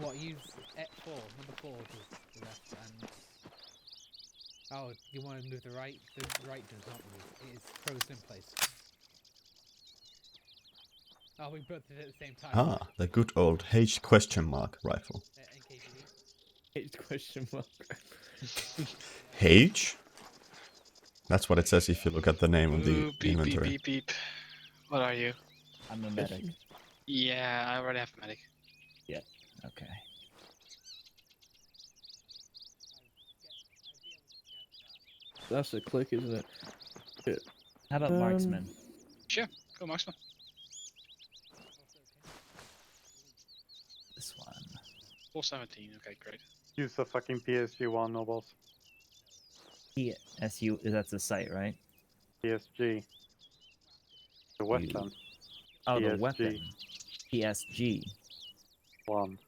What, use F4, number 4 to the left, and... Oh, you want to move the right? The right does not move. It is frozen in place. Oh, we both did it at the same time. Ah, the good old H question mark rifle. NKVD. H question mark. H? That's what it says if you look at the name of the Ooh, beep, inventory. beep, beep, beep. What are you? I'm a medic. Yeah, I already have a medic. Okay. That's a click, isn't it? Shit. How about marksman? Sure, go marksman. This one. 417, okay, great. Use a fucking PSG1 nobles. PSU, that's the site, right? PSG. The weapon. Oh, the PSG. weapon. PSG. 1.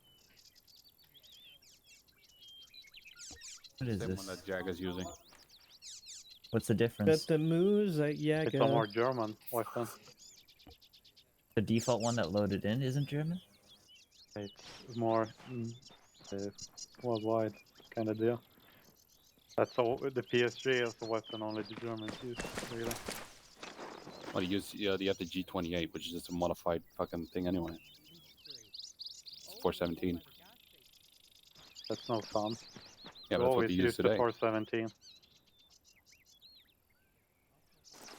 What is Same this? one that Jag is using. What's the Got difference? the moves like It's a more German weapon. The default one that loaded in isn't German? It's more worldwide kind of deal. That's all. The PSG as a weapon only the Germans use. Really. Well, you use you have the G28, which is just a modified fucking thing anyway. It's 417. That's no fun. Yeah, but We that's what always they use use the today. 417.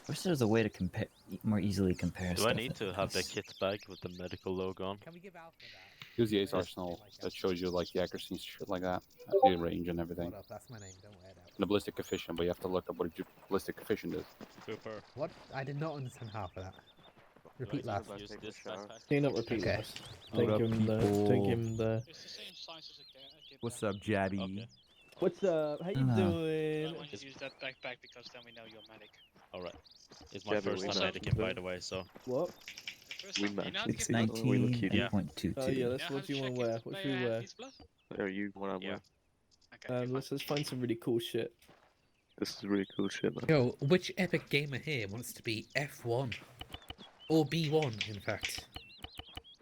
Wish there was a way to compare, more easily compare Do stuff. I need to have the kit bag with the medical logo on? Can we give Alpha that? Use the Ace Arsenal that shows you like the accuracy and shit like that, the range and everything. Hold up, that's my name, don't wear it out. And the ballistic efficient, but you have to look up what a ballistic efficient is. Super. What? I did not understand half of that. Repeat Do I last. need to use this backpack? Can you not repeat Okay. last? Hold up, Take him the. It's the same size as a kit What's bag. up, Jabby? Okay. What's up? How you Hello. I doing? want you to use that backpack because then we know you're medic. Alright. It's my Yeah, but first we time match medicing, by them. the way, so. What? The first We time, you know match how to It's give blood? We look cute. 19.22. Oh yeah, You that's know what how to you want check to wear. if the What should player we wear? needs blood? Are you what I'm Yeah. wearing? Okay, okay, fine. Let's find some really cool shit. This is really cool shit, man. Yo, which epic gamer here wants to be F1? Or B1, in fact?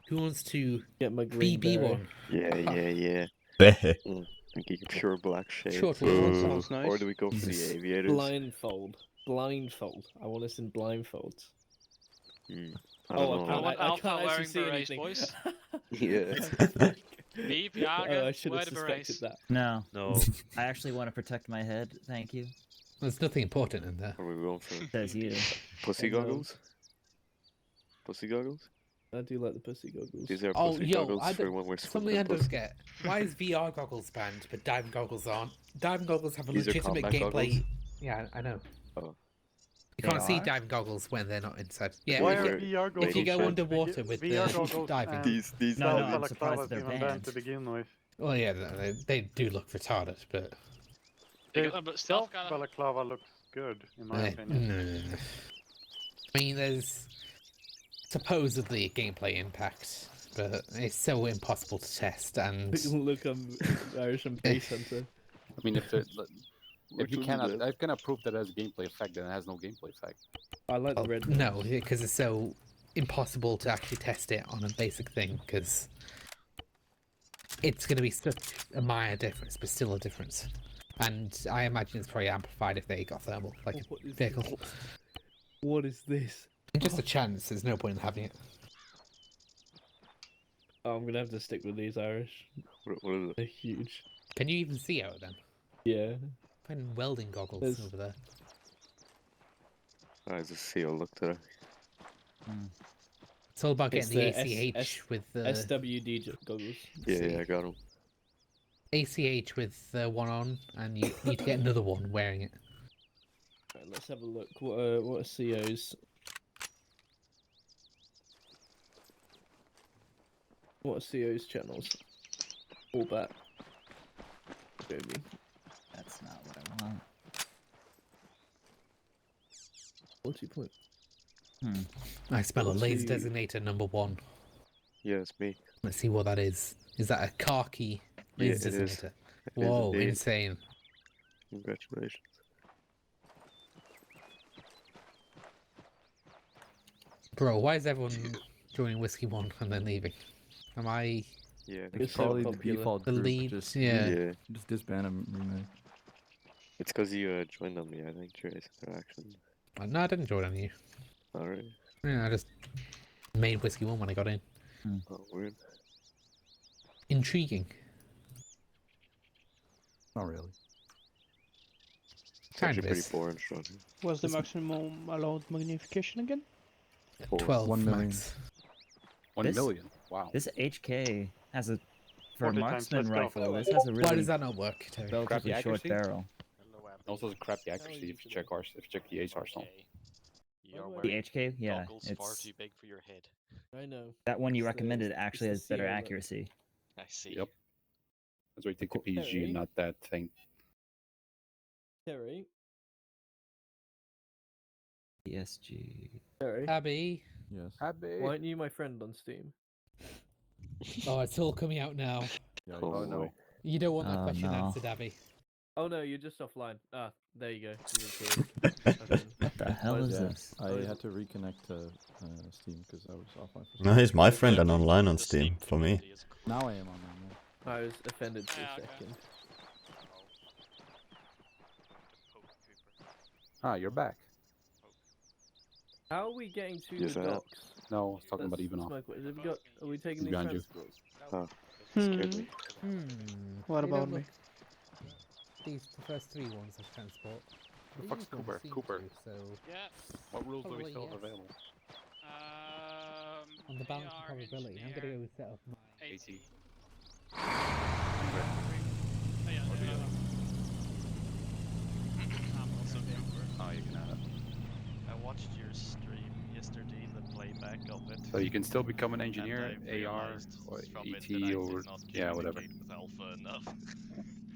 Who wants to Get my be green berry. B1? Yeah. Beh. We get pure black shades. Short Ooh. one. Sounds nice. Or do we go for Jesus. the aviators? Blindfold. Blindfold. I want us in blindfolds. I don't know. I want I Alpha can't actually wearing see berets, anything. boys. Yeah. Beep, Oh, Jager, I should wear have the suspected berets. that. No, No. I actually want to protect my head. Thank you. There's nothing important in there. Are we going for Says you. pussy I know. goggles? Pussy goggles? I do like the pussy goggles. These are Oh, pussy yo, goggles for when we're something swimming I in don't pussy. get. Why is VR goggles banned, but diving goggles aren't? Diving goggles have a These are legitimate combat gameplay. goggles? Yeah, I know. Oh. You They can't see are? diving goggles when they're not inside. Yeah, Why These are are VR goggles? if you go shit. underwater with VR the goggles diving. and These No, Alpha I'm surprised Balaclavas they're even banned. to begin with. Well, yeah, they do look retarded, but But stealth Stealth got balaclava looks good in my no, opinion. no. I mean, there's supposedly a gameplay impact, but it's so impossible to test. And Look, I'm Irish and Base Hunter. I mean, if Which you one is cannot, it? I cannot prove that it has a gameplay effect, then it has no gameplay effect. I like the well, red. no, because it's so impossible to actually test it on a basic thing. Because it's going to be such a minor difference, but still a difference. And I imagine it's probably amplified if they got thermal, like What a is vehicle. this? What is this? And just a chance. There's no point in having it. Oh, I'm gonna have to stick with these Irish. What is it? They're huge. Can you even see out of them? Yeah. Finding welding goggles There's- over there. I just see a look today. It's all about It's getting the the ACH with the SWD goggles. Yeah, I got them. ACH with one on, and you need to get another one wearing it. Right, let's have a look. What are COs? What are COs channels? All back. Baby. That's not what I want. 40 point. I smell a Let's laser see. designator number 1. Yeah, it's me. Let's see what that is. Is that a khaki Yeah, laser it is. designator? It is Whoa, indeed. insane. Congratulations. Bro, why is everyone joining Whiskey 1 and then leaving? Am I Yeah. It's It's so probably the popular. default The group. lead, Just yeah. Yeah. just disband and remake. It's because you joined on me, I think, Trace Interaction. No, I didn't join on you. Alright. Yeah, I just made Whiskey 1 when I got in. Oh, weird. Intriguing. Not really. It's Kind actually of pretty is. boring structure. What's the It's- maximum allowed magnification again? 12 1 million. max. 1 This- million. Wow. This HK has a for a 40 times, marksman let's go. rifle. This has a Why really does that not work, Terry? relatively Crappy short accuracy? barrel. Also, it's crappy accuracy if you check ours. If you check the ACE arsenal. You're By the way, The wearing HK, yeah, goggles far it's too big for your head. I know. that one you It's the- recommended it's actually the has better CO look. accuracy. I see. Yep. That's why you take the Cool. PSG and not that thing. Terry. PSG. Terry. Abby. Yes. Why aren't you my friend on Steam? Oh, it's all coming out now. Yeah, Oh, Oh, no. boy. You don't want that Oh, question no. answered, Abby. Oh no, you're just offline. Ah, there you go. You appeared. Okay. What the hell is Yeah, this? I Oh, is had it- to reconnect to Steam because I was offline for some No, he's my friend and online on The Steam for me. community is Now crazy. I am online. Yeah. I was offended for Yeah, a okay. second. Ah, you're back. How are we getting to Yes, the I am. docks? No, I was talking about Let's even off. smoke it. Have we got? Are we taking He's these behind you. transports? Oh, scared me. What They about don't me? look- These the first 3 ones of transport. The These fuck's ones Cooper? seem Cooper. to, so Yeah. What rules do we Probably still have yes. available? on the balance of AR probability, I'm gonna go set up my. 80. 80. Oh, yeah, Or the yeah, other. I'm also Cooper. Oh, you can add it. I watched your stream yesterday, the playback of it. So you can still become an and engineer, I AR, realized or from it ET, that I or did not yeah, whatever. communicate with Alpha enough.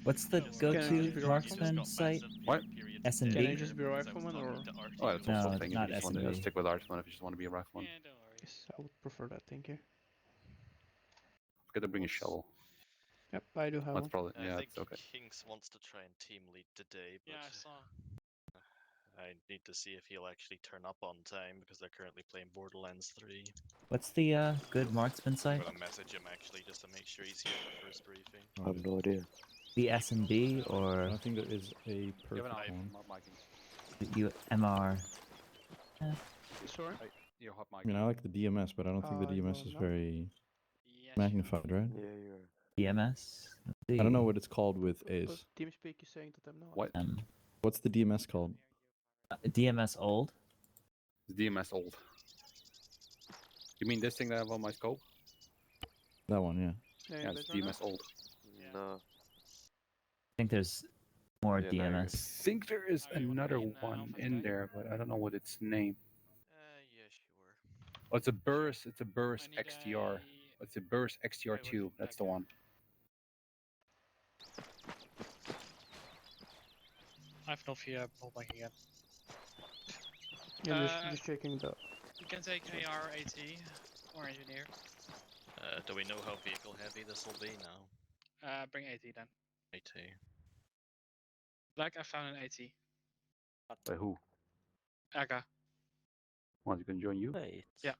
What's the Just Can I go-to just be marksman got site? massive What? periods S&B? dead Can I air just be because I was rifleman, talking or- to Artie Oh, it's over also No, a thing if not you just want to S&B. stick with Artsman if you just want to be a rifleman. Yeah, don't worry. I would prefer that, thank you. Forget to bring a shovel. Yep, I do have That's one. probably I yeah, think it's okay. Kings wants to try and team lead today, but Yeah, I saw. I need to see if he'll actually turn up on time because they're currently playing Borderlands 3. What's the good marksman I'm site? gonna message him actually just to make sure he's here for first briefing. I have no idea. The S&B I or don't think there is a You have perfect an eye one. hot micing. the UMR? Sorry? You're hot I mean, I like the DMS, but I don't think the I DMS don't is know. very Yes. magnified, right? Yeah, you're. DMS? I don't know what it's called with Ace. TeamSpeak is saying that I'm not. What? What's the DMS called? DMS old? Is DMS old? You mean this thing that I have on my scope? That one, yeah. Yeah, it's DMS old. No. I think there's more Yeah, there I DMS. think there is Oh, you want another me in, one Alpha in Sky? there, but I don't know what its name. Yeah, sure. Oh, it's a Burst. It's a Burst I need XTR. a- It's a Burst Wait, what is XTR2. it? That's the Okay. one. I have no fear of bowling again. Yeah, Uh, just checking the. You can take AR, AT, or engineer. Do we know how vehicle heavy this will be now? Bring AT then. AT. Black, I found an AT. By who? Aga. Want to join you? Wait. Yeah.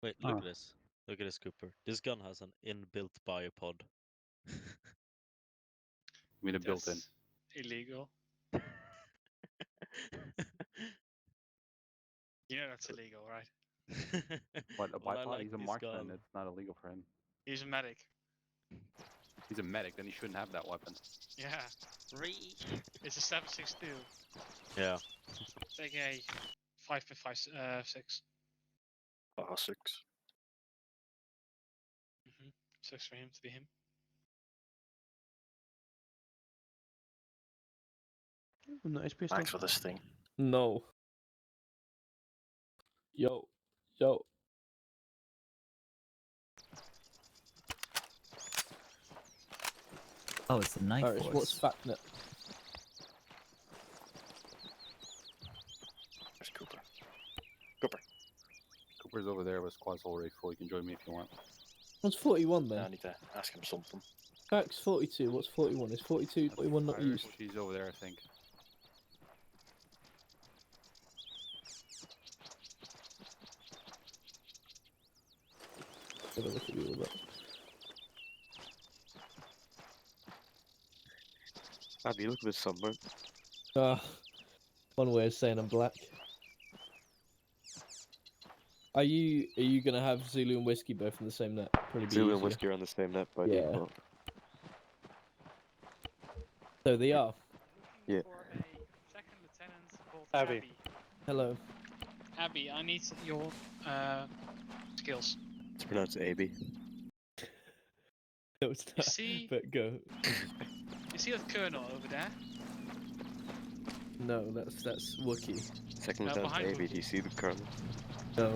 Wait, look Huh. at this. Look at this, Cooper. This gun has an inbuilt biopod. I mean, a built-in. That's illegal. You know that's illegal, right? But a Well, I bipod, like he's a this marksman. gun. It's not illegal for him. He's a medic. He's a medic, then he shouldn't have that weapon. Yeah. It's a 7.62. Yeah. Take a 5.56. Ah, 6. 6 for him to be him. Nice pistol. Thanks for this thing. No. Yo. Yo. Oh, it's the Night Alright, so what's Force. FATNet? There's Cooper. Cooper's over there with squad's already full. You can join me if you want. What's 41 then? need to ask him something. Pax 42, what's 41? Is 41 not used? She's over there, I think. Have a look at you all that. Abby, you look a bit sunburned. One way of saying I'm black. Are you gonna have Zulu and Whiskey both in the same net? Probably be Zulu and easier. Whiskey are on the same net by Yeah. default. So they are. Yeah. For a second lieutenant called Abby. Abby. Hello. Abby, I need your skills. It's pronounced AB. No, it's not. see- But go. You see that colonel over there? No, that's Wookie. Second No, lieutenant behind AB, Wookie. do you see the colonel? No.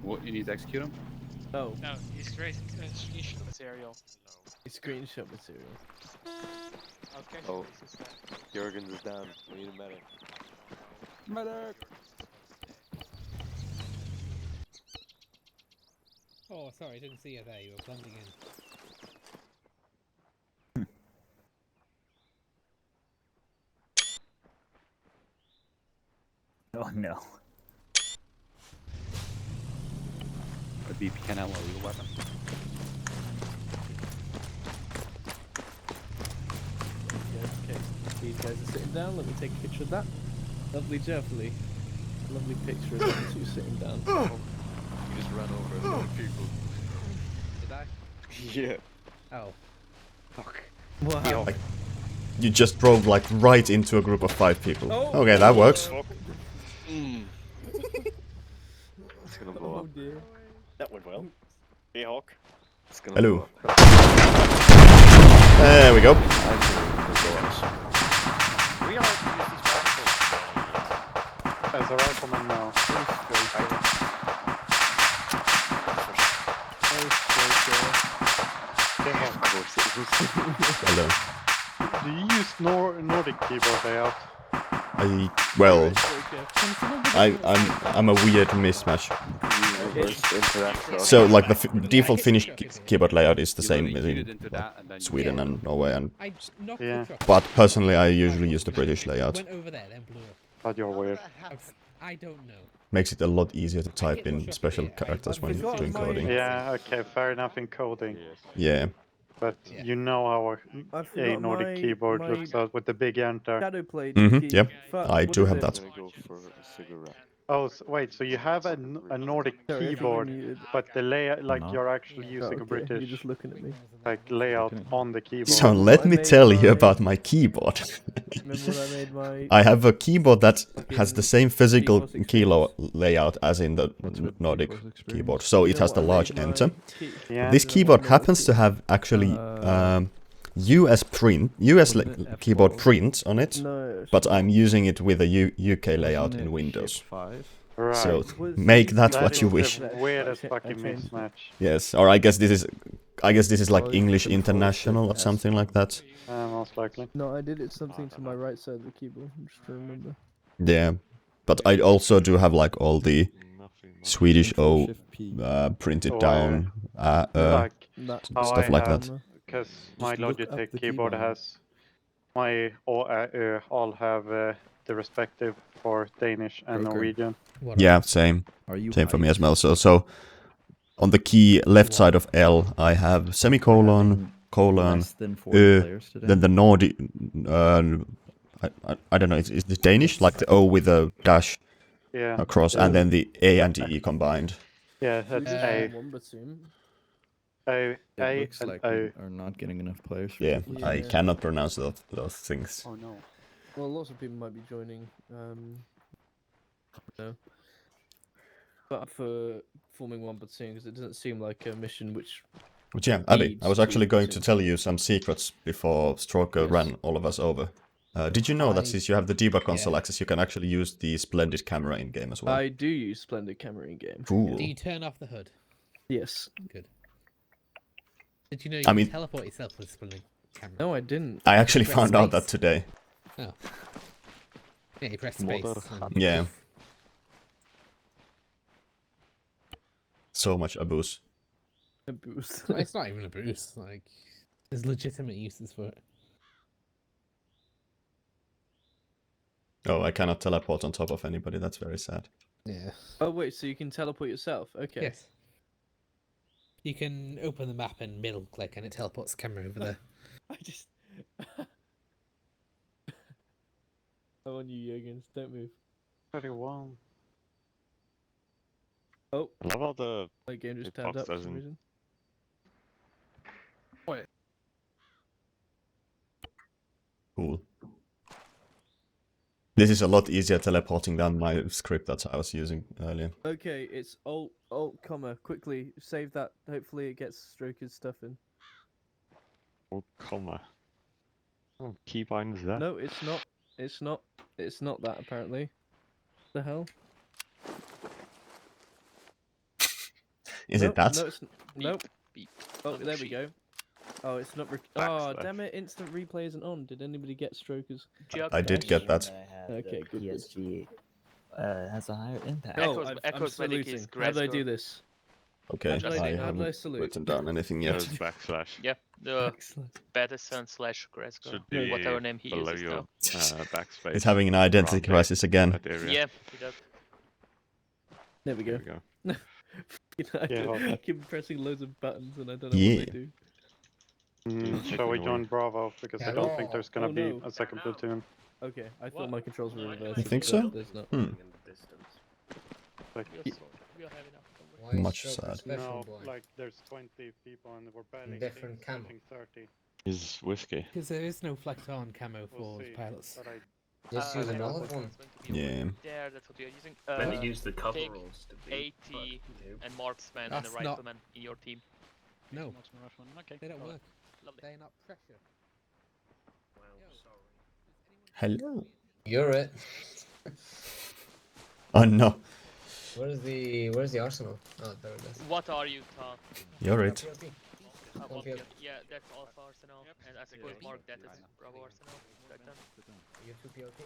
What, you need to execute him? Oh, No, he's creating screenshot material. it's screenshot material. Okay, Oh. this is that. Jurgens is down. We need a medic. Medic! Oh, sorry, I didn't see you there. You were blending in. Oh no. A BP can have a lethal weapon. Okay. These guys are sitting down. Let me take a picture of that. Lovely, lovely. Lovely picture of them two sitting down. You just ran over a lot of people. Did I? Yeah. Oh. Fuck. Wow. Like, you just drove like right into a group of 5 people. Oh. Okay, that works. It's gonna blow Oh up. dear. That went well. Hey, Hawk. It's gonna Hello. blow up. There we go. We are to use these rifles. As a rifleman now. Of course it was. Hello. Do you use Nordic keyboard layout? Well, Okay. I'm a weird mismatch. You reverse interact. So like the default Finnish keyboard layout is the You same literally as queued it in into well, that and then you Sweden go and Norway, and I knocked Yeah. the truck. but personally I usually use the British layout. Went over there, then blew up. But you're weird. I don't know. Makes it a lot easier to type in special characters when forgot doing my- coding. Yeah, okay, fair enough in coding. Yeah. But Yeah. you know how I a forgot Nordic my- keyboard my- looks out with the big enter. Shadow plate. Mhm, key. yep. Fuck, I what do is have it? that. I'm gonna go for a cigarette. Oh, wait, so you have a Nordic Sorry, I think keyboard, I'm muted. but the layout, like No. you're actually Oh, using a okay. You're British just looking at me. like layout Looking at on the keyboard. So Remember let what I me made tell you my- about my keyboard. Remember when I made my? I have a keyboard that has the same physical P46 key layout as in the What's with Nordic P46 experience? keyboard. So You it know has what the I large made my enter. key? Yeah. This Yeah, keyboard what I made my happens to key? have actually US Wasn't it keyboard F12? print on it, No. but I'm using it with a UK layout Wasn't in it Windows. Shift 5? Right. So Was- make that That what is you the wish. weirdest I fucking changed it. mismatch. Yes, or I guess this is like Well, English the default International or has- something like that. Most likely. No, I did it something to my right side of the keyboard. Just to remember. Yeah, but I also do have like all the Swedish Control O Shift P. printed Oh, down, Like That how stuff I like have, that. because my Just look up Logitech the keyboard keybind. has my all have the respective for Danish and Joker. Norwegian. What Yeah, same Are you for me hyped? as well. So on the key left side of L, I have semicolon, Having colon, less than 40 players today? then the Nordic. I don't know. Is it Danish like the O with a dash Yeah. across, and then the A and D combined? Yeah, that's A. It A looks and like O. we are not getting enough players. For Yeah, people. I cannot pronounce those things. Oh no. Well, lots of people might be joining. No. But for forming one platoon, because it doesn't seem like a mission which. But yeah, Abby, I was Needs actually to going to be tell you some secrets before Stroker Yes. ran all of us over. Did you know that I- since you have the debug console yeah. access, you can actually use the splendid camera in game as well? I do use Splendid camera in game. Cool. Do you turn off the hood? Yes. Good. Did you know you I can mean- teleport yourself with a splendid camera? No, I didn't. I actually Press found out that space. today. Oh. Yeah, you press space. and- Yeah. So much abuse. A boost. It's not even a boost. Like, there's legitimate uses for it. Oh, I cannot teleport on top of anybody. That's very sad. Yeah. Oh wait, so you can teleport yourself? Okay. Yes. You can open the map and middle click and it teleports the camera over there. I just. I'm on you, Jurgens. Don't move. 31. Oh, I love how the my game just Hitbox tabbed up for some doesn't- reason. Cool. This is a lot easier teleporting than my script that I was using earlier. Okay, it's alt, comma. Quickly save that. Hopefully it gets Stroker's stuff in. Oh, comma. Oh, keybind is that? No, it's not. It's not. It's not that apparently. The hell? Is Nope, it that? No, it's nope. Beep. Oh, On the there we sheet. go. Oh, it's not. Oh, Backslash. damn it! Instant replay isn't on. Did anybody get Strokers? I did get that. Okay, good, good. PSG has a higher impact. Oh, Echoes- I'm Echoes saluting. Medic is How do I Gresgo. do this? Okay, How do I I salute? haven't written down anything Yeah, yet. it's backslash. Yeah, the Excellent. Battison / Gresgo. Should be Whatever name he below uses your now. backspace. It's having an identity around crisis again. that area. Yeah, he does. There we There go. we go. I keep pressing loads of buttons and I don't know Yeah. what they do. Shall we join Bravo? Because I don't think there's gonna Oh, be no. a second platoon. Okay, I thought my controls were reversed. You think but so? There's not. Hmm. Like, We'll have enough. Much sad. no, like there's 20 people and we're barely Different camo. hitting 30. Is whiskey. Because there is no flex on camo We'll for see. pilots. But I Just use an olive one. Yeah. There, that's what you're using. Then you use the pick coveralls to be 80 fucking and marksman and That's a not- rifleman in your team. No, Okay. they don't work. Lovely. They're not pressure. Well, sorry. Hello. You're it. Oh no, Where's the arsenal? Oh, there it is. What are you, Tom? you're it. PLT. Well, PLT. yeah, that's Alpha Arsenal, and I suppose Mark, that is Bravo Arsenal. Right then. You two PLT?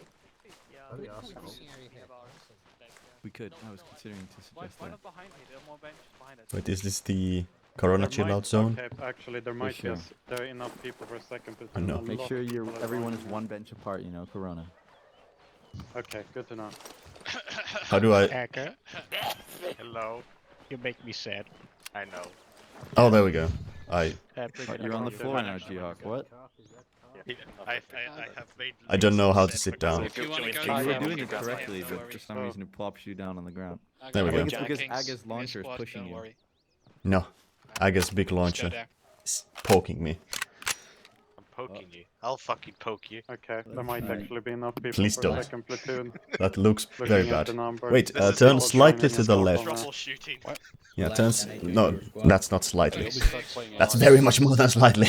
Yeah. Oh, we yeah, have Arsenal. ours back there. We could. No, I was no, considering to suggest that. behind me? There are more benches behind us. Wait, is this the Corona there chill might- out zone? Okay, actually, there might be sure. there are enough people for a second platoon. know. A Make lot sure of you're people are everyone is running one bench apart. You know, Corona. now. Okay, good to know. How do I? Hacker. Hello. You make me sad. I know. Oh, there we go. I You're on the floor now, G-Hawk. What? I have made. I don't know how to sit down. If you want to go, You were yeah, doing you it got correctly, no but worries. for some reason it plops you down on the ground. There we I go. think it's because Jackings Aga's in launcher is squad, pushing don't you. worry. No, I guess big launcher there. is poking me. I'm poking you. I'll fucking poke you. Okay, there might actually be enough people Please for don't. a second platoon. That looks Looking very at bad. the numbers. Wait, This is turn all slightly joining to us the all left. on a- Troubleshooting. Yeah, Left turns. and No, squad. that's not slightly. Playing That's AR. very much more than slightly.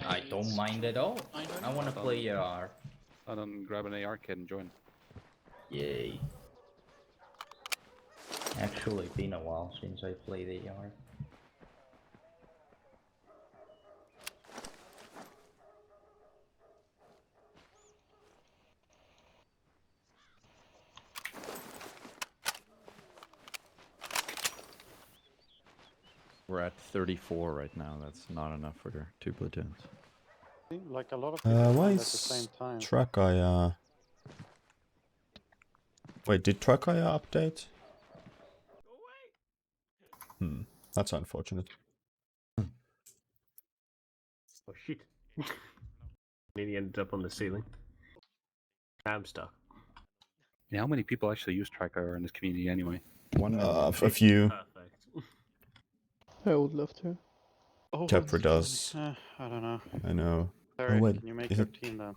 I don't mind at all. I want to play AR. I don't grab an AR kit and join. Yay. Actually, been a while since I played AR. We're at 34 right now. That's not enough for 2 platoons. Like a lot of people Why joined at the is same time. Trackaya? Wait, did Trackaya update? That's unfortunate. Oh shit. Nearly ended up on the ceiling. I'm stuck. Yeah, how many people actually use TrackIR in this community anyway? A few. Perfect. I would love to. Oh, Capra does. I don't know. I know. Terry, wait, can you make is your it- team then?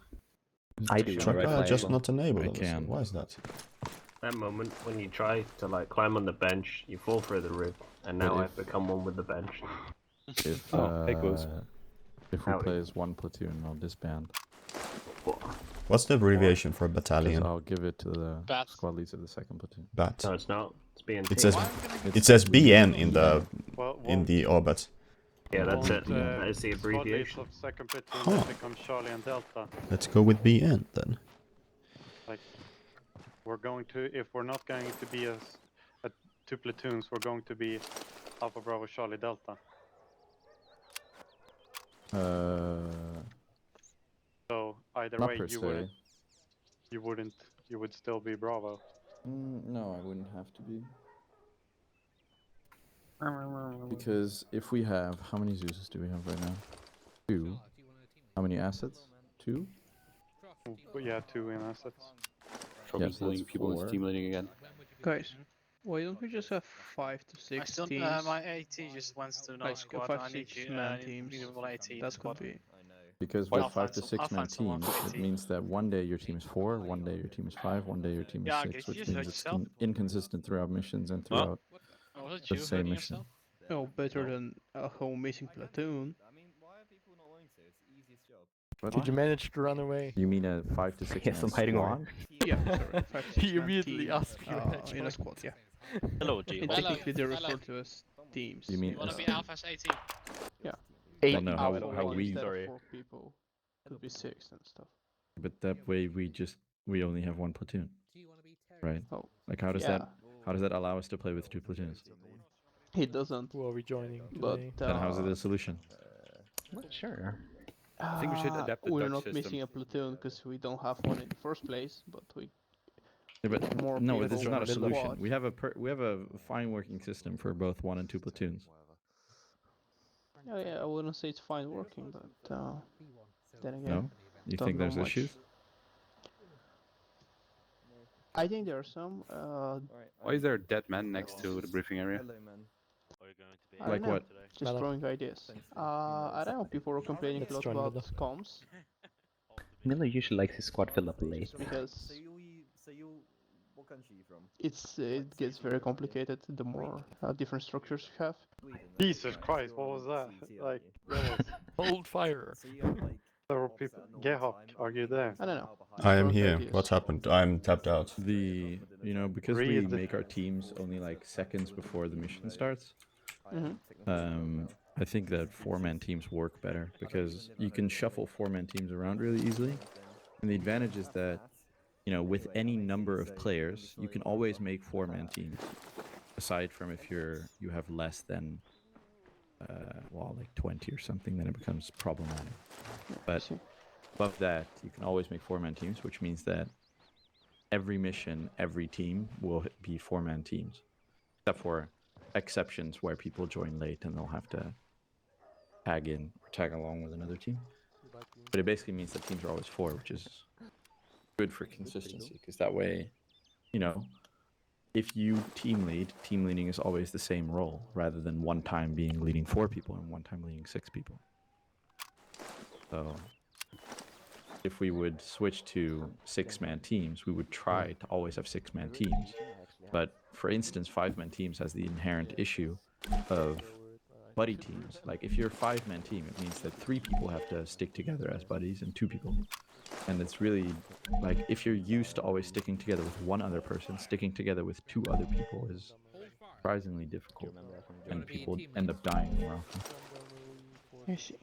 I do. Trackaya just not enabled. I on this. can. Why is that? That moment when you try to like climb on the bench, you fall through the roof, and now But I've become one with the bench. If if we Howdy. play as one platoon, I'll disband. What's the abbreviation for 'Cause battalion? I'll give it to the Bat. squad leads of the second platoon. Bat. No, it's not. It's BNT. It says it says BN in the Well, orbit. Yeah, that's it. won't, That is the squad leads abbreviation. of second platoon Huh. that become Charlie and Delta. Let's go with BN then. Like, we're going to, if we're not going to be as 2 platoons, we're going to be Alpha Bravo Charlie Delta. So either Not way, per you se. would still be Bravo. No, I wouldn't have to be. Because if we have, how many Zeuses do we have right now? 2. How many assets? 2? Yeah, 2 in assets. Trophy Yes, pulling that's people 4. team leading again. Guys, why don't we just have 5 to 6 teams? my AT just wants to know Like squad. 5, I need 6 you. man I teams. need all AT That squad. could be. Because Why- with 5 to 6 I'll man find someone teams, for it AT. means that one day your team is 4, one day your team is 5, one day your team is Yeah, 6, okay, which you just means hurt it's yourself. inconsistent throughout missions and throughout Was it the you same hurting mission. yourself? Oh, better than a whole missing platoon. What? Did you manage to run away? You mean a 5 to 6 Yes, man I'm hiding squad? along. Yeah, sorry. 5 to 6 He man immediately team, asked you when I in a joined. squad, yeah. Hello, G. And technically they're referred to as teams. You mean You wanna as be team? Alpha's AT? Yeah. 8 no, Alpha how one we- instead of Sorry. 4 people. Could be 6 and stuff. But that way we only have 1 platoon. Right? Oh, Like how does yeah. that allow us to play with 2 platoons? It doesn't. Who are we joining But today? Then how's it a solution? Not sure. I think we should adapt the we're Dutch not system. missing a platoon because we don't have one in the first place, but we Yeah, but more no, people this is in not a the solution. squad. We have a fine working system for both 1 and 2 platoons. Yeah, I wouldn't say it's fine working, but then again, No? You don't think know there's much. issues? I think there are some. Why is there a dead man next to the briefing area? I don't Like know, what? Just Melon. throwing ideas. I don't know. People were complaining a Let's lot join about Miller. comms Miller usually likes his squad fill up late. because it gets very complicated the more different structures you have. Jesus Christ, what was that? Like, that was... Hold fire. There were people... Gehawk, are you there? I don't know. I am Throwing here. ideas. What happened? I'm tapped out. Because we Read. make our teams only like seconds before the mission starts, Mhm. I think that 4-man teams work better because you can shuffle 4-man teams around really easily. And the advantage is that, with any number of players, you can always make 4-man teams. Aside from if you have less than, like 20 or something, then it becomes problematic. But above that, you can always make 4-man teams, which means that every mission, every team will be 4-man teams, except for exceptions where people join late and they'll have to tag along with another team. But it basically means that teams are always 4, which is good for consistency, because that way, if you team leading is always the same role, rather than one time being leading 4 people and one time leading 6 people. So if we would switch to 6-man teams, we would try to always have 6-man teams. But for instance, 5-man teams has the inherent issue of buddy teams. Like if you're a 5-man team, it means that 3 people have to stick together as buddies and 2 people. And it's really like if you're used to always sticking together with one other person, sticking together with 2 other people is surprisingly difficult, and people end up dying more often. I see.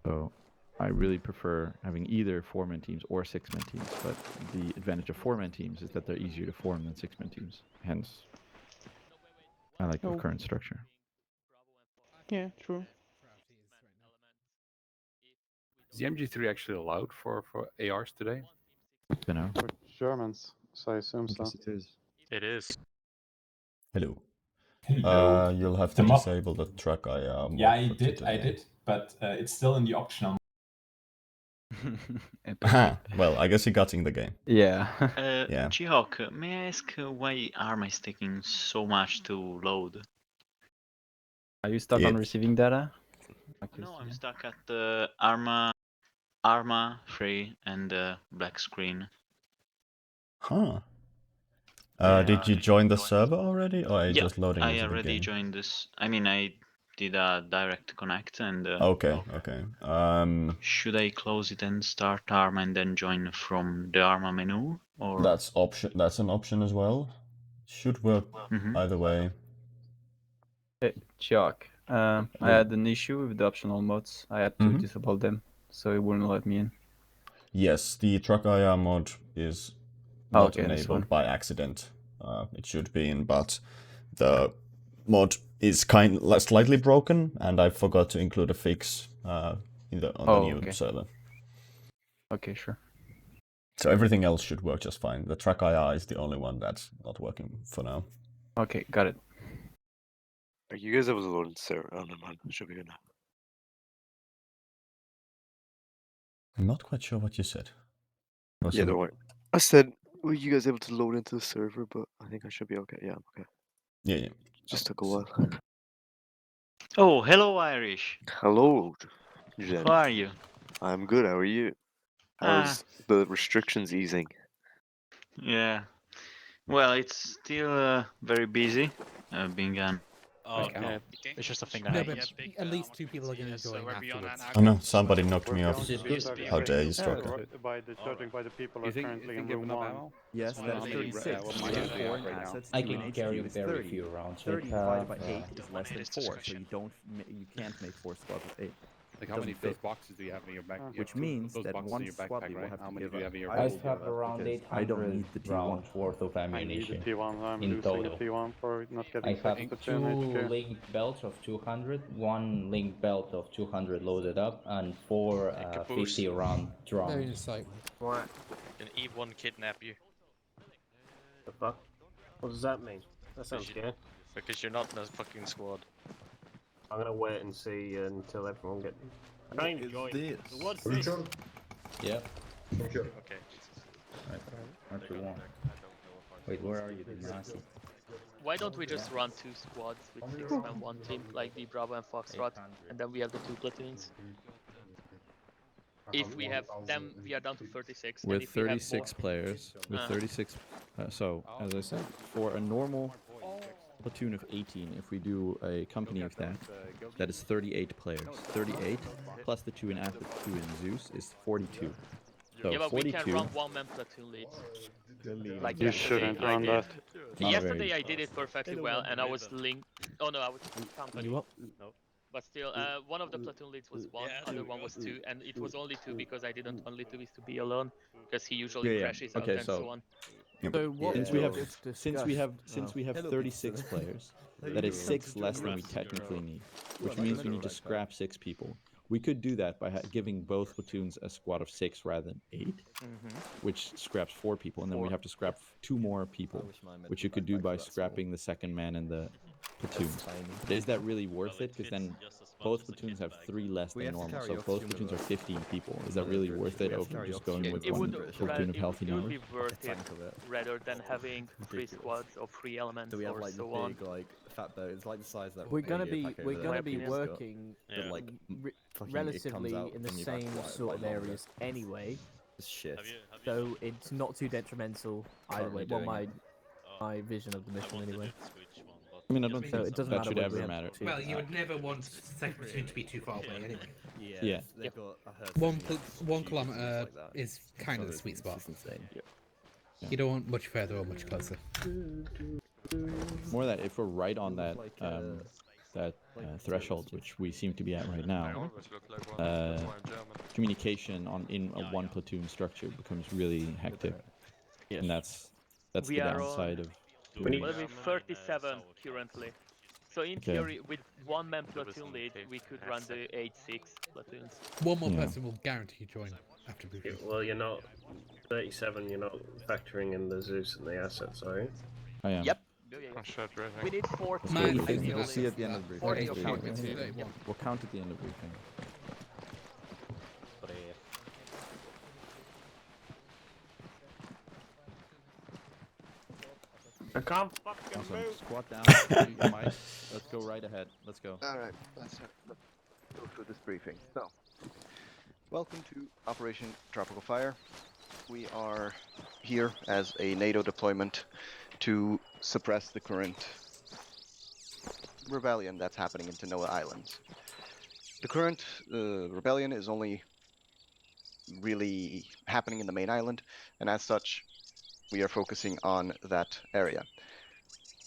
So I really prefer having either 4-man teams or 6-man teams, but the advantage of 4-man teams is that they're easier to form than 6-man teams. Hence, I like the current structure. Yeah, true. Is the MG3 actually allowed for ARs today? You know? For Germans, so I assume so. Yes, it is. It is. Hello. Hello. You'll have to disable the track mod Yeah, I for did, today. but it's still in the optional. Well, I guess he got in the game. Yeah. Yeah. G-Hawk, may I ask why Arma is taking so much to load? Are you stuck on receiving data? No, I'm stuck at the Arma 3 and the black screen. Huh. Did you join the server already, or are you just loading I into the already game? joined this. I mean, I did a direct connect and... Okay. Should I close it and start Arma and then join from the Arma menu? Or That's an option as well. Should work either way. Hey, Chuck. I had an issue with the optional mods. I had to disable them, so it wouldn't let me in. Yes, the truck IR mod is not enabled by accident. It should be in, but the mod is slightly broken, and I forgot to include a fix on the new server. Okay, sure. So everything else should work just fine. The track IR is the only one that's not working for now. Okay, got it. Are you guys able to load into server? Oh, never mind. Should be good now. I'm not quite sure what you said. Was Yeah, it- don't worry. I said, were you guys able to load into the server? But I think I should be okay. Yeah, I'm okay. Yeah. Just took a while. Oh, hello, Irish. Hello, Jen. How are you? I'm good. How are you? How's the restrictions easing? Yeah. Well, it's still very busy being an. Okay. It's just a thing that No, but happens. at least 2 people are going to join afterwards. Oh no, somebody knocked me We're off. going to be starting How dare you, to Strucker? judging by the people who are currently in you have room enough 1. ammo? Yes, And that how is many 36. what You mine get is 4 right now. assets I to an can HQ carry is very 30. few rounds. 30 with, divided by uh, 8 is less than 4, so you can't make 4 squads with 8. Like It how many doesn't of those fit. boxes do you have in your back? Which means those that boxes one in your squad backpack, leader will right? have How to many give do you up. have in your I I will backpack? give have up around because I don't 800 need the T1. rounds worth of I need a ammunition. T1, I'm in losing total. a T1 for not I getting have second to 2 HQ. linked belts of 200, 1 linked belt of 200 loaded up, and 4 50 round Very drums. insightful. What? Can E1 kidnap you? The fuck? What does that mean? That sounds good. Because you're not in a fucking squad. I'm gonna wait and see until everyone gets. I can't even join. What's this? Yep. Okay. Right. 3-1. Wait, where are you, the Nazi? Why don't we just run 2 squads with 6 men, 1 team, like the Bravo and Foxtrot, and then we have the 2 platoons? If we have them, we are down to 36. and With if we have 36 more, players, with 36, so as I said, for a normal platoon of 18, if we do a company of that, that is 38 players. 38 plus the 2 in Zeus is 42. So yeah, but 42. we can run 1-man platoon leads. Like You yesterday, shouldn't I run did. that. Yesterday I did it perfectly well, and I was linked. Oh no, I was company. You what? But still, one of the platoon leads was 1, other one was 2, and it was only 2 because I didn't want Litubis to be alone, because he usually crashes out and so on. So what Since we have 36 players, that is 6 less than we technically need, which means we need to scrap 6 people. We could do that by giving both platoons a squad of 6 rather than 8, which scraps 4 people, and then we have to scrap 2 more people, which you could do by scrapping the second man in the platoon. Is that really worth it? Because then both platoons have 3 less than normal, so both platoons are 15 people. Is that really worth it over just going with one platoon of healthy It would numbers? be worth it rather than having 3 squads or 3 elements or so on. fat boat. It's like the size of that. We're gonna be working Fucking relatively it comes out in the from your same back sort of quite longer. areas anyway, It's shit. so it's not too detrimental either way. Well, my vision of the mission anyway. I mean, I don't So think it doesn't that matter should whether we ever have matter. two. Well, you would never want second platoon to be too far away anyway. Yeah. They've got, I heard 1 kilometer is kind of the sweet spot. You don't want much further or much closer. More that if we're right on that threshold, which we seem to be at right now, communication in a 1 platoon structure becomes really hectic, and that's the We are downside on, of. what are we, 37 currently. So in theory, with 1-man platoon lead, we could run the 8-6 platoons. 1 more person will guarantee join after briefing. Well, you're not 37. You're not factoring in the Zeus and the assets, are you? I am. Yep. We need 40. Man, We'll see at the end of the briefing. 40 or 42. We'll count at the end of the briefing. I can't fucking Awesome. move. Squat down. Mike, let's go right ahead. Let's go. Alright, let's go through this briefing. So, welcome to Operation Tropical Fire. We are here as a NATO deployment to suppress the current rebellion that's happening in Tanoa Islands. The current rebellion is only really happening in the main island, and as such, we are focusing on that area.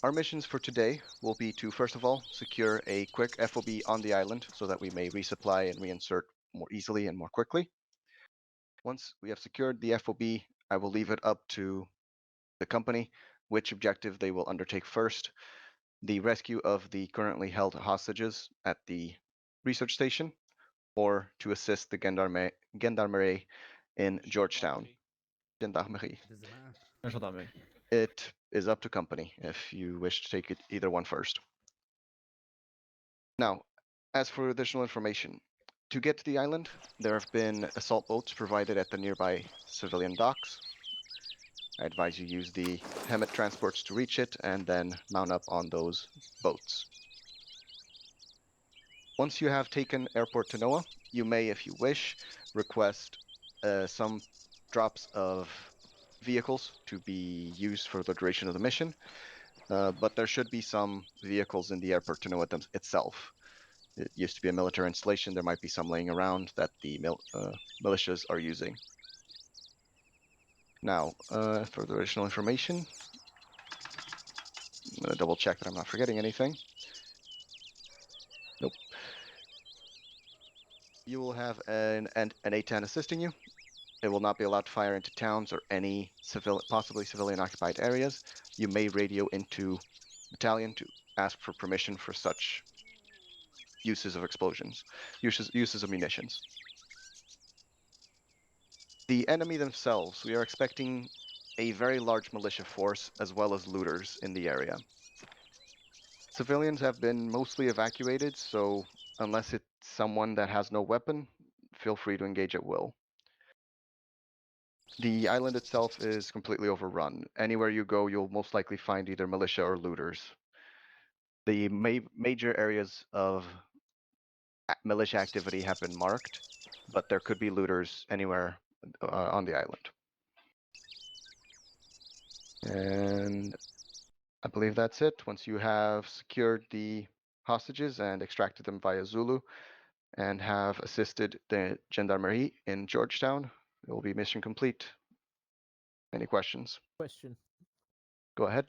Our missions for today will be to, first of all, secure a quick FOB on the island so that we may resupply and reinsert more easily and more quickly. Once we have secured the FOB, I will leave it up to the company which objective they will undertake first. The rescue of the currently held hostages at the research station, or to assist the Gendarmerie in Georgetown. Gendarmerie. It is up to company if you wish to take it either one first. Now, as for additional information, to get to the island, there have been assault boats provided at the nearby civilian docks. I advise you use the Hemet transports to reach it and then mount up on those boats. Once you have taken airport to Noah, you may, if you wish, request some drops of vehicles to be used for the duration of the mission, but there should be some vehicles in the airport to Noah itself. It used to be a military installation. There might be some laying around that the militias are using. Now, for the additional information, I'm going to double check that I'm not forgetting anything. Nope. You will have an A-10 assisting you. It will not be allowed to fire into towns or any possibly civilian occupied areas. You may radio into battalion to ask for permission for such uses of explosions, uses of munitions. The enemy themselves, we are expecting a very large militia force as well as looters in the area. Civilians have been mostly evacuated, so unless it's someone that has no weapon, feel free to engage at will. The island itself is completely overrun. Anywhere you go, you'll most likely find either militia or looters. The major areas of militia activity have been marked, but there could be looters anywhere on the island. And I believe that's it. Once you have secured the hostages and extracted them via Zulu and have assisted the gendarmerie in Georgetown, it will be mission complete. Any questions? Question. Go ahead.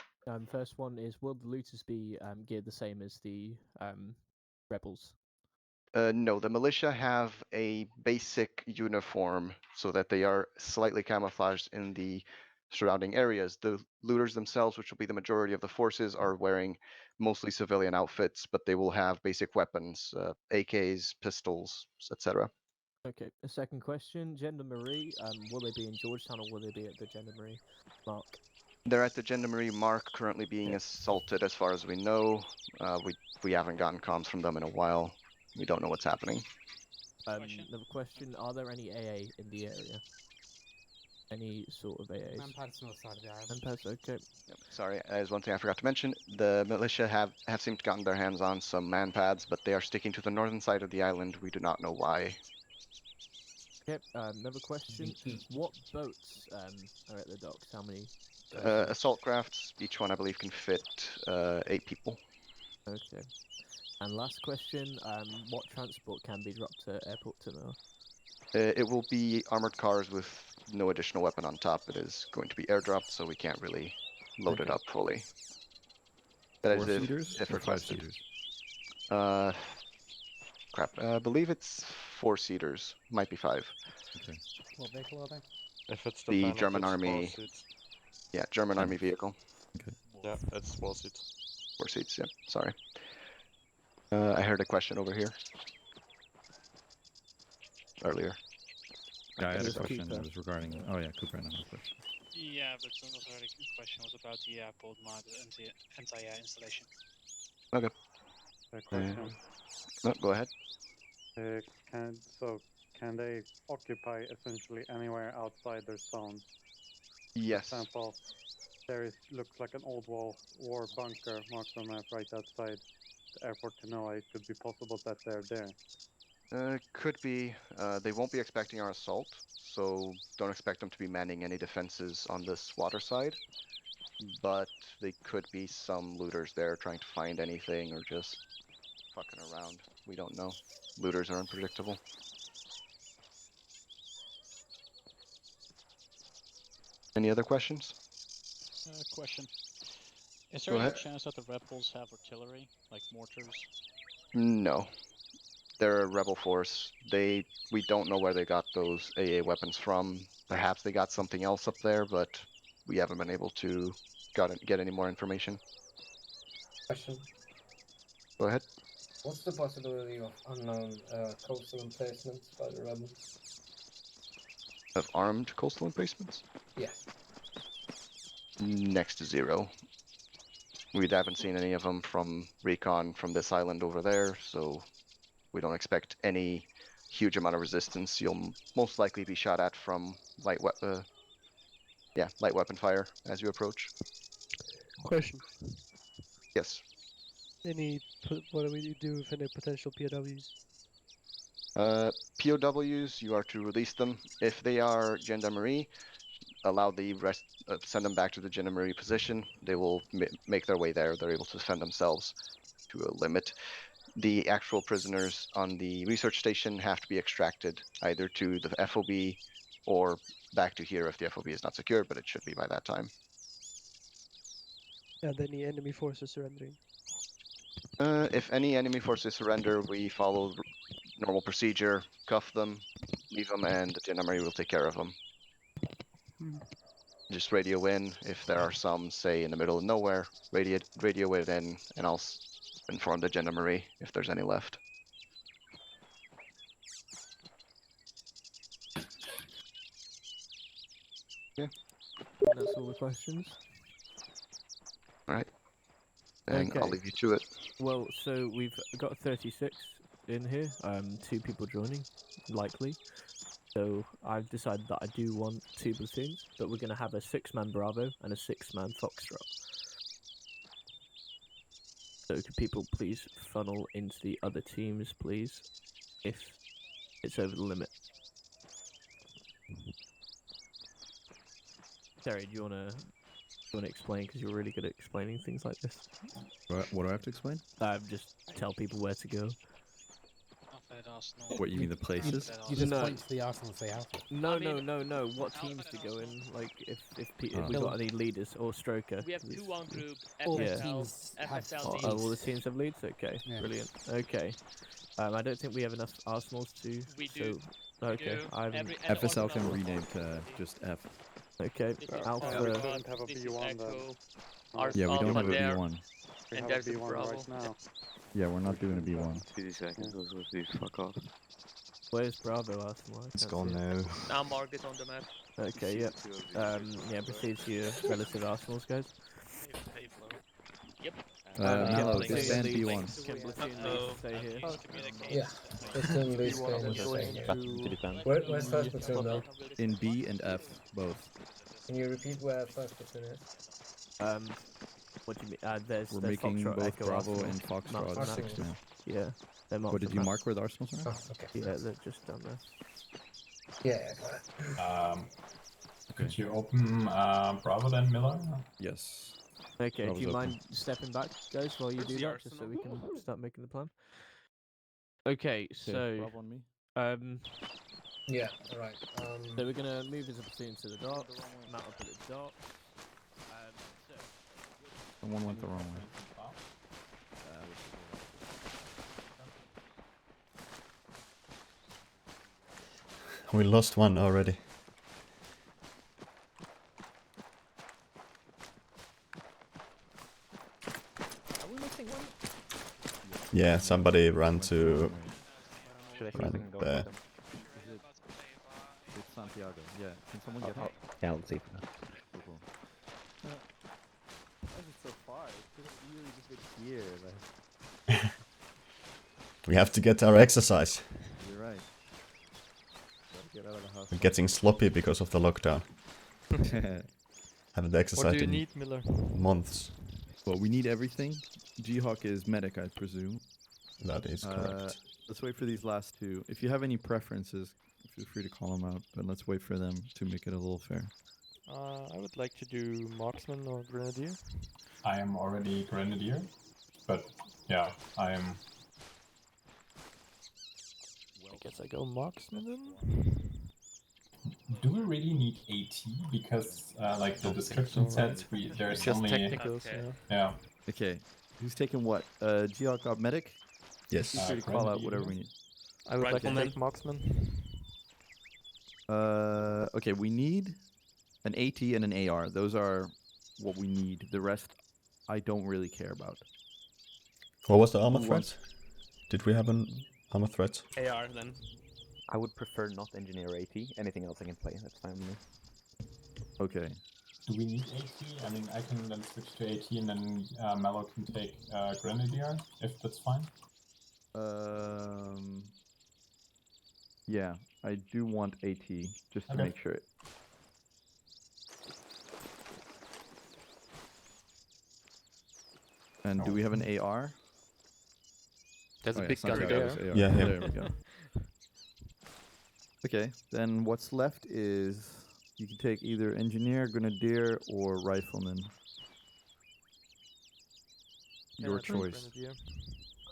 First one is, will the looters be geared the same as the rebels? No, the militia have a basic uniform so that they are slightly camouflaged in the surrounding areas. The looters themselves, which will be the majority of the forces, are wearing mostly civilian outfits, but they will have basic weapons, AKs, pistols, etc. Okay, a second question. Gendarmerie, will they be in Georgetown or will they be at the Gendarmerie Mark? They're at the Gendarmerie Mark, currently being assaulted as far as we know. We haven't gotten comms from them in a while. We don't know what's happening. Another question, are there any AA in the area? Any sort of AAs? Manpad's north side of the island. Manpad's, okay. Yep, sorry, there's one thing I forgot to mention. The militia have seemed to gotten their hands on some manpads, but they are sticking to the northern side of the island. We do not know why. Yep, another question. What boats are at the docks? How many? Assault crafts, each one I believe can fit 8 people. Okay. And last question, what transport can be dropped to airport to Noah? It will be armored cars with no additional weapon on top. It is going to be airdropped, so we can't really load it up fully. That is if requested. 5-seaters? Crap. I believe it's 4-seaters. Might be 5. Okay. What vehicle are they? If it's The Phantom, German it's Army. 4 seats. Yeah, German Army vehicle. Okay. Yeah, it's 4 seats. 4 seats. Yeah. Sorry. I heard a question over here. Earlier. Yeah, I had a question. It was regarding. Oh yeah, Cooper had another question. Yeah, but the other question was about the airport mod and the entire installation. Okay. Question. No, go ahead. Can they occupy essentially anywhere outside their zone? Yes. For example, looks like an old war bunker marked on the map right outside the airport to Noah. It could be possible that they're there. Could be. They won't be expecting our assault, so don't expect them to be manning any defenses on this water side. But they could be some looters there trying to find anything or just fucking around. We don't know. Looters are unpredictable. Any other questions? Question. Is there Go any ahead. chance that the rebels have artillery, like mortars? No. They're a rebel force. We don't know where they got those AA weapons from. Perhaps they got something else up there, but we haven't been able to get any more information. Question. Go ahead. What's the possibility of unknown coastal emplacements by the rebels? Of armed coastal emplacements? Yeah. Next to 0. We haven't seen any of them from recon from this island over there, so we don't expect any huge amount of resistance. You'll most likely be shot at from light weapon fire as you approach. Question. Yes. What do we do with any potential POWs? POWs, you are to release them. If they are gendarmerie, allow the rest, send them back to the gendarmerie position. They will make their way there. They're able to defend themselves to a limit. The actual prisoners on the research station have to be extracted either to the FOB or back to here if the FOB is not secure, but it should be by that time. And any enemy forces surrendering? If any enemy forces surrender, we follow normal procedure, cuff them, leave them, and the gendarmerie will take care of them. Just radio in if there are some, say, in the middle of nowhere. Radio it in, and I'll inform the gendarmerie if there's any left. Yeah. That's all the questions. All right. And I'll leave you to it. Well, so we've got 36 in here. 2 people joining, likely. So I've decided that I do want 2 platoons, but we're going to have a 6-man Bravo and a 6-man Foxtrot. So could people please funnel into the other teams, please, if it's over the limit. Terry, do you want to explain, because you're really good at explaining things like this? What do I have to explain? Just tell people where to go. What, you mean the places? You just point to the Arsenal and say Alpha. No. What teams to go in? Like if we got any leaders or Stroker. We have 2 on group. All FSL, the teams have FSL teams. all the teams have leads. Okay, Yeah. brilliant. Okay, I don't think we have enough Arsenals to. We do. Okay, FSL can rename to just F. Okay, Alpha. We don't have a B1 then. Yeah, we don't have a there, B1. We and have there's a a B1 Bravo. right now. Yeah, we're not doing a B1. 2 seconds, please fuck off. Where's Bravo, Arsenal? It's gone now. Now mark it on the map. Okay, yep. Yeah, proceed to your relative Arsenals, guys. Yep. Mallow, Platoon disband leads- B1. Can platoon leads stay here? Yeah, platoon leads stay in the same. Where's first platoon though? In B and F, both. Can you repeat where first platoon is? What do you mean? There's We're there's making Foxtrot, both Echo, Bravo Arsenal. and Foxtrot Marked on 6 map. man. Yeah, they're marked What, did on you map. mark where the Arsenals are? Oh, okay. Yeah, they're just down there. Yeah, got it. Could you open Bravo then, Miller? Yes. Okay, Bravo's do you open. mind stepping back, guys, while you do that, just so we can start making the plan? Okay, so Bravo on me. Yeah, alright. So we're gonna move as a platoon to the dock, mount up at the dock. Someone went the wrong way. We lost one already. Are we missing one? Yeah, somebody ran to... Should I Right go there. It's Santiago. Yeah. Can someone get help? Yeah, let's see. Cool. Why is it so far? It's really just been here. Like... We have to get our exercise. You're right. Gotta get out of the house. We're getting sloppy because of the lockdown. Haven't exercised What do you in need, Miller? months. Well, we need everything. G-Hawk is medic, I presume. That is correct. Let's wait for these last 2. If you have any preferences, feel free to call them out, but let's wait for them to make it a little fair. I would like to do marksman or grenadier. I am already Grenadier, but yeah, I am... I guess I go marksman then? Do we really need AT? Because, like the description says, there's Just only... technicals, Yeah. Okay. Who's taking what? G-Hawk got medic? Yes. Feel free to call out whatever we need. I would like to take marksman. Okay, we need an AT and an AR. Those are what we need. The rest, I don't really care about. What was the armor Who threat? wants- Did we have an armor threat? AR then. I would prefer not engineer AT. Anything else I can play, that's fine with me. Okay. Do we need AT? I mean, I can then switch to AT and then Mallow can take Grenadier, if that's fine. Yeah, I do want AT, just to Okay. make sure. And do we have an AR? There's a yeah, big gun Santiago there. has AR. Yeah, yeah. There we go. Okay, then what's left is you can take either Engineer, Grenadier, or Rifleman. Your choice.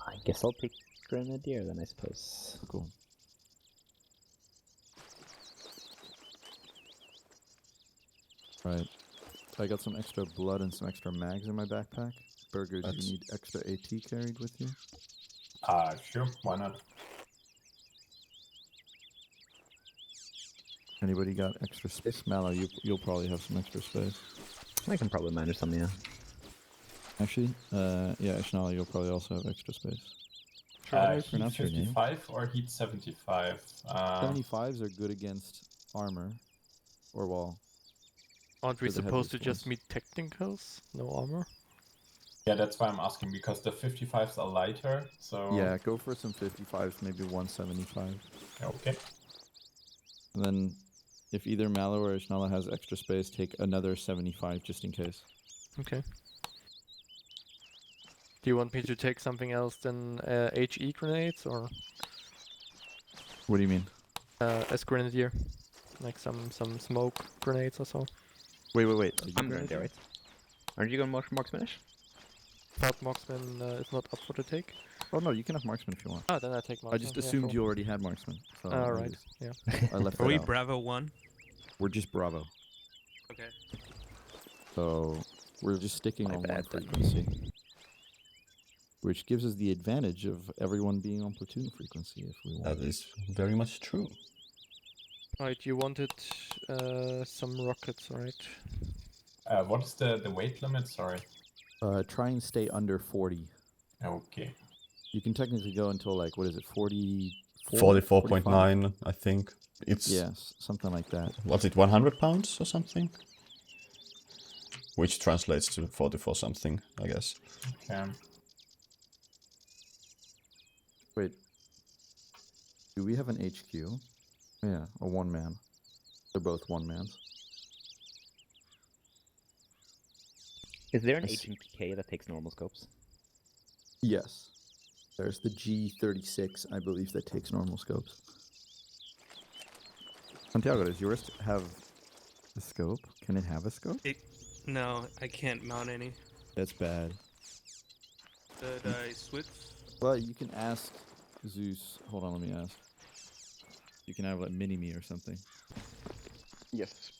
I guess I'll pick Grenadier then, I suppose. Cool. Right. I got some extra blood and some extra mags in my backpack. Burger, do you need extra AT carried with you? Sure, why not? Anybody got extra space? Mallow, you'll probably have some extra space. I can probably manage some, yeah. Actually, yeah, Ishnala, you'll probably also have extra space. Heat 55 or Heat 75? 75s are good against armor, or wall. Aren't we For the supposed to heaviest just meet technicals? No armor? Yeah, that's why I'm asking, because the 55s are lighter, so... Yeah, go for some 55s, maybe 175. Okay. And then, if either Mallow or Ishnala has extra space, take another 75 just in case. Okay. Do you want me to take something else than HE grenades, or What do you mean? as Grenadier? Like some smoke grenades or so? Wait. Are you I'm Grenadier, right? Aren't you going marksmanish? Thought marksman is not up for the take. Oh no, you can have marksman if you want. Oh, then I take marksman. I just assumed yeah, you already had marksman. So right, yeah. I left Are that we out. Bravo 1? We're just Bravo. Okay. So we're just sticking on one frequency. Which gives us the advantage of everyone being on platoon frequency if we want. That is very much true. Right, you wanted some rockets, right? What is the weight limit? Sorry. Try and stay under 40. Okay. You can technically go until like, what is it, 44.9, I think. It's yes, something like that. What's it, 100 pounds or something? Which translates to 44 something, I guess. Okay. Wait. Do we have an HQ? Yeah, a one-man. They're both one-mans. Is there an HMPK that takes normal scopes? Yes. There's the G36, I believe, that takes normal scopes. Santiago, does yours have a scope? Can it have a scope? No, I can't mount any. That's bad. Did I switch? Well, you can ask Zeus. Hold on, let me ask. You can have like mini-me or something. Yes.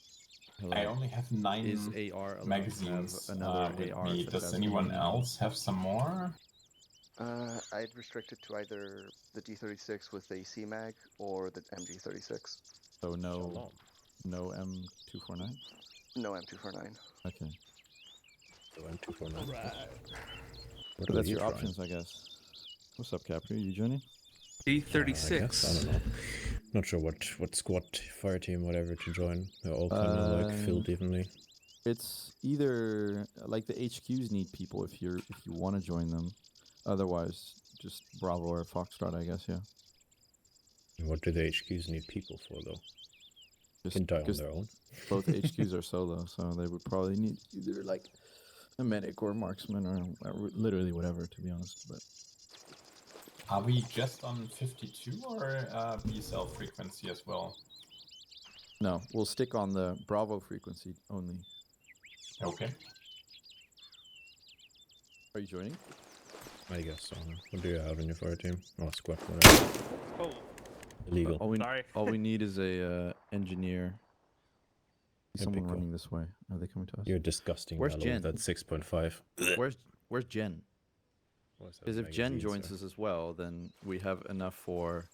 Hello. I only have 9 Is AR allowed magazines to have another with AR me. if it Does has anyone mini-me? else have some more? I'd restrict it to either the D36 with the AC mag or the MG36. So no M249? No M249. Okay. So M249. Right. What So are that's you your trying? options, I guess. What's up, Capri? You joining? D36. I guess, I don't know. Not sure what squad, fire team, whatever to join. They're all kind of like filled evenly. It's either like the HQs need people if you want to join them. Otherwise, just Bravo or Foxtrot, I guess. Yeah. What do the HQs need people for, though? Just Can die on because their own. both HQs are solo, so they would probably need either like a medic or marksman or literally whatever, to be honest. But Are we just on 52 or BSL frequency as well? no, we'll stick on the Bravo frequency only. Okay. Are you joining? I guess so. What do you have in your fire team? Oh, squad, whatever. Oh. Illegal. All we need is a engineer. Someone Epico. running this way. Are they coming to us? You're disgusting. Where's Mallow, Jen? That's 6.5. Where's Jen? What's that Because if Jen magazine, joins sir? us as well, then we have enough for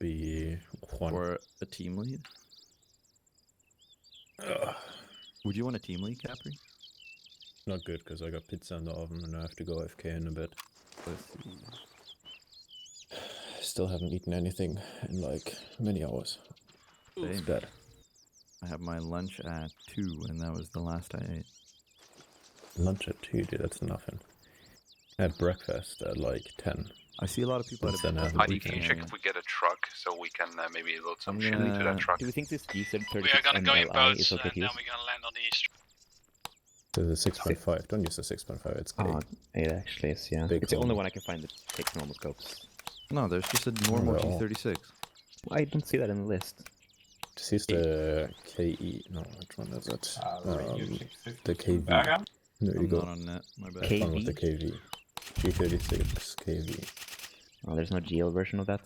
Juan. for a team lead. Would you want a team lead, Capri? Not good, because I got pizza in the oven and I have to go AFK in a bit. Let's see. Still haven't eaten anything in like many hours. It's Same. bad. I have my lunch at 2, and that was the last I ate. Lunch at 2, dude, that's nothing. I had breakfast at like 10. I see a lot of people Since then I haven't Heidi, eaten can you check anything. if we get a truck so we can maybe load some I'm shit into that truck? Do we think this G36 We are gonna go in MLI boats, is okay and to then use? we're gonna land on the east. So the 6.5, don't use the 6.5, it's big. Oh, it actually is, yeah. Big It's the only one. one I can find that takes normal scopes. No, there's just a normal they're all- G36. I don't see that in the list. Just use the KE, no, which one is it? The KV. There you I'm go. not on net, my bad. Have fun with the KV. G36 KV. Oh, there's no GL version of that?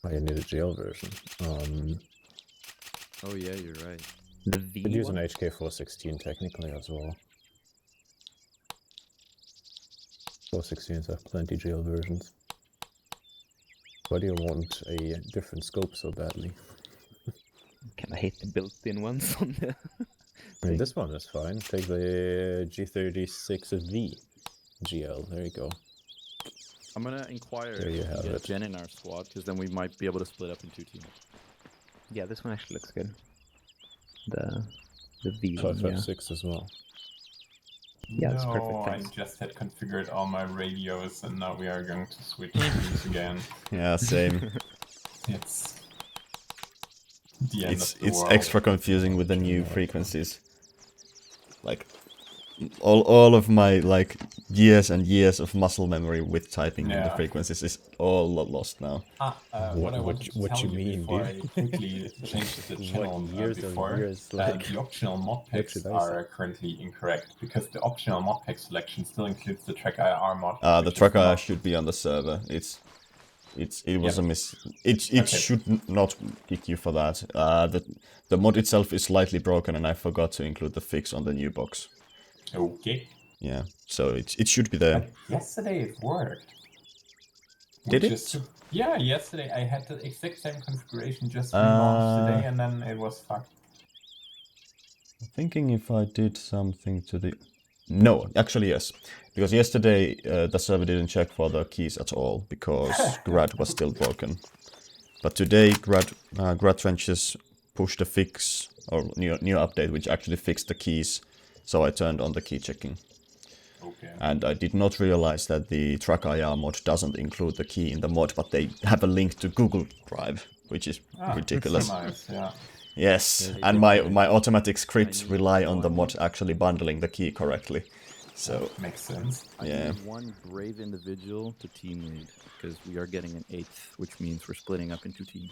Oh, you need a GL version. Oh yeah, you're right. The You V could use one? an HK416 technically as well. 416s have plenty GL versions. Why do you want a different scope so badly? Can I hate the built-in ones on the... I mean, this one is fine. Take the G36V GL. There you go. I'm gonna inquire There you if we have get it. Jen in our squad, because then we might be able to split up in 2 teams. Yeah, this one actually looks good. The V one, yeah. 556 as well. Yeah, it's no, perfect, thanks. I just had configured all my radios and now we are going to switch these again. Yeah, same. It's the end of the It's world. extra confusing with the new frequencies. Like all of my like years and years of muscle memory with typing in the Yeah. frequencies is all lost now. What I wanted to what tell you mean, before dude? I quickly changed the channel years of before, years, like, the optional mod what packs should I are currently incorrect because the optional mod pack selection still includes the track IR mod. The which is tracker not- should be on the server. It was Yep. a miss. It Okay. should not kick you for that. The mod itself is slightly broken, and I forgot to include the fix on the new box. Okay. Yeah, so it should be there. But yesterday it worked. Did Which it? is yeah, yesterday I had the exact same configuration just relaunched today and then it was fucked. I'm thinking if I did something to the... No, actually yes. Because yesterday the server didn't check for the keys at all, because Grad was still broken. But today Grad Trenches pushed a fix, or new update, which actually fixed the keys. So I turned on the key checking. Okay. And I did not realize that the track IR mod doesn't include the key in the mod, but they have a link to Google Drive, which is ridiculous. So nice, yeah. Yes, and my automatic scripts rely on the mod actually bundling the key correctly. So makes sense. I yeah. need one brave individual to team lead, because we are getting an 8th, which means we're splitting up into teams.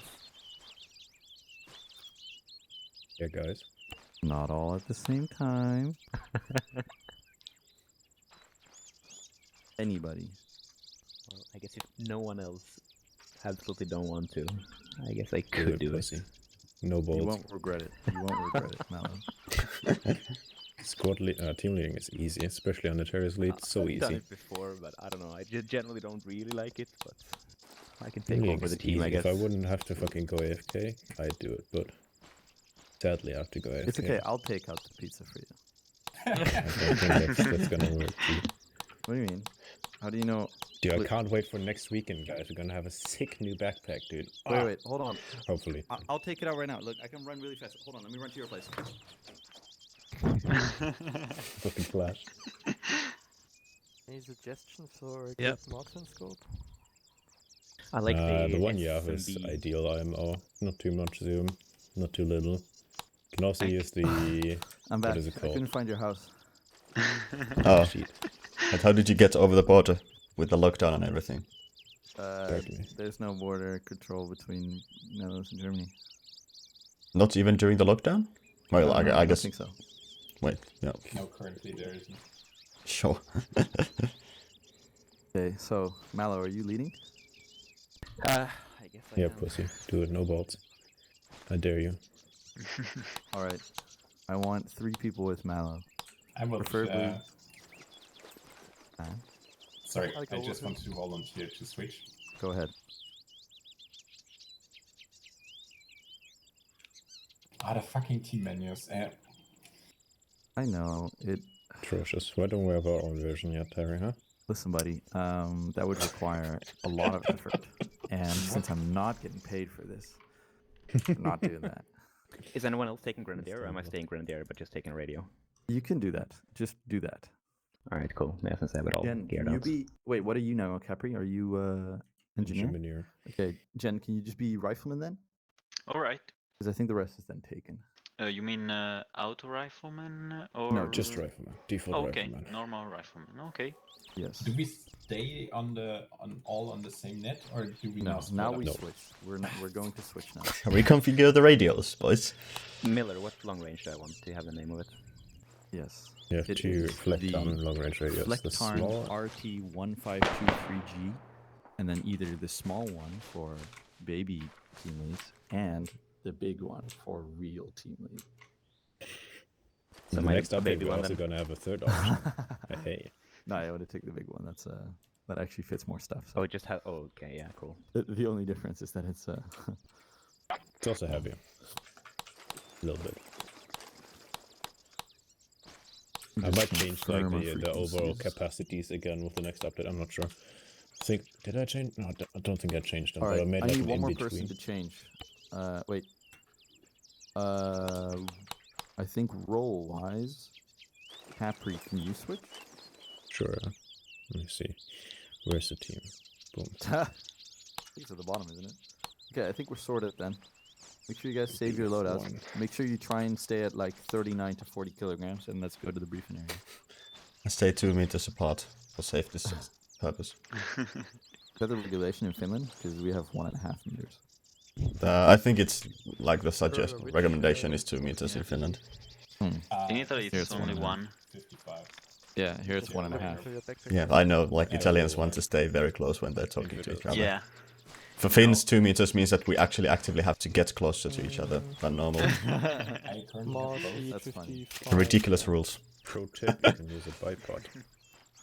Yeah, guys. Not all at the same time. Anybody. Well, I guess if no one else absolutely don't want to, I guess I Do could it, do pussy. it. No You balls. won't regret it. You won't regret it, Mallow. Team leading is easy, especially on the terrorist lead. So I've done easy. it before, but I don't know. I just generally don't really like it, but I can Team take leading over is the team, easy. I guess. If I wouldn't have to fucking go AFK, I'd do it, but sadly I have to go AFK. It's okay, I'll take out the pizza for you. I don't think that's gonna work, dude. What do you mean? How do you know? Dude, I can't wait for next weekend, guys. We're gonna have a sick new backpack, dude. Wait, hold on. Hopefully. I'll take it out right now. Look, I can run really fast. Hold on, let me run to your place. Fucking flash. Any suggestions for a Yep. good marksman scope? I like the one you have is SMB. ideal IMO. Not too much zoom, not too little. You can also use the... I'm back. What is it I called? couldn't find your house. Oh, Shit. and how did you get over the border with the lockdown and everything? There's no border control between Netherlands and Germany. Not even during the lockdown? Well, I I guess. think so. Wait, no. No, currently there isn't. Sure. Okay, so Mallow, are you leading? I guess I Yeah, am. pussy. Do it, no balls. I dare you. All right. I want 3 people with Mallow. I will. Preferably. Sorry, I'll go I just with want to volunteer to switch. Go ahead. The fucking team menus. I know it. Atrocious. Why don't we have our own version yet, Terry, huh? Listen, buddy. That would require a lot of effort, and since I'm not getting paid for this, I'm not doing that. Is anyone else taking Grenadier, or am I staying Grenadier but just taking radio? You can do that. Just do that. Alright, cool. Yeah, since I have it all Jen, geared can you out. be... Wait, what are you now, Capri? Are you engineer? Okay, Jen, can you just be rifleman then? Alright. Because I think the rest is then taken. You mean auto rifleman or? No, just rifleman. Default okay, rifleman. normal rifleman. Okay. Yes. Do we stay on the same net, or do we No, now now we split up? switch. We're going to switch now. Reconfigure the radios, boys. Miller, what long range do I want? Do you have the name of it? Yes. You have to fleck on long range radios. The Flectarn small RT1523G, and then either the small one for baby team leads and the big one for real team lead. So the next update we're also gonna have a third option. Hey. No, I want to take the big one. That's that actually fits more stuff. So. Oh, it just has. Oh, okay, yeah, cool. The only difference is that it's It's also heavier. A little bit. I might change like the overall capacities again with the next update. I'm not sure. Did I change? No, I don't think I changed them. All but right, I made I like need an one more in-between. person to change. Wait. I think role-wise, Capri, can you switch? Sure. Let me see. Where's the team? Boom. It's at the bottom, isn't it? Okay, I think we're sorted then. Make sure you guys save your loadouts. Make sure you try and stay at like 39 to 40 kilograms, and let's go to the briefing area. I stay 2 meters apart for safety purpose. Is that the regulation in Finland? Because we have 1.5 meters. I think it's like the recommendation is 2 meters in Finland. In Italy, it's only 1. 55. Yeah, here it's 1.5. Yeah, I know. Like Italians want to stay very close when they're talking to each other. Yeah. For Finns, 2 meters means that we actually actively have to get closer to each other than normal. That's fine. Ridiculous rules. Pro tip: you can use a bipod.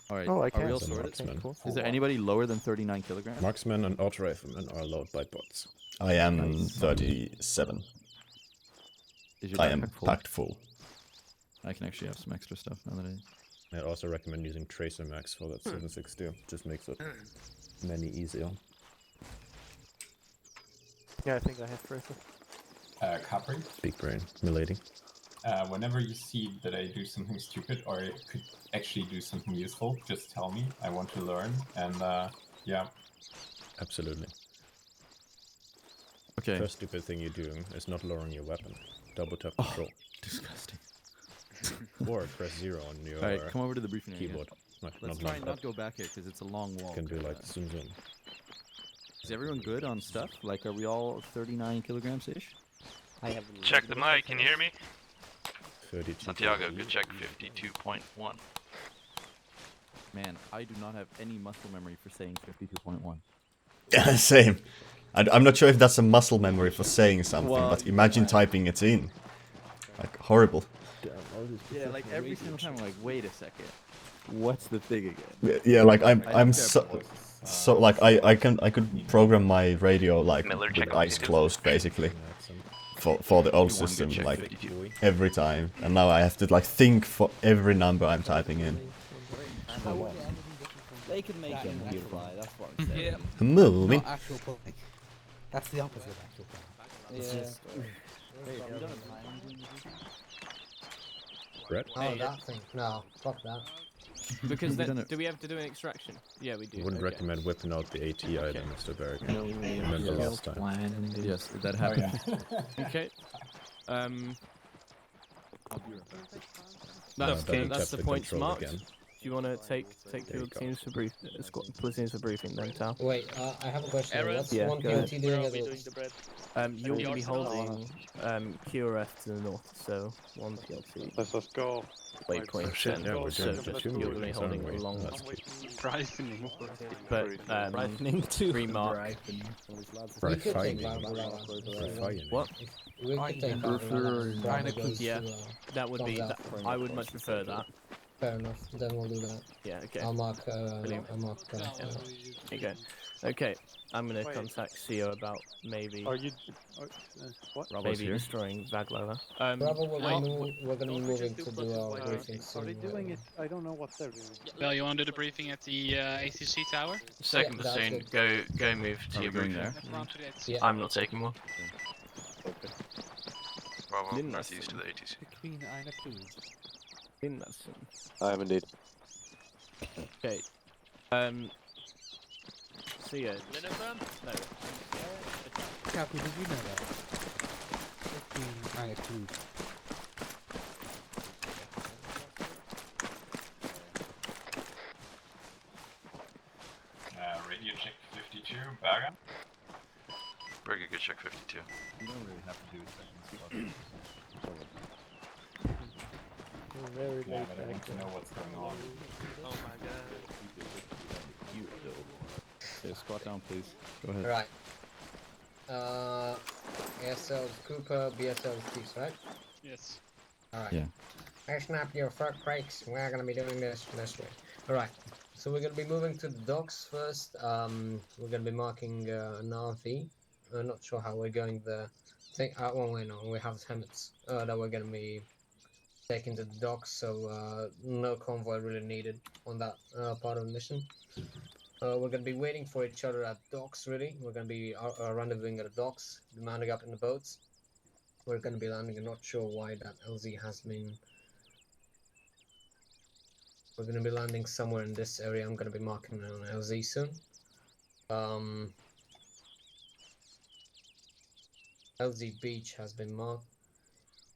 All right. Oh, I Are we all can. sorted? Marksman. Cool. Is there anybody lower than 39 kilograms? Marksman and auto riflemen are allowed bipods. I am 37. Is your I am backpack full? packed full. I can actually have some extra stuff now that I also recommend using Tracer Max for that 7.62. Just makes it many easier. Yeah, I think I have Tracer. Capri, Big brain, milady. whenever you see that I do something stupid or I could actually do something useful, just tell me. I want to learn, and yeah. Absolutely. Okay. First stupid thing you're doing is not lowering your weapon. Double tap control. Disgusting. Or press 0 on your Alright, come over to the briefing area. keyboard. Let's try and not go back here because it's a long wall. You can do like zoom zoom. Is everyone good on stuff? Like, are we all 39 kilograms-ish? I have. Check the mic, can you hear me? 32. Santiago, good check 52.1. Man, I do not have any muscle memory for saying 52.1. Yeah, same. I'm not sure if that's a muscle memory for saying something, Well, but imagine typing it in. Like, horrible. Yeah, like every single time I'm like, wait a second. What's the thing again? Yeah, like I'm so like I could program my radio like Miller, with check eyes 52. closed basically for the old system like every time, and now I have to like think for every number I'm typing in. They can make it multiply, that's what I'm saying. Yeah. Moving. Not actual plumbing. That's the opposite of actual plumbing. It's just... Brett? Oh, that thing. No, fuck that. Because then, do we have to do an extraction? Yeah, we do. I wouldn't okay. recommend whipping out the AT item, Mr. Barrick. Remember Yes. last time. Yes, that happened. Okay. Double That's tap the points control marked. again. Do you want to take your teams for brief, platoons for briefing then, Tal? Wait, I have a question. Aaron? What's Yeah, one go ahead. PLT Where doing are at we the... doing the bread? You're The going to be arsenal? holding QRF to the north, so 1 PLT. Let's just go. Waypoint Oh shit, 10, yeah, we're so doing the 2 you're going to be movements, aren't holding we? along That's cute. Frightening. but Frightening too. remark. We could take Barbarella. What? We could take Barbarella. Kinda could, yeah. That would be, I would much prefer that. Fair enough. Then we'll do that. Yeah, okay. I'll mark. Brilliant. I'll mark. There you go. Okay, I'm gonna contact CEO about maybe Are you? What? maybe destroying Vaglova. Bravo, we're wait. gonna be moving to do our briefing Are soon. they doing it? I don't know what they're doing. Well, you want to do the briefing at the ACC tower? Second that's platoon, good. go move to Are we your going briefing. there? Round to the ACC. Yeah. I'm not taking more. Bravo, northeast to the ATC. I am indeed. Okay. So yeah. Linifirm? No. Cappy, did you know that? 15 IF2. Radio check 52, Bergen. Very good check 52. You don't really have to do seconds. Very Yeah, late but I want to back know what's going on. Oh my god. Okay, squat down, please. Go ahead. Right. ASL's Cooper, BSL's Thieves, right? Yes. Alright. Yeah. I snap your front brakes. We're gonna be doing this way. Alright. So we're gonna be moving to the docks first. We're gonna be marking an RV. I'm not sure how we're going there. One way no, we have helmets that we're gonna be taking to the docks, so no convoy really needed on that part of the mission. We're gonna be waiting for each other at docks. Really, we're gonna be rendezvousing at the docks, mounting up in the boats. We're gonna be landing. I'm not sure why that LZ has been. We're gonna be landing somewhere in this area. I'm gonna be marking an LZ soon. LZ Beach has been marked.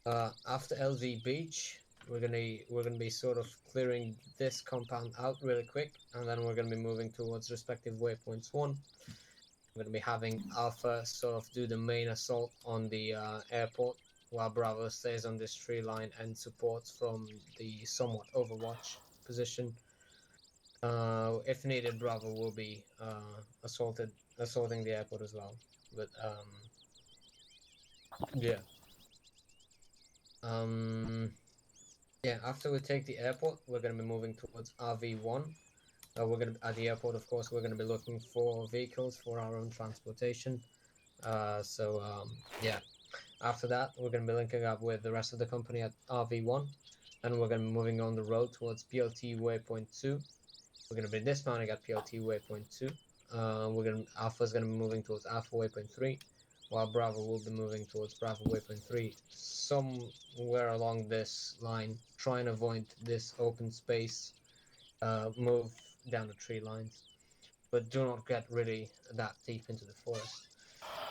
After LZ Beach, we're gonna be sort of clearing this compound out really quick, and then we're gonna be moving towards respective waypoints. We're gonna be having Alpha sort of do the main assault on the airport, while Bravo stays on this tree line and supports from the somewhat overwatch position. If needed, Bravo will be assaulting the airport as well. But yeah. Yeah, after we take the airport, we're going to be moving towards RV1. We're going to, at the airport, of course, we're going to be looking for vehicles for our own transportation. Yeah. After that, we're going to be linking up with the rest of the company at RV1, and we're going to be moving on the road towards PLT waypoint 2. We're going to be dismounting at PLT waypoint 2. Alpha's going to be moving towards Alpha waypoint 3. While Bravo will be moving towards Bravo waypoint 3, somewhere along this line, try and avoid this open space, move down the tree lines, but do not get really that deep into the forest.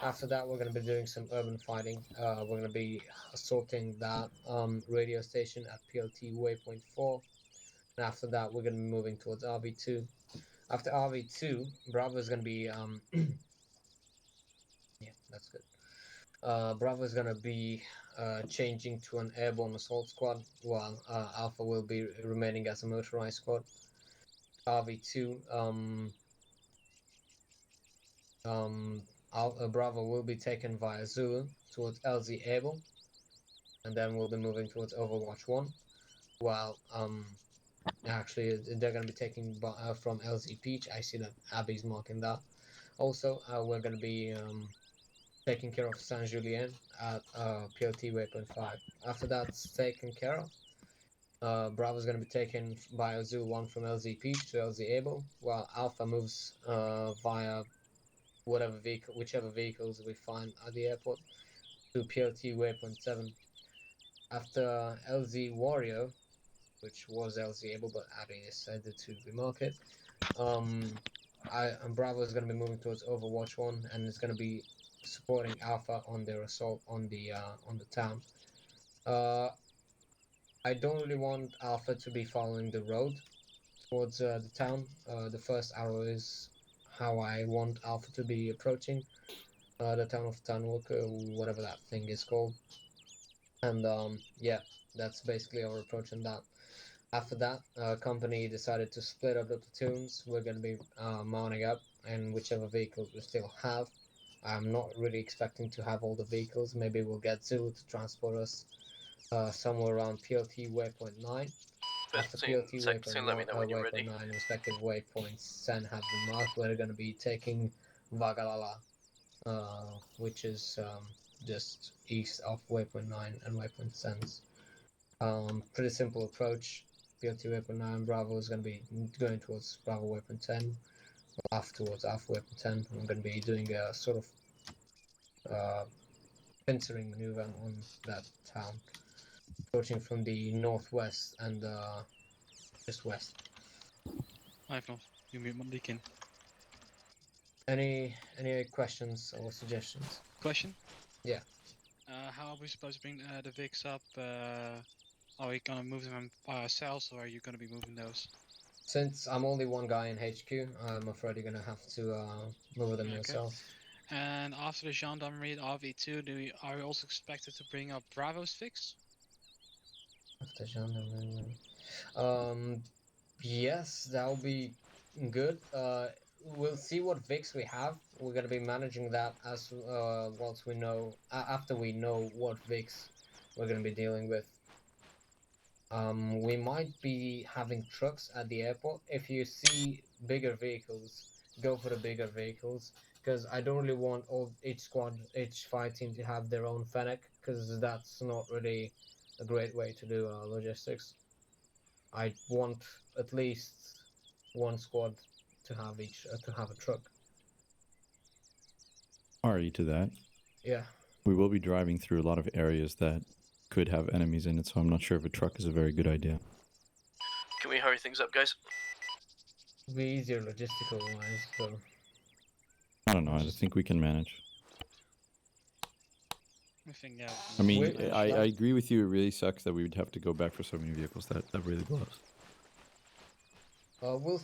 After that, we're going to be doing some urban fighting. We're going to be assaulting that radio station at PLT waypoint 4, and after that, we're going to be moving towards RV2. After RV2, Bravo is going to be yeah, that's good. Bravo is gonna be changing to an airborne assault squad, while Alpha will be remaining as a motorized squad. RV2, Bravo will be taken via Zulu towards LZ Able, and then we'll be moving towards Overwatch 1, while actually they're gonna be taking from LZ Peach. I see that Abby's marking that. Also, we're gonna be taking care of Saint Julien at PLT waypoint 5. After that's taken care of, Bravo's going to be taken by Azul 1 from LZ Peach to LZ Able, while Alpha moves via whichever vehicles we find at the airport to PLT waypoint 7. After LZ Warrior, which was LZ Able, but Abby decided to remark it, Bravo is going to be moving towards Overwatch 1, and it's going to be supporting Alpha on their assault on the town. I don't really want Alpha to be following the road towards the town. The first arrow is how I want Alpha to be approaching the town of Tanwook, whatever that thing is called. And yeah, that's basically our approach on that. After that, company decided to split up the platoons. We're going to be mounting up, and whichever vehicles we still have. I'm not really expecting to have all the vehicles. Maybe we'll get Zulu to transport us somewhere around PLT waypoint 9. After PLT waypoint 9, respective waypoints 10 have been marked. We're going to be taking Vagalala, which is just east of waypoint 9 and waypoint 10. Pretty simple approach. PLT waypoint 9, Bravo is going to be going towards Bravo waypoint 10. Towards Alpha weapon 10. I'm going to be doing a sort of pincering maneuver on that town, approaching from the northwest and just west. I've not. You mean Mandikin. Any questions or suggestions? Question? Yeah. How are we supposed to bring the Vix up? Are we gonna move them by ourselves, or are you gonna be moving those? Since I'm only one guy in HQ, I'm afraid you're gonna have to move them yourself. And after the gendarmerie at RV2, are we also expected to bring up Bravo's Vix? After gendarmerie. Yes, that'll be good. We'll see what Vix we have. We're gonna be managing that as once we know after we know what Vix we're gonna be dealing with. We might be having trucks at the airport. If you see bigger vehicles, go for the bigger vehicles. Because I don't really want each squad, each fire team to have their own Fennec. Because that's not really a great way to do logistics. I want at least one squad to have a truck. Alrighty to that. Yeah. We will be driving through a lot of areas that could have enemies in it, so I'm not sure if a truck is a very good idea. Can we hurry things up, guys? It'll be easier logistical wise, so. I don't know, I think we can manage. I mean, I agree with you, it really sucks that we would have to go back for so many vehicles, that really blows. We'll,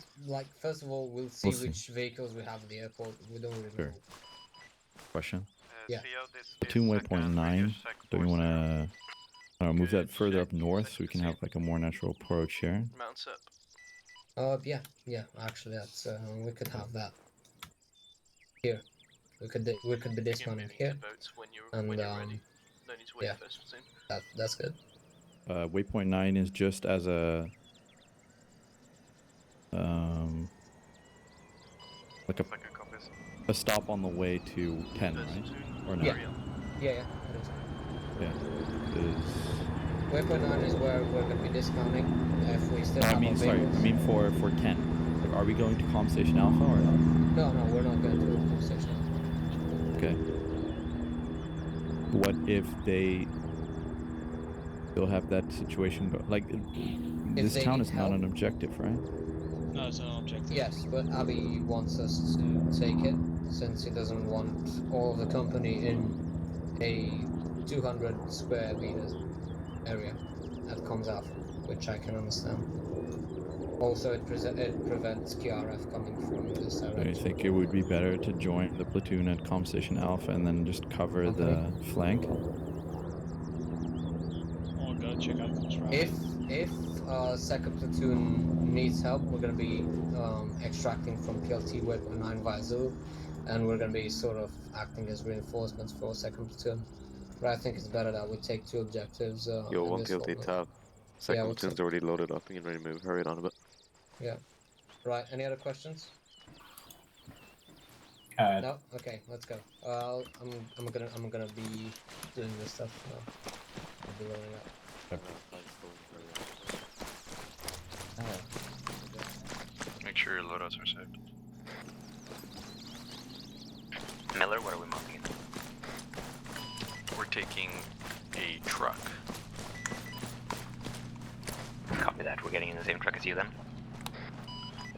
first of all, we'll see which vehicles we have at the airport. We don't really know. Question? Yeah. Platoon waypoint 9, do we want to move that further up north so we can have like a more natural approach here? Mounts up. Yeah, actually that's, we could have that. Here. We could be dismounted here. And, yeah, that's good. Waypoint 9 is just as a... like a stop on the way to 10, right? Or not? Yeah, it is. Yeah. Waypoint 9 is where we're going to be dismounting. If we still have I mean for 10. Like, are we going to Comm Station Alpha or not? No, we're not going to Comm Station Alpha. Okay. What if they still have that situation go? Like, this town is not an objective, right? No, it's not an objective. Yes, but Abby wants us to take it since he doesn't want all of the company in a 200 square meters area at Comms Alpha, which I can understand. Also, it prevents QRF coming from this direction. I think it would be better to join the platoon at Comm Station Alpha and then just cover the flank. Or go check out this route. If second platoon needs help, we're going to be extracting from PLT Waypoint 9 via Zulu, and we're going to be sort of acting as reinforcements for second platoon. But I think it's better that we take two objectives. Yo, one PLT tab. Second platoon's already loaded up and ready to move. Hurry it on a bit. Yeah. Right. Any other questions? No. Okay. Let's go. I'm gonna be doing this stuff now. I'll be loading up. Make sure your loadouts are saved. Miller, what are we moving? We're taking a truck. Copy that. We're getting in the same truck as you then?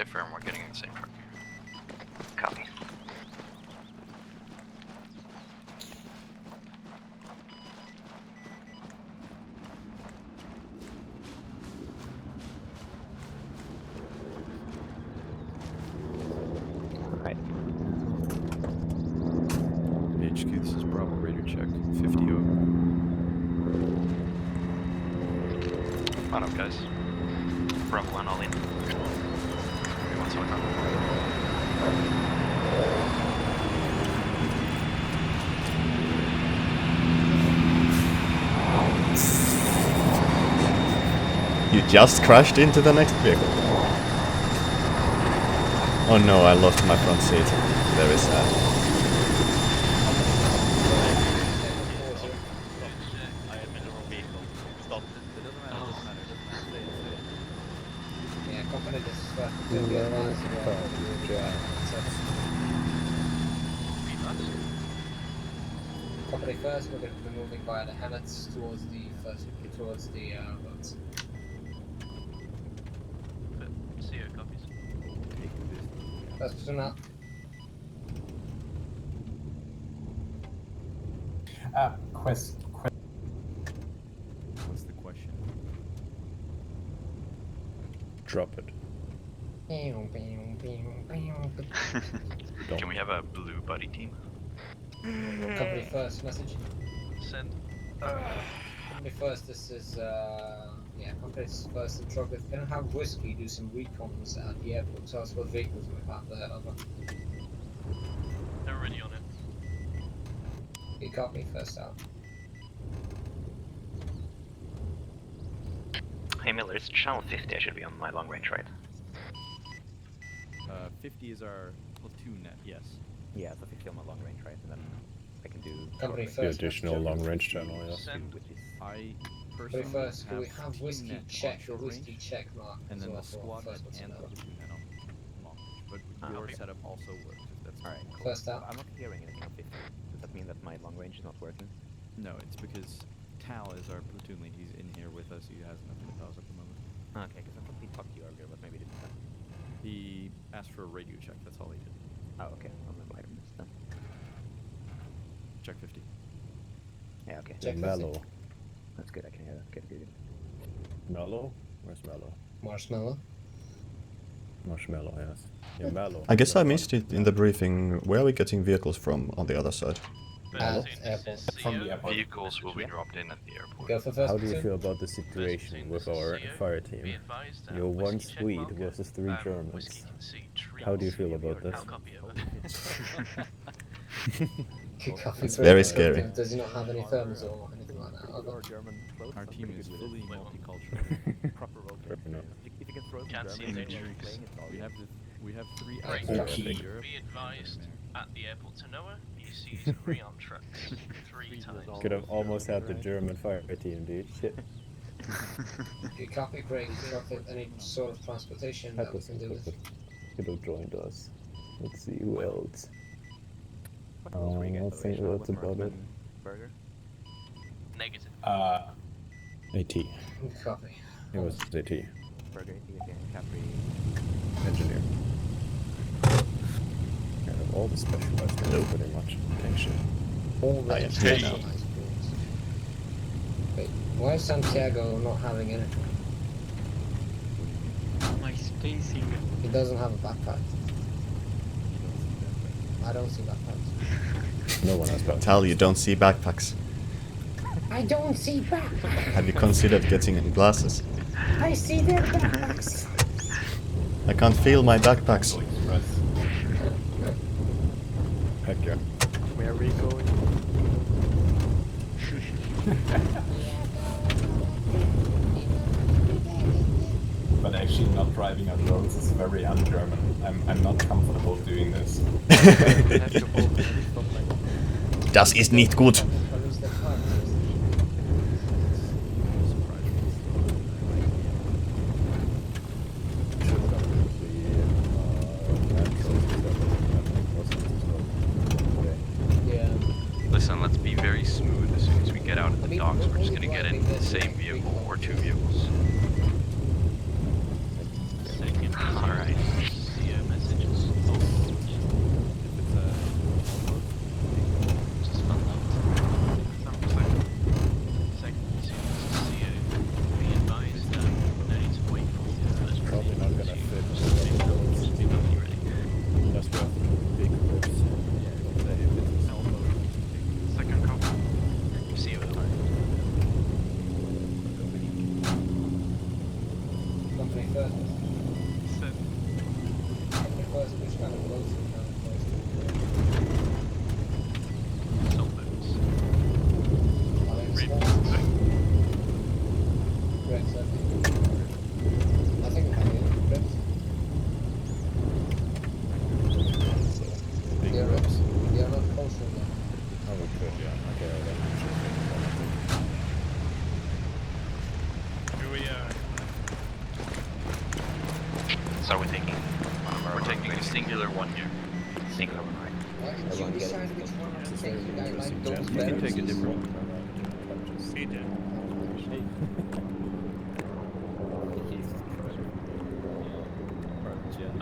Affirm, we're getting in the same truck. Copy. HQ, this is Bravo Raider check. 50 over. Come on up, guys. Bravo 1 all in. Everyone's on You just crashed into the next vehicle. Oh no, I lost my front seat. Very sad. Company first, we're going to be moving via the hammocks towards the roads. See you, copies. First platoon out. Quest. What's the question? Drop it. Can we have a blue buddy team? Company first, message. Send. Company first, this is, company first and truck. If you don't have whiskey, do some recons at the airport. Tell us what vehicles we have there, over. They're already on it. You copy, first out. Hey Miller, it's channel 50, I should be on my long range, right? 50 is our platoon net, yes. Yeah, so 50 on my long range, right? And then I can do Company The first. additional long range channel, yeah. I Company personally first, do we have team whiskey net check? on The short whiskey range, check mark. and as then well the for squad net first and the platoon. platoon net on long range. But your setup also works, if that's Alright, cool. cool. First out. I'm not hearing anything on 50. Does that mean that my long range is not working? No, it's because Tal is our platoon lead. He's in here with us. He has nothing to tell us at the moment. Okay, because I thought he talked to you earlier, but maybe didn't. He asked for a radio check. That's all he did. Oh, okay. Well, then might have missed that. Check 50. Yeah, okay. Check mellow. That's good. I can hear that. Good. Mellow? Where's mellow? Marshmallow. Marshmallow, yes. Yeah, mellow. I guess I missed it in the briefing. Where are we getting vehicles from on the other side? Airport. From the airport. Vehicles will be dropped in at the airport. Go for first How do you platoon. feel about the situation with our fire team? You're one Swede versus 3 Germans. How do you feel about this? It's very scary. Does he not have any thermals or anything like that? Our German clothes Our are team pretty is good with fully it. multicultural. Proper rotate. If you can throw some Can't see Germans any in while tricks. playing, it's all We good. have 3 Right, outside okay. of Europe. Be advised, at the airport to Noah, you see some Rion trucks 3 times. Could have almost had the German fire team, dude. Shit. You copy, Craig. You drop it any sort of transportation that we can do with. Could have joined us. Let's see who else. What else were you guys I doing? think Shall I that's with about it. Marksman Burger? Negative. AT. Copy. It was AT. Burger, again, Capri. Engineer. Kind of all the specialized ones, pretty much. Okay, shit. All I am range here specialized now. groups. Wait, why is Santiago not having anything? My spacing. He doesn't have a backpack. I don't see backpacks. No one has backpacks. Tal, you don't see backpacks. I don't see backpacks. Have you considered getting glasses? I see their backpacks. I can't feel my backpacks. Heck yeah. Where are we going? But actually not driving on roads is very un-German. I'm not comfortable doing this. Das ist nicht gut. Yeah. Listen, let's be very smooth. As soon as we get out at the docks, we're just gonna get in the same vehicle or 2 vehicles. Alright. See messages. Just found out. Second, be advised that I need to wait for the first Probably not gonna fit. Unless we have big groups. Second copy. See you. Company first. Company first, which kind of close and kind of close? Are they responsive? Great, so I think we have it. Great. Big They are groups. they are not close enough. Oh, we could, yeah. Okay, So we're taking We're taking a singular one here. single one, right? Did you decide which one I'm taking? I like those You can take a different one.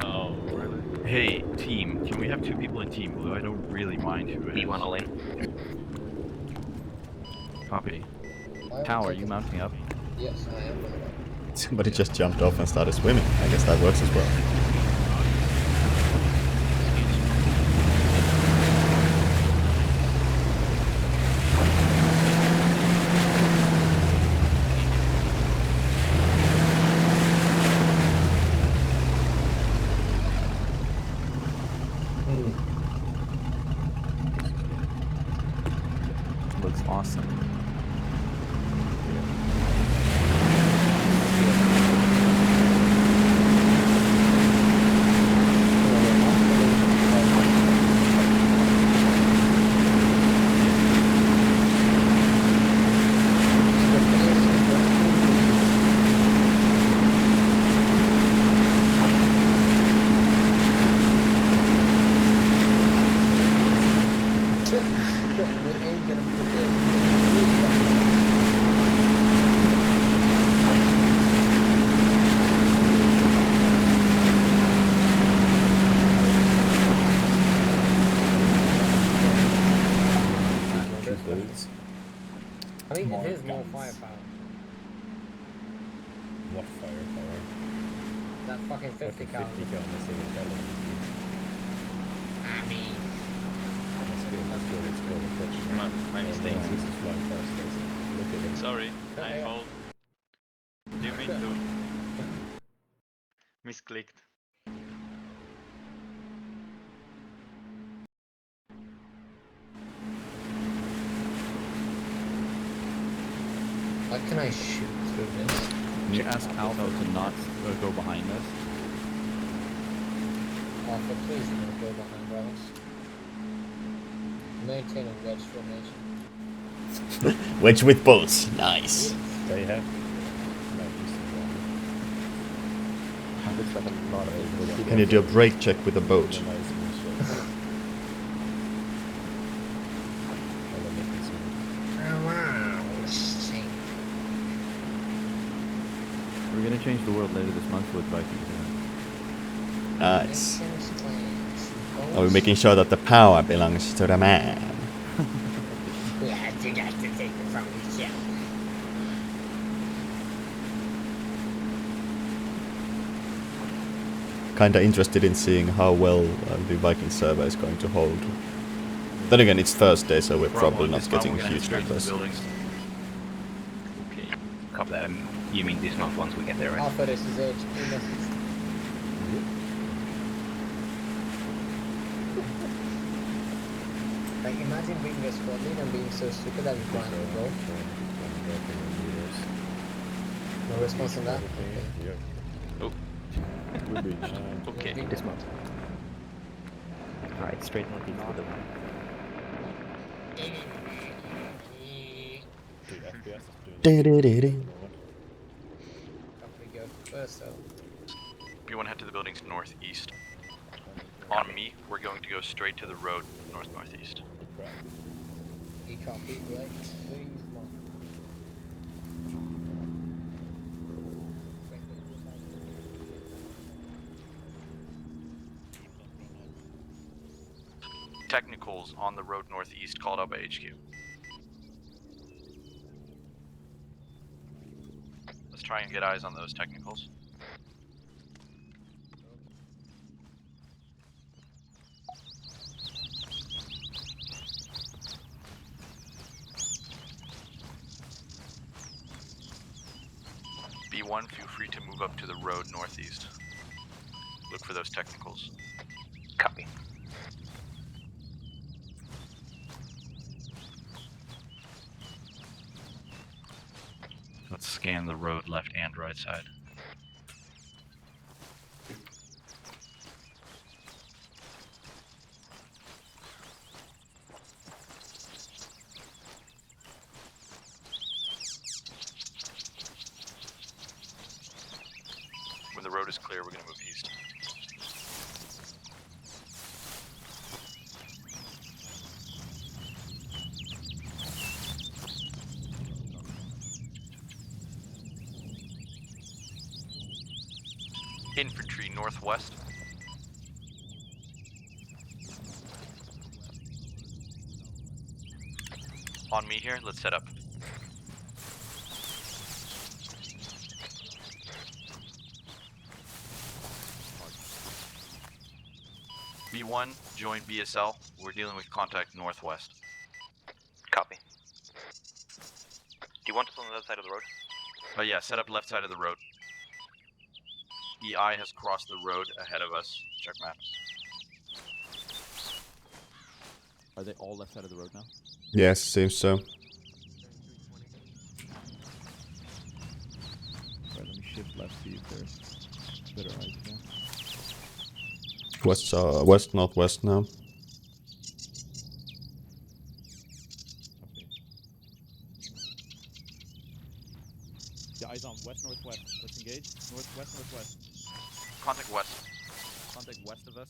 Oh, really? Hey, team, can we have 2 people in Team Blue? I don't really mind who it is. B1 all in. Copy. How are you mounting up? Yes, I am. Somebody just jumped off and started swimming. I guess that works as well. Looks awesome. I think it is more firepower. What firepower? That fucking 50 cal. 50 cal missing in Belgium. I mean, let's go. My mistake. This is flying past us. Look at it. Sorry, I fault. Do you mean to? Misclicked. how can I shoot through this? Can you ask Alpha to not go behind us? Alpha, please don't go behind us. Maintain a wedge formation. Wedge with bolts. Nice. They have. Can you do a brake check with a boat? We're gonna change the world later this month with Vikings. Nice. Are we making sure that the power belongs to the man? We have to take it from himself. Kinda interested in seeing how well the Viking server is going to hold. Then again, it's Thursday, so we're probably not getting huge numbers. Okay, copy that. You mean this month once we get there, right? Alpha, this is HP message. Like, imagine being a squad lead and being so stupid that you blind to go. No response on that? Okay. Oh. Okay. This month. Alright, straight northeast with the one. You want to head to the buildings northeast. On me, we're going to go straight to the road north-northeast. You copy, right? Please, mom. Technicals on the road northeast called out by HQ. Let's try and get eyes on those technicals. B1, feel free to move up to the road northeast. Look for those technicals. Copy. Let's scan the road left and right side. When the road is clear, we're going to move east. Infantry northwest. On me here, let's set up. B1, join BSL. We're dealing with contact northwest. Copy. Do you want us on the left side of the road? Oh yeah, set up left side of the road. EI has crossed the road ahead of us. Check map. Are they all left side of the road now? Yes, seems so. Alright, let me shift left, see if there's better eyes again. West, northwest now. Yeah, eyes on west, northwest. Let's engage. Northwest, northwest. Contact west. Contact west of us.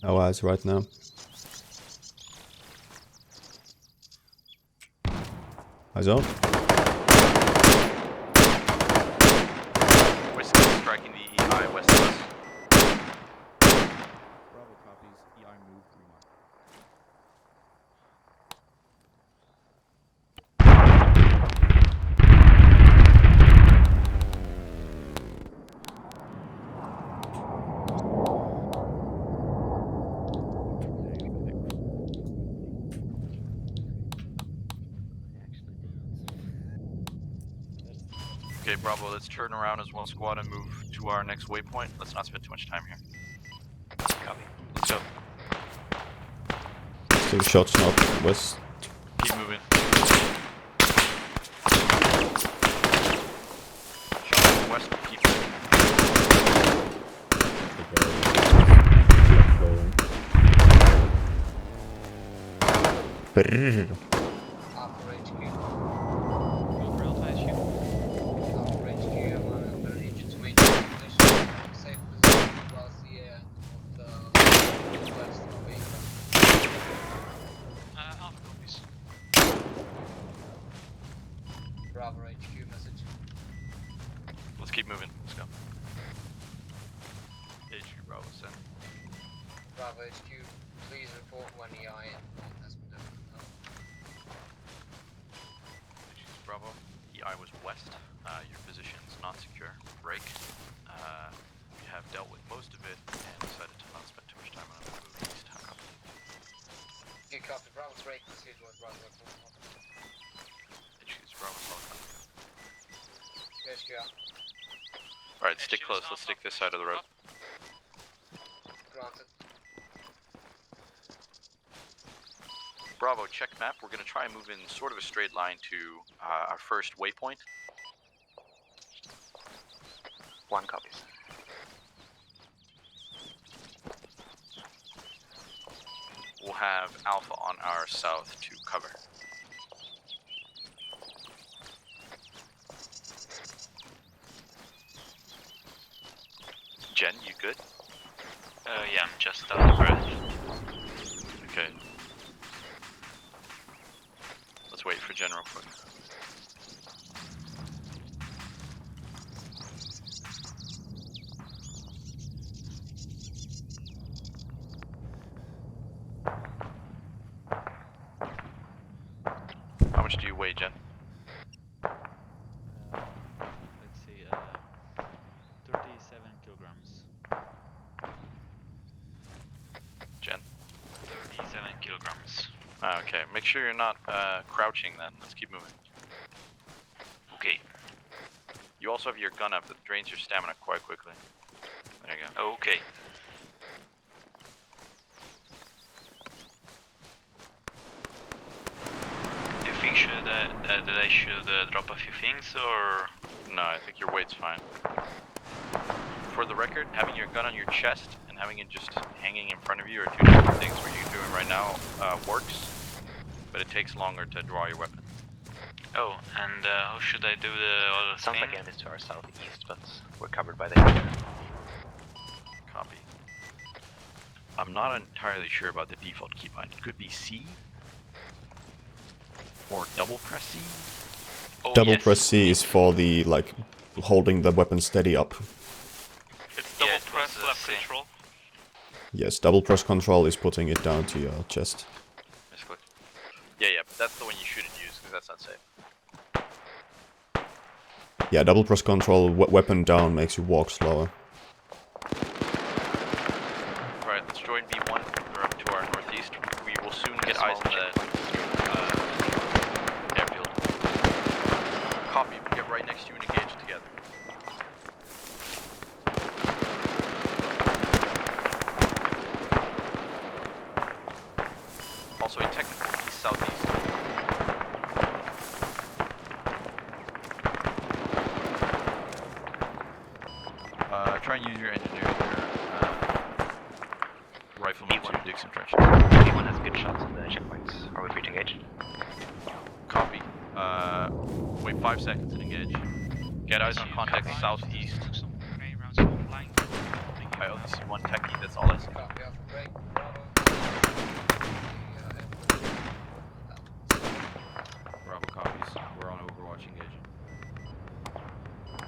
No eyes right now. Eyes on. We're still striking the EI west of us. Bravo copies. EI move 3 mark. Okay, Bravo, let's turn around as one squad and move to our next waypoint. Let's not spend too much time here. Copy. Let's go. Still shots northwest. Keep moving. Shots west, keep moving. Brrr. Alpha HQ. Go for Alpha HQ. Alpha HQ, I'm gonna need you to maintain your position. Safe position whilst the northwest of Asia. Alpha copies. Bravo HQ message. Let's keep moving. Let's go. HQ Bravo, send. Bravo HQ, please report when EI has been done. HQ Bravo. EI was west. Your position's not secure. Break. We have dealt with most of it and decided to not spend too much time on it. Move east. Good copy, Bravo's break, proceed with Bravo. HQ's Bravo, solid copy. HQ out. Alright, stick close. Let's stick this side of the road. Granted. Bravo, check map. We're going to try and move in sort of a straight line to our first waypoint. 1 copies. We'll have Alpha on our south to cover. Jen, you good? Yeah, I'm just out of breath. Okay. Let's wait for Jen real quick. How much do you weigh, Jen? Let's see, 37 kilograms. Jen? 37 kilograms. Okay, make sure you're not crouching then. Let's keep moving. Okay. You also have your gun up that drains your stamina quite quickly. There you go. Okay. Do you think that I should drop a few things, or...? No, I think your weight's fine. For the record, having your gun on your chest and having it just hanging in front of you are two different things. What you're doing right now works, but it takes longer to draw your weapon. Oh, and how should I do the other Sounds thing? like enemies to our southeast, but we're covered by the area. Copy. I'm not entirely sure about the default keybind. It could be C, or double press C, Oh, double yes. press C is for the, like, holding the weapon steady up. It's double press left control. Yes, double press control is putting it down to your chest. Basically. Yeah, but that's the one you shouldn't use because that's not safe. Yeah, double press control, weapon down makes you walk slower. Alright, let's join B1. They're up to our northeast. We will soon get eyes on the airfield. Copy, we'll get right next to you and engage together. Also a technical east-southeast. Try and use your engineering there. Rifleman to dig some trenches. Anyone has good shots on the checkpoints. Are we free to engage? Copy. Wait 5 seconds and engage. Get eyes on contact southeast. I only see one techie, that's all I see. Bravo copies. We're on Overwatch engaging.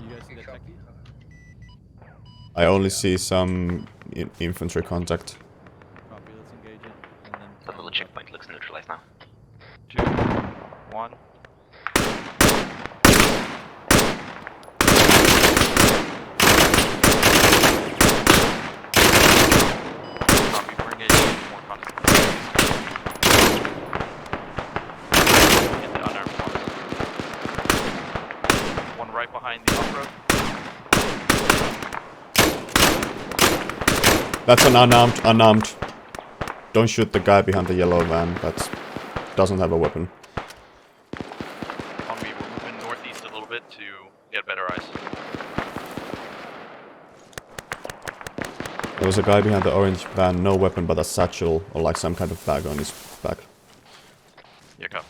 You guys see that techie? I only see some infantry contact. Copy, let's engage it. And then The little checkpoint looks neutralized now. 2, 1. Copy, we're engaging more contact. Get the unarmed one. One right behind the off-road. That's an unarmed. Don't shoot the guy behind the yellow van that doesn't have a weapon. On me, we're moving northeast a little bit to get better eyes. There was a guy behind the orange van, no weapon but a satchel or like some kind of bag on his back. Yeah, copy.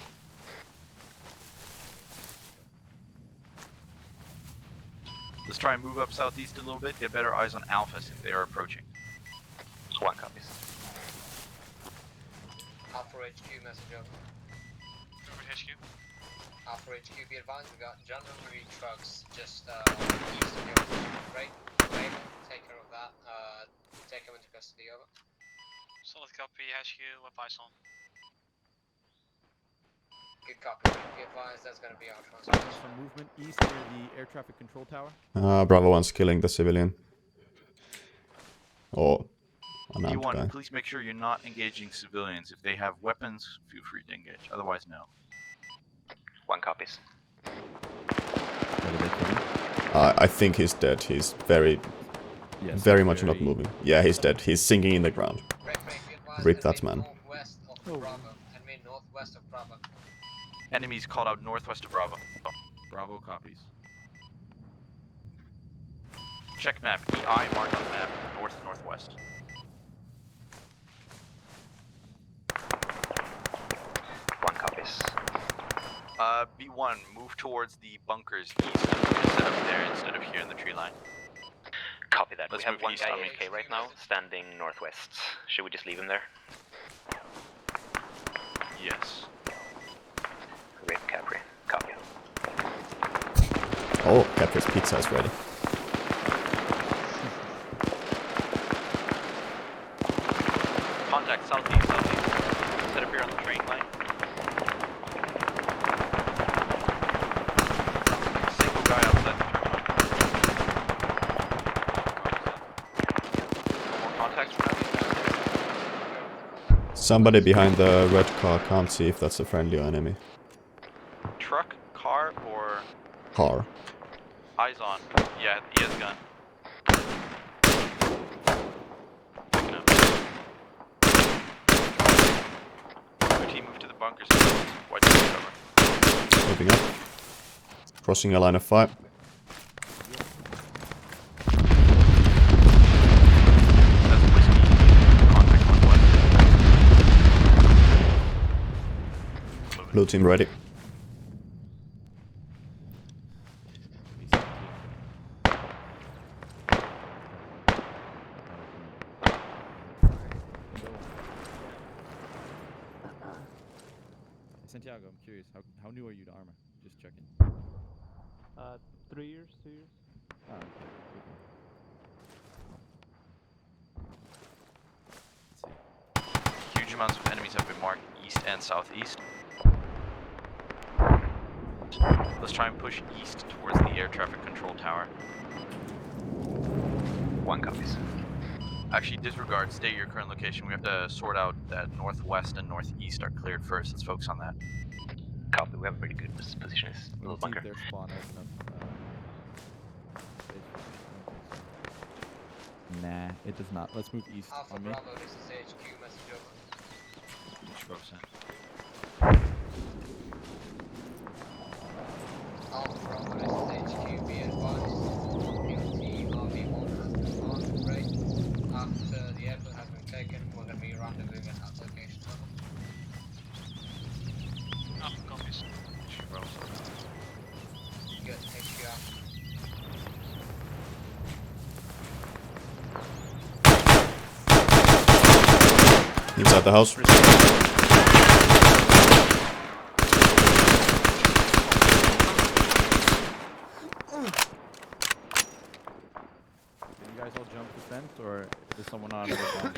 Let's try and move up southeast a little bit, get better eyes on alphas if they are approaching. 1 copies. Alpha HQ message over. Over HQ. Alpha HQ, be advised, we got gendarmerie trucks just east of your position. Right? Take care of that. Take them into custody, over. Solid copy, HQ, what eyes on? Good copy. Be advised, that's gonna be our transport. Some movement east near the air traffic control tower. Bravo 1's killing the civilian. Or unarmed guy. B1, please make sure you're not engaging civilians. If they have weapons, feel free to engage. Otherwise, no. 1 copies. I think he's dead. He's very much not moving. Yeah, he's dead. He's sinking in the ground. Rip that man. Northwest of Bravo. Enemies called out northwest of Bravo. Bravo copies. Check map. EI marked on map. Northwest. One copies. B1, move towards the bunkers east. Set up there instead of here in the tree line. Copy that. Let's we have move one east guy on me. AK right now, standing northwest. Should we just leave him there? Yes. Rip Capri. Copy. Oh, Capri's pizza is ready. Contact southeast. Set up here on the train line. Single guy outside the train line. More contacts from now. Somebody behind the red car, can't see if that's a friendly or enemy. Truck, car, or Car. eyes on? Yeah, he has a gun. Picking up. Our team move to the bunkers. Watch your cover. Moving up. Crossing a line of fire. That's whiskey. Contact northwest. Blue team ready. Santiago, I'm curious, how new are you to Arma? Just checking. 3 years, 2 years. Oh, okay. Huge amounts of enemies have been marked east and southeast. Let's try and push east towards the air traffic control tower. 1 copies. Actually, disregard, stay at your current location. We have to sort out that northwest and northeast are cleared first. Let's focus on that. Copy, we have a pretty good position. This little bunker. Their spawn has enough space for Nah, it does not. Let's move east Alpha on me. Bravo, this is HQ, message over. Alpha Bravo, this is HQ, be advised. PLT RV1 has been marked red. After the airport has been taken, we're going to be rendezvousing at that location level. Alpha copies. Good, HQ out. Inside the house. Did you guys all jump the fence, or is someone on another bomb?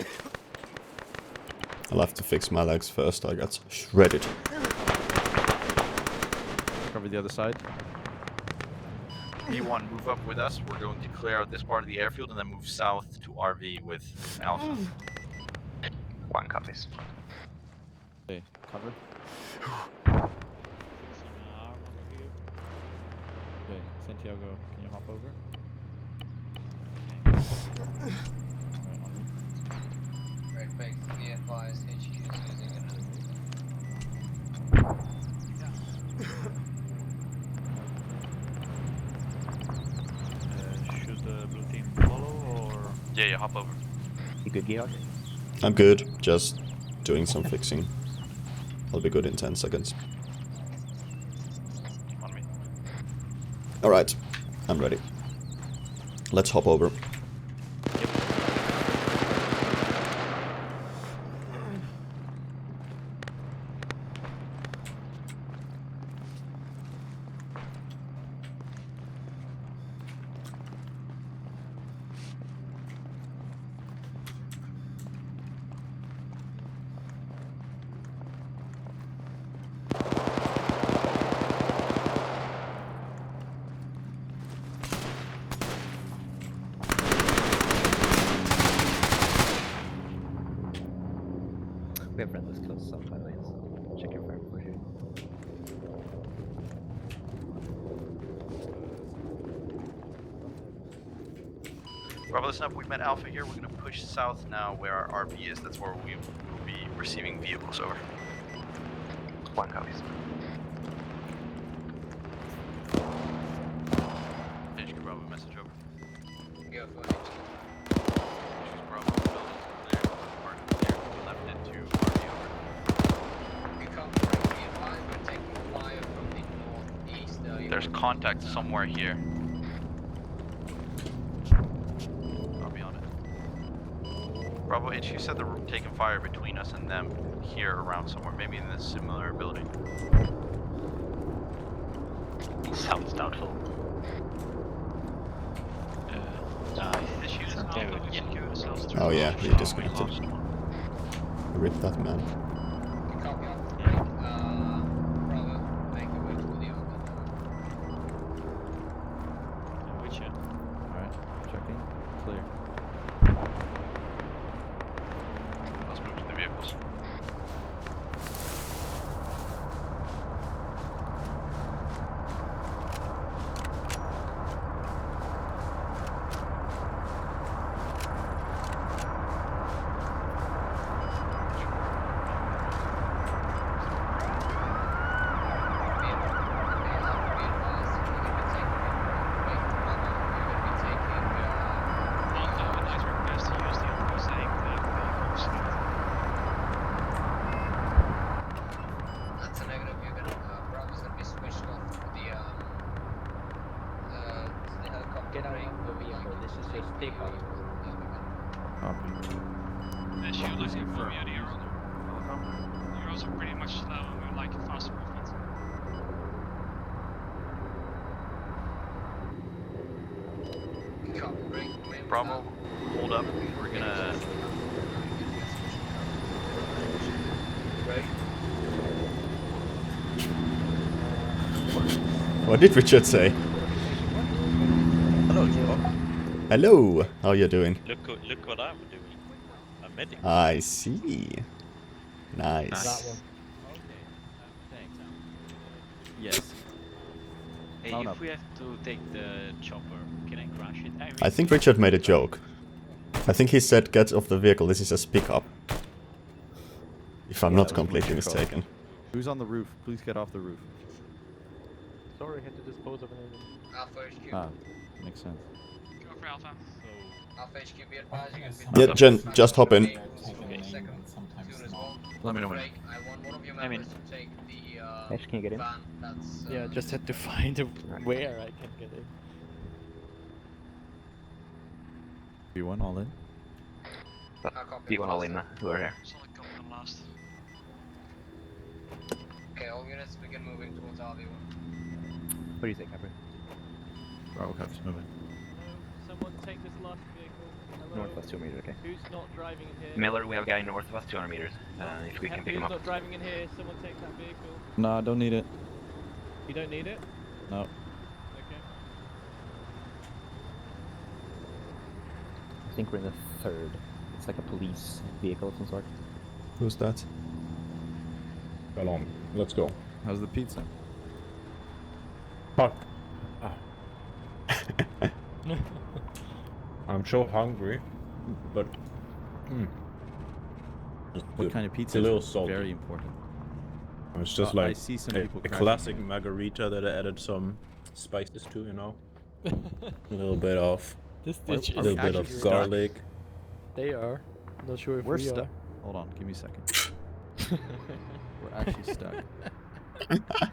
I'll have to fix my legs first. I got shredded. Cover the other side. B1, move up with us. We're going to clear out this part of the airfield and then move south to RV with Alpha. 1 copies. Okay, cover. Okay, Santiago, can you hop over? Red Bank, be advised, HQ is using it. Should the blue team follow or? Yeah, hop over. You good, Georg? I'm good. Just doing some fixing. I'll be good in 10 seconds. On me. Alright, I'm ready. Let's hop over. We have friendless kills some, by the way, so check your fire before shooting. Bravo, listen up. We've met Alpha here. We're going to push south now where our RV is. That's where we will be receiving vehicles over. 1 copies. HQ Bravo, message over. Go for HQ Bravo, building clear. Park clear. We left it to RV over. We come from be advised, we're taking fire from the northeast. There's contact somewhere here. RV on it. Bravo HQ said they're taking fire between us and them here around somewhere, maybe in this similar building. Sounds doubtful. Oh yeah, he disconnected. Rip that man. Copy on. Bravo, make your way to the other. Which end? Alright, checking. Clear. Let's move to the vehicles. That's a negative. You're gonna Bravo's gonna be switched off to the helicopter. Get out of the vehicle, this is just take off. Copy. As you looking for me, you're also pretty much slow and we like fast movement. Bravo, hold up. We're gonna. What did Richard say? Hello, Joe. Hello, how you doing? Look what I'm doing. I'm medic. I see. Nice. That one. Yes. Hey, Mount if up. we have to take the chopper, can I crash it? I mean, I think Richard made a joke. I think he said get off the vehicle, this is a pickup. If I'm Yeah, not that was completely my control. mistaken. Who's on the roof? Please get off the roof. Sorry, I had to dispose of an enemy. Alpha HQ. Ah, makes sense. Go for Alpha. Alpha HQ, be advised. Yeah, Jen, just hop in. Take a name and sometimes not. Let me know when. I want one of your I mean- members to take the Ash, can you get in? van that's... Yeah, just had to find where I can get in. B1 all in. B1 all in, we're here. Solid copy on last. Okay, all units begin moving towards RV1. What do you think, Capri? Bravo Cap's moving. Someone take this last vehicle. Hello? Northwest 2 meters, okay. Who's not driving in here? Miller, we have a guy north of us, 200 meters. If we can pick Who's him up. not driving in here? Someone take that vehicle. Nah, don't need it. You don't need it? No. Okay. I think we're in the third. It's like a police vehicle of some sort. Who's that? Come on, let's go. How's the pizza? Fuck. I'm so hungry, but it's What good. kind of It's pizza a little is salty. very important. It's just I like see some a people cracking classic margarita that I added some spices to, you know. A little bit of, This Are- ditch are a is we little bit actually of stuck? garlic. They are. Not sure if We're we stuck. are. Hold on, give me a second. We're actually stuck.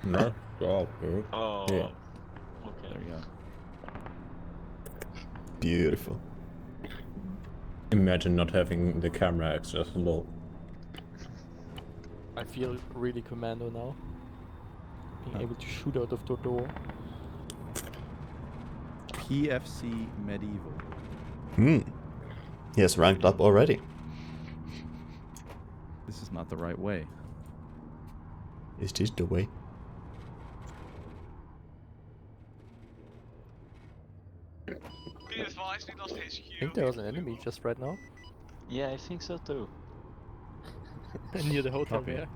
No, oh, bro. Oh. Yeah. Okay. There you go. Beautiful. Imagine not having the camera accessible. I feel really commando now. Being able to shoot out of the door. PFC Medieval. He has ranked up already. This is not the right way. Is this the way? Be advised, we lost HQ. I think there was an enemy just right now. Yeah, I think so too. Near the hotel Copy. there.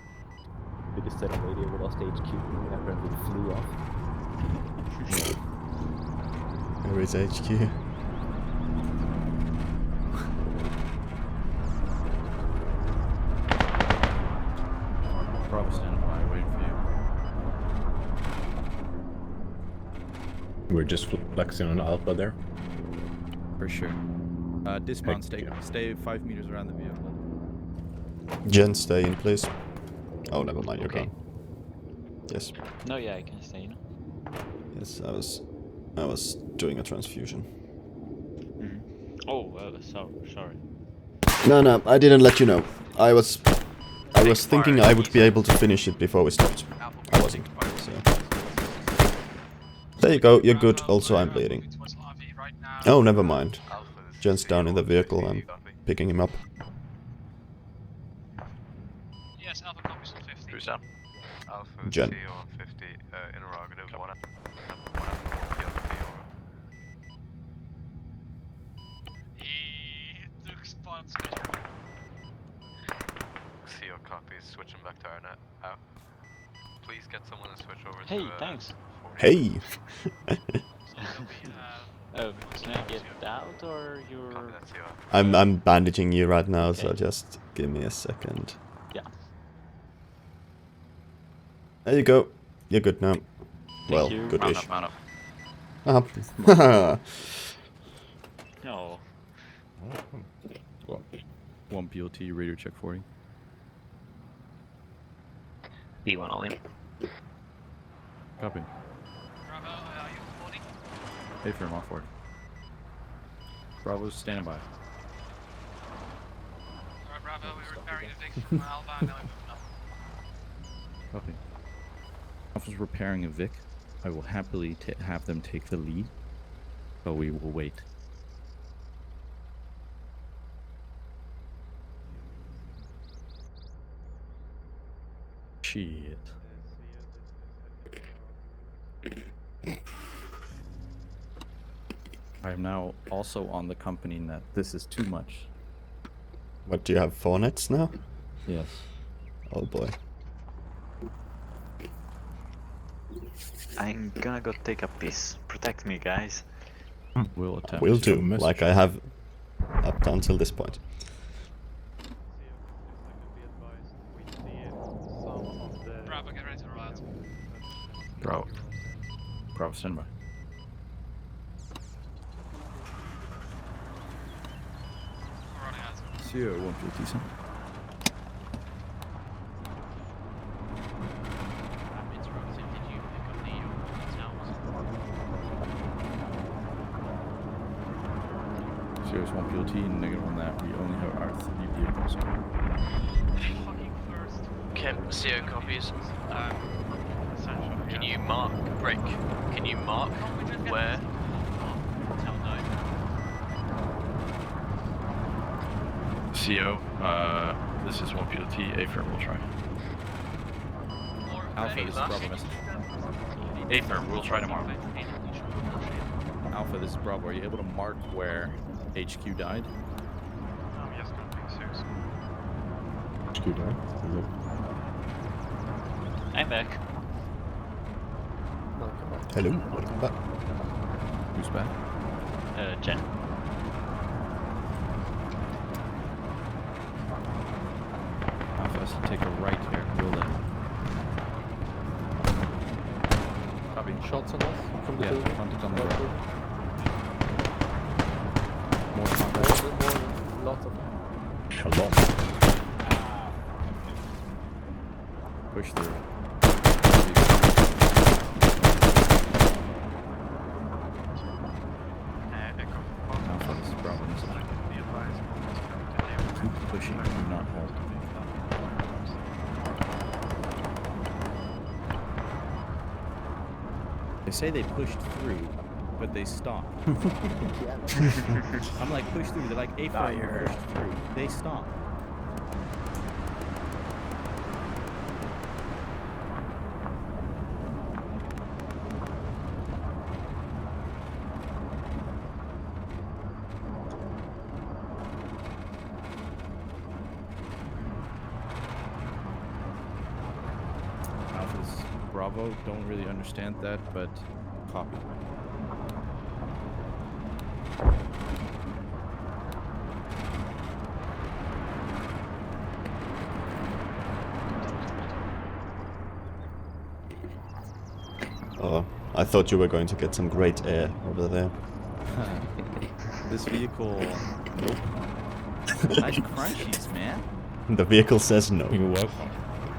We just said on radio we lost HQ. Apparently it flew off. Where is HQ? Bravo standing by, waiting for We're just flexing on Alpha there. you. For sure. Dismount, stay 5 meters around the vehicle. Jen, stay in, please. Oh, never mind, you're Okay. gone. Yes. No, yeah, I can stay in. Yes, I was doing a transfusion. Oh, sorry. No, I didn't let you know. I was thinking I would be able to finish it before we stopped. I wasn't. So. There you go, you're good. Also, I'm bleeding. Oh, never mind. Jen's down in the vehicle. I'm picking him up. Yes, Alpha copies on 50. Who's down? Alpha Jen. CO on 50, interrogative, one up. He took spots. CO copies, switching back to Arna. Out. Please get someone to switch over Hey, to thanks. Hey! Can I get out or you're... I'm bandaging you right now, so just give me a second. Yeah. There you go. You're good now. Well, you. good-ish. Mount up. Uh-huh. No. One PLT, radio check 40. B1 all in. Copy. Bravo, are you reporting? Pay for him off for it. Bravo's standing by. Alright, Bravo, we're repairing the Vic from Alpha, and now we're moving up. Copy. Alpha's repairing a Vic. I will happily have them take the lead, but we will wait. Shit. I am now also on the company net. This is too much. What, do you have 4 nets now? Yes. Oh boy. I'm gonna go take a piss. Protect me, guys. We'll attempt. Will do, like I have up until this point. Bravo, get ready to roll out. Bravo. Bravo, stand by. We're running out. CO 150 cent. Zeus 1 PLT and negative on that. We only have our 3 vehicles. Fucking first. Okay, CO copies. Can you mark, Brick? Can you mark where? Tell no. CO, this is 1 PLT, A firm will try. Alpha, this is Bravo message. A firm, we'll try tomorrow. Alpha, this is Bravo. Are you able to mark where HQ died? Yes, Zeus. HQ died? I'm back. Welcome back. Hello, welcome back. Who's back? Jen. Alpha has to take a right here. Will they? Copy. Shots on us from the Yeah, building. contact on the Right right. building. More contact. Lots of them. Shalom. Push through. Alpha, this is Bravo message. Keep pushing, do not hold. They say they pushed through, but they stopped. I'm like, push through. They're like, A firm pushed through. They stopped. Alpha's Bravo, don't really understand that, but copy. Oh, I thought you were going to get some great air over there. This vehicle... Nope. Nice crunchies, man. The vehicle says no. You're welcome.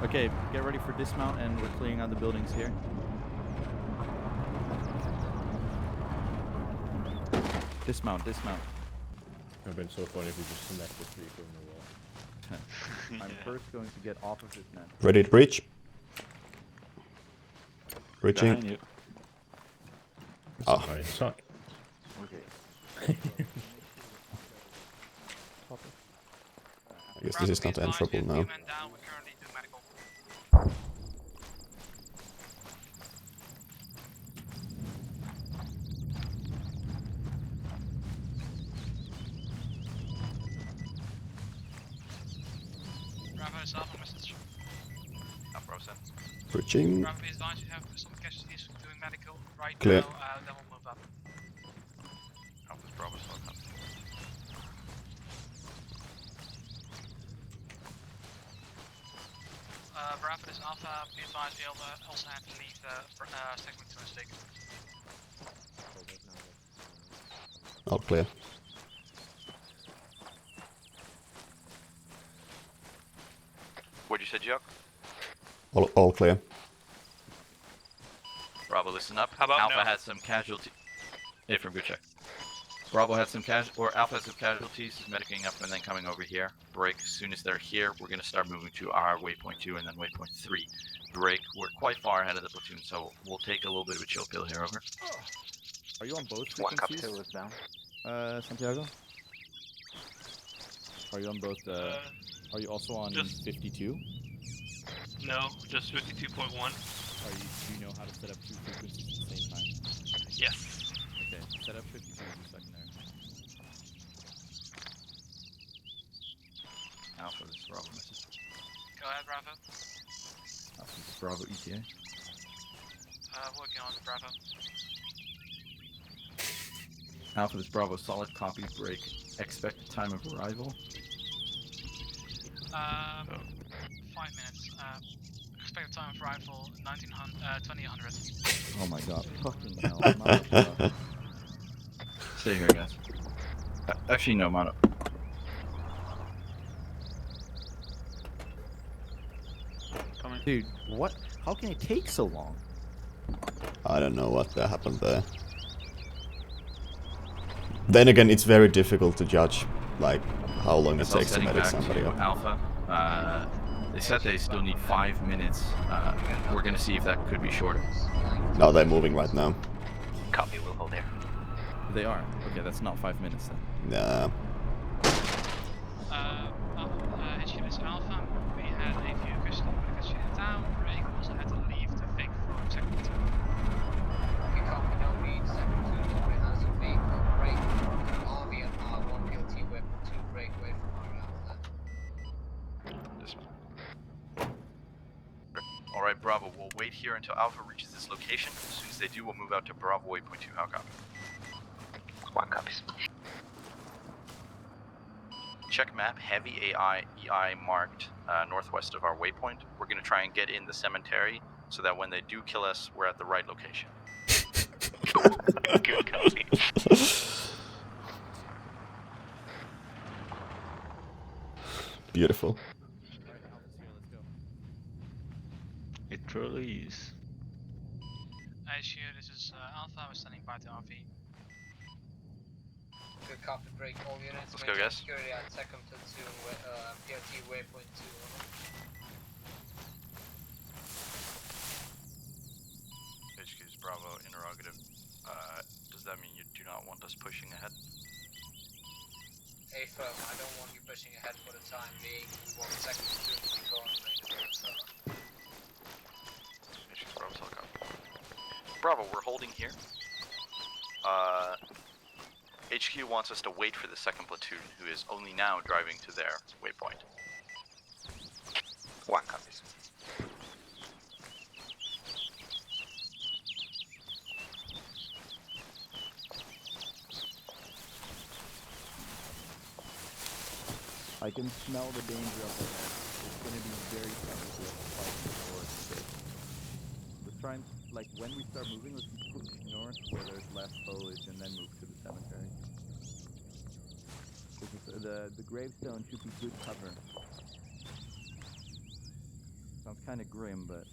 Okay, get ready for dismount, and we're clearing out the buildings here. Dismount, dismount. I've been so funny if we just smack this vehicle in the wall. I'm first going to get off of this net. Ready to breach? Behind Breaching. you. Oh, I suck. Okay. I guess this is not answerable now. Bravo is Alpha message. Bravo sent. Breaching. Bravo is advised you have some casualties doing medical right Clear. now, then we'll move up. Alpha's Bravo still comes. Bravo is Alpha, be advised you'll also have to leave segment 2 and stick. All clear. What'd you say, Jock? All clear. Bravo, listen up. How about Alpha no? had some casualties. A firm, good check. Bravo had some Alpha has some casualties, medicing up and then coming over here. Break, as soon as they're here, we're going to start moving to our waypoint 2 and then waypoint 3. Break, we're quite far ahead of the platoon, so we'll take a little bit of a chill pill here, over. Are you on both One copy frequencies? was down. Santiago? Are you on both, are you also on just- 52? No, just 52.1. Do you know how to set up two frequencies at the same time? Yes. Okay, set up 52 as your secondary. Alpha, this is Bravo message. Go ahead, Bravo. Alpha, this is Bravo ETA. Working on Bravo. Alpha, this is Bravo, solid copy, break. Expected time of arrival. 5 minutes. Expected time of arrival 2000. Oh my god, fucking hell. Mono, stay here, guys. Actually, no, Mono. Dude, what? How can it take so long? I don't know what happened there. Then again, it's very difficult to judge, like, how long it takes to medic somebody up. Alpha, they said they still need 5 minutes. We're gonna see if that could be shorter. No, they're moving right now. Copy, we'll hold there. They are. Okay, that's not 5 minutes then. Nah. HQ, this Alpha. We had a few crystal because she had down. Ray also had to leave to Vic from second platoon. Okay, copy. No need. Second platoon has a vehicle break. RV and R1 PLT weapon 2 break away from our outlet. Alright, Bravo, we'll wait here until Alpha reaches this location. As soon as they do, we'll move out to Bravo waypoint 2. How copy? 1 copies. Check map, heavy EI marked northwest of our waypoint. We're going to try and get in the cemetery so that when they do kill us, we're at the right location. Good copy. Beautiful. It truly is. HQ, this is Alpha. We're standing by the RV. Good copy, break all units. Let's go, guys. Security at second platoon, PLT waypoint 2. HQ's Bravo, interrogative. Does that mean you do not want us pushing ahead? Firm, I don't want you pushing ahead for the time being. We want second platoon to be coordinated. So. HQ's Bravo, solid copy. Bravo, we're holding here. HQ wants us to wait for the second platoon, who is only now driving to their waypoint. 1 copies. I can smell the danger up ahead. It's going to be very difficult to fight before it's safe. Let's try and, like, when we start moving, let's push north where there's less foliage and then move to the cemetery. The gravestone should be good cover. Sounds kind of grim, but...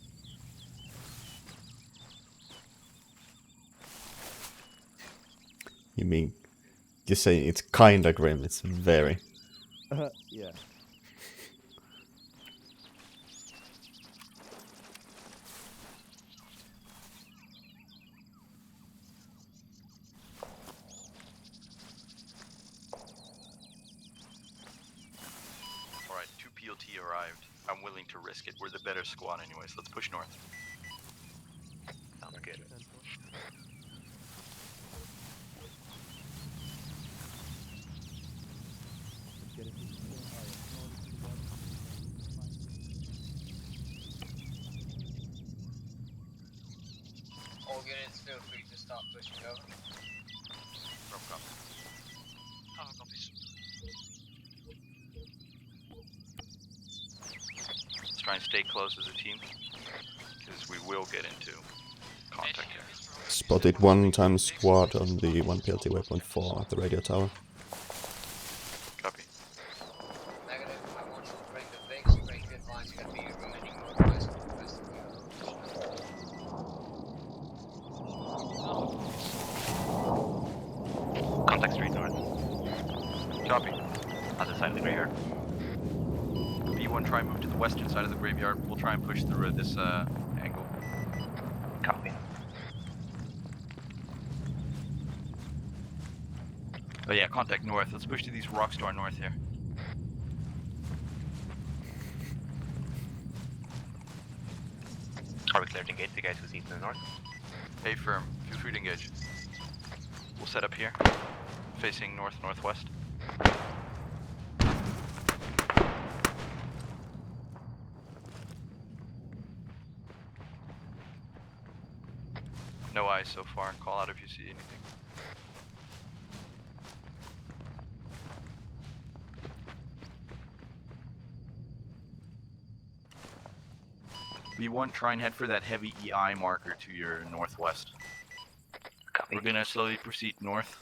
You mean, you're saying it's kinda grim, it's very. Yeah. Alright, 2 PLT arrived. I'm willing to risk it. We're the better squad anyways. Let's push north. Sounds good. All units feel free to start pushing over. Alpha copies. Let's try and stay close as a team, because we will get into contact here. Spotted 1 time squad on the 1 PLT waypoint 4 at the radio tower. Copy. Negative, I want you to break the Vigs, break the lines, you're gonna be remaining northwest of the rest of the Contact straight north. Copy. Other side of the graveyard. B1, try and move to the western side of the graveyard. We'll try and push through this angle. Copy. Oh yeah, contact north. Let's push to these rocks to our north here. guys who's east and north. Hey firm, feel free to engage. We'll set up here, facing north-northwest. No eyes so far, call out if you see anything. B1, try and head for that heavy EI marker to your northwest. Copy. We're gonna slowly proceed north.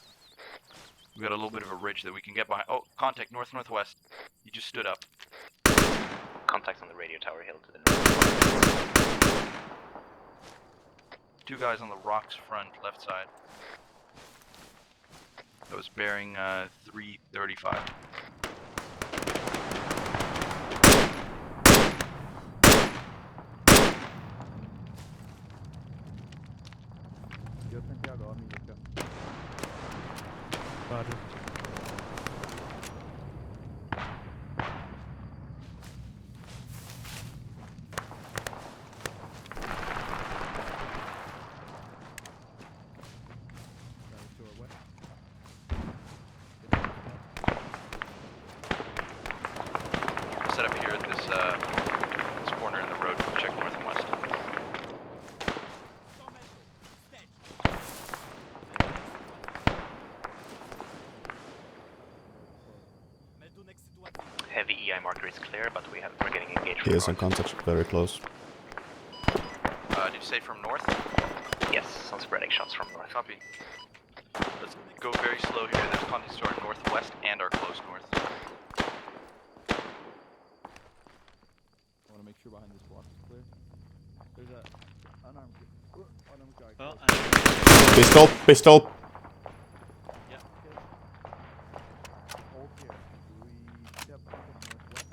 We've got a little bit of a ridge that we can get behind. Oh, contact north-northwest. You just stood up. Contacts on the radio tower hill to the north. Two guys on the rocks front, left side. That was bearing 335. Roger. Set up here at this corner in the road. Check north and west. Heavy EI marker is clear, but we're getting engaged He from is in north. contact, very close. Did you say from north? Yes, some sporadic shots from north. Copy. Let's go very slow here. There's contacts to our northwest and our close north. I want to make sure behind this block is clear. There's a unarmed guy. Pistol! Pistol! Yeah. Hold here. We step up to northwest.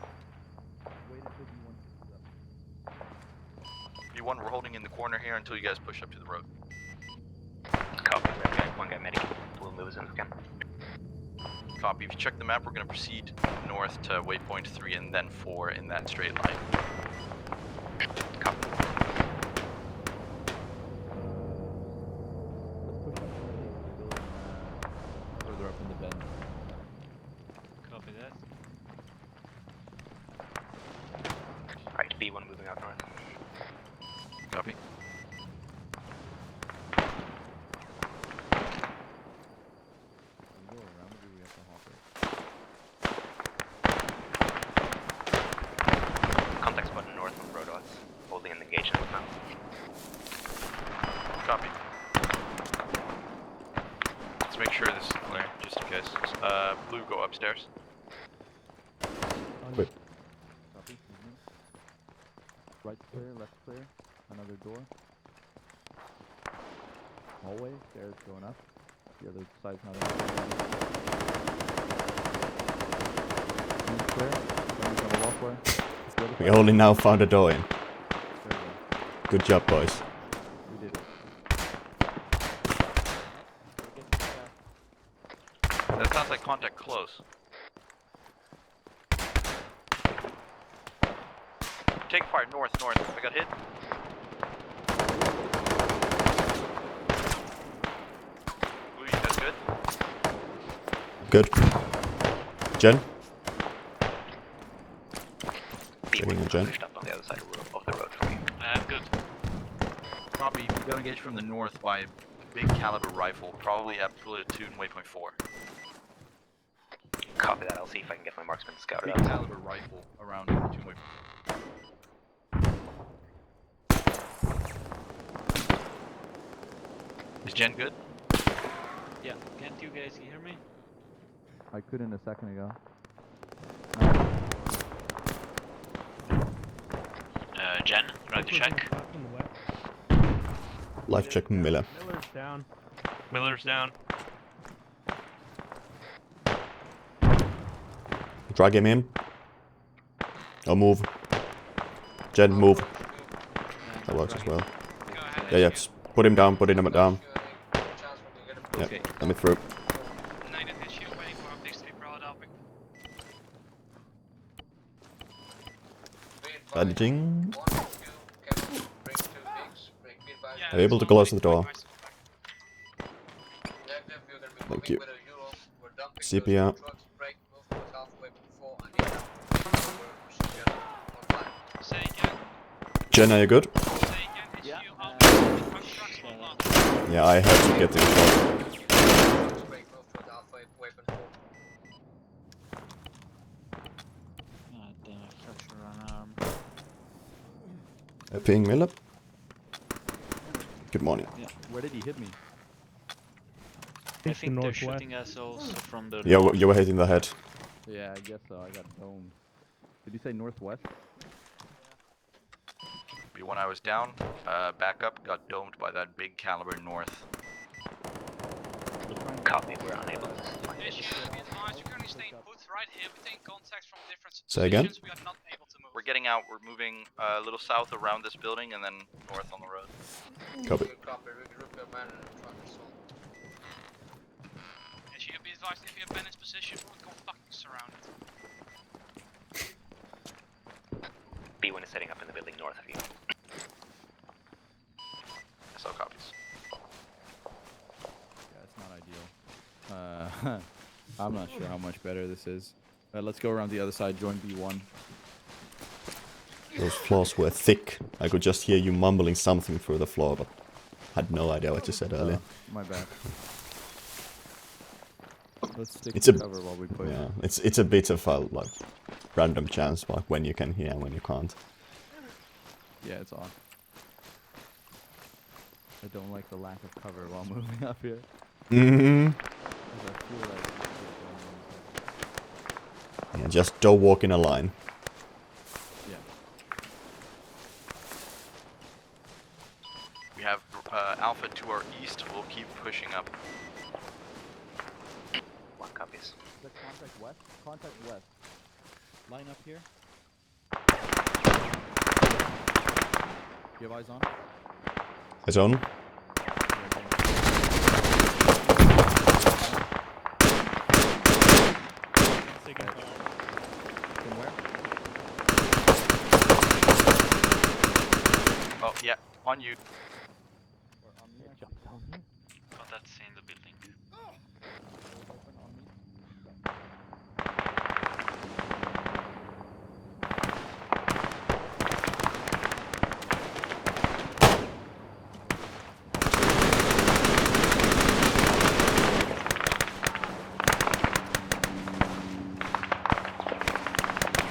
Wait until B1 pushes up. B1, we're holding in the corner here until you guys push up to the road. Copy. We have one guy medic. We'll move as soon as we can. Copy. If you check the map, we're going to proceed north to waypoint 3 and then 4 in that straight line. Copy. Further up in the bend. Copy that. Right, B1 moving out north. Copy. Contact spot north of Rodots. Holding and engaging with now. Copy. Let's make sure this is clear, just in case. Blue, go upstairs. Wait. Copy. Right clear, left clear. Another door. Hallway, stairs going up. The other side's not up. Clear. Coming from a walkway. We only now found a door in. Good job, boys. We did it. That sounds like contact close. Take fire north. I got hit. Blue, you guys good? Good. Jen? Checking the Jen. Pushed up on the other side of the road for you. Good. Copy. We got engaged from the north by a big caliber rifle, probably at platoon waypoint 4. Copy that. I'll see if I can get my marksman scouted Big out. caliber rifle around platoon waypoint 4. Is Jen good? Yeah. Can't you guys hear me? I couldn't a second ago. Jen, ready to check? Life check Miller. Miller's down. Miller's down. Drag him in. Or move. Jen, move. That works as well. Yeah, just put him down, put him down. Yeah, let me through. Bandaging. Are you able to close the door? Thank you. CPR. Jen, are you good? Yeah, I had to get the call. Ping Miller. Good morning. Yeah. Where did he hit me? I think they're shooting us also from the Yeah, north. you were hitting the head. Yeah, I guess so. I got domed. Did you say northwest? When I was down, backup got domed by that big caliber north. Copy, we're unable to find it. Say again? We're getting out, we're moving a little south around this building and then north on the road. Copy. Be advised, if you have Bennett's position, we'll go fucking surrounded. B1 is setting up in the building north of you. So copies. Yeah, it's not ideal. I'm not sure how much better this is. Let's go around the other side, join B1. Those floors were thick. I could just hear you mumbling something through the floor, but had no idea what you said earlier. My bad. Let's stick It's to a cover while we push. yeah. It's a bit of a like random chance, like when you can hear and when you can't. Yeah, it's odd. I don't like the lack of cover while moving up here. Mm-hmm. I feel like Yeah, just don't walk in a line. yeah. We have Alpha to our east, we'll keep pushing up. One copies. Let's contact west. Contact west. Line up here. You have eyes on? His own. From where? Oh, yeah, on you. Jump down here. Oh, that's in the building. Open on me.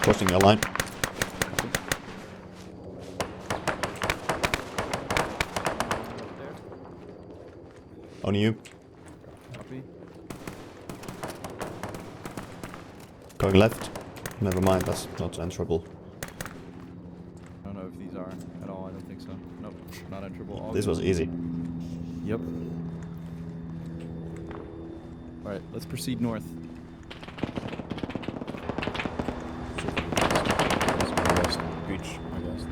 Crossing your line. On you. Copy. Going left. Never mind, that's not enterable. I don't know if these are at all. I don't think so. Nope, not enterable. All This good. was easy. Yep. Alright, let's proceed north. West beach, I guess.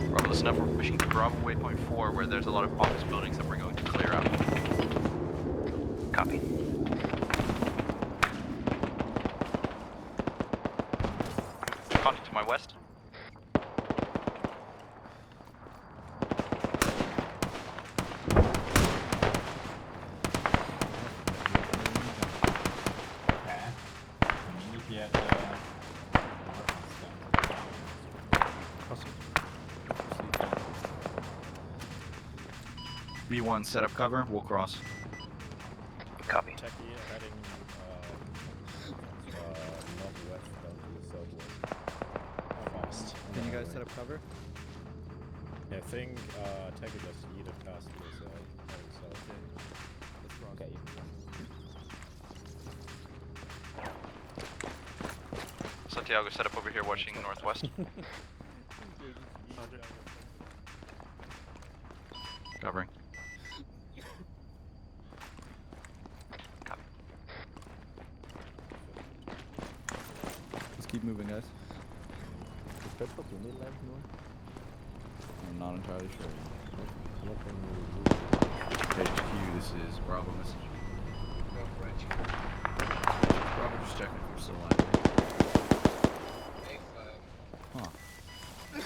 Bravo, listen up, we're pushing to Bravo waypoint 4 where there's a lot of office buildings that we're going to clear out. Copy. Contact to my west. B1 set up cover, we'll cross. Copy. Heading northwest down to the southwest. Can you guys set up cover? Yeah, I think Techie just needed past this heading south. Let's cross. Okay. Santiago set up over here watching northwest. Covering. Let's keep moving, guys. I'm not entirely sure. HQ, this is Bravo message. Bravo, just checking if you're still alive.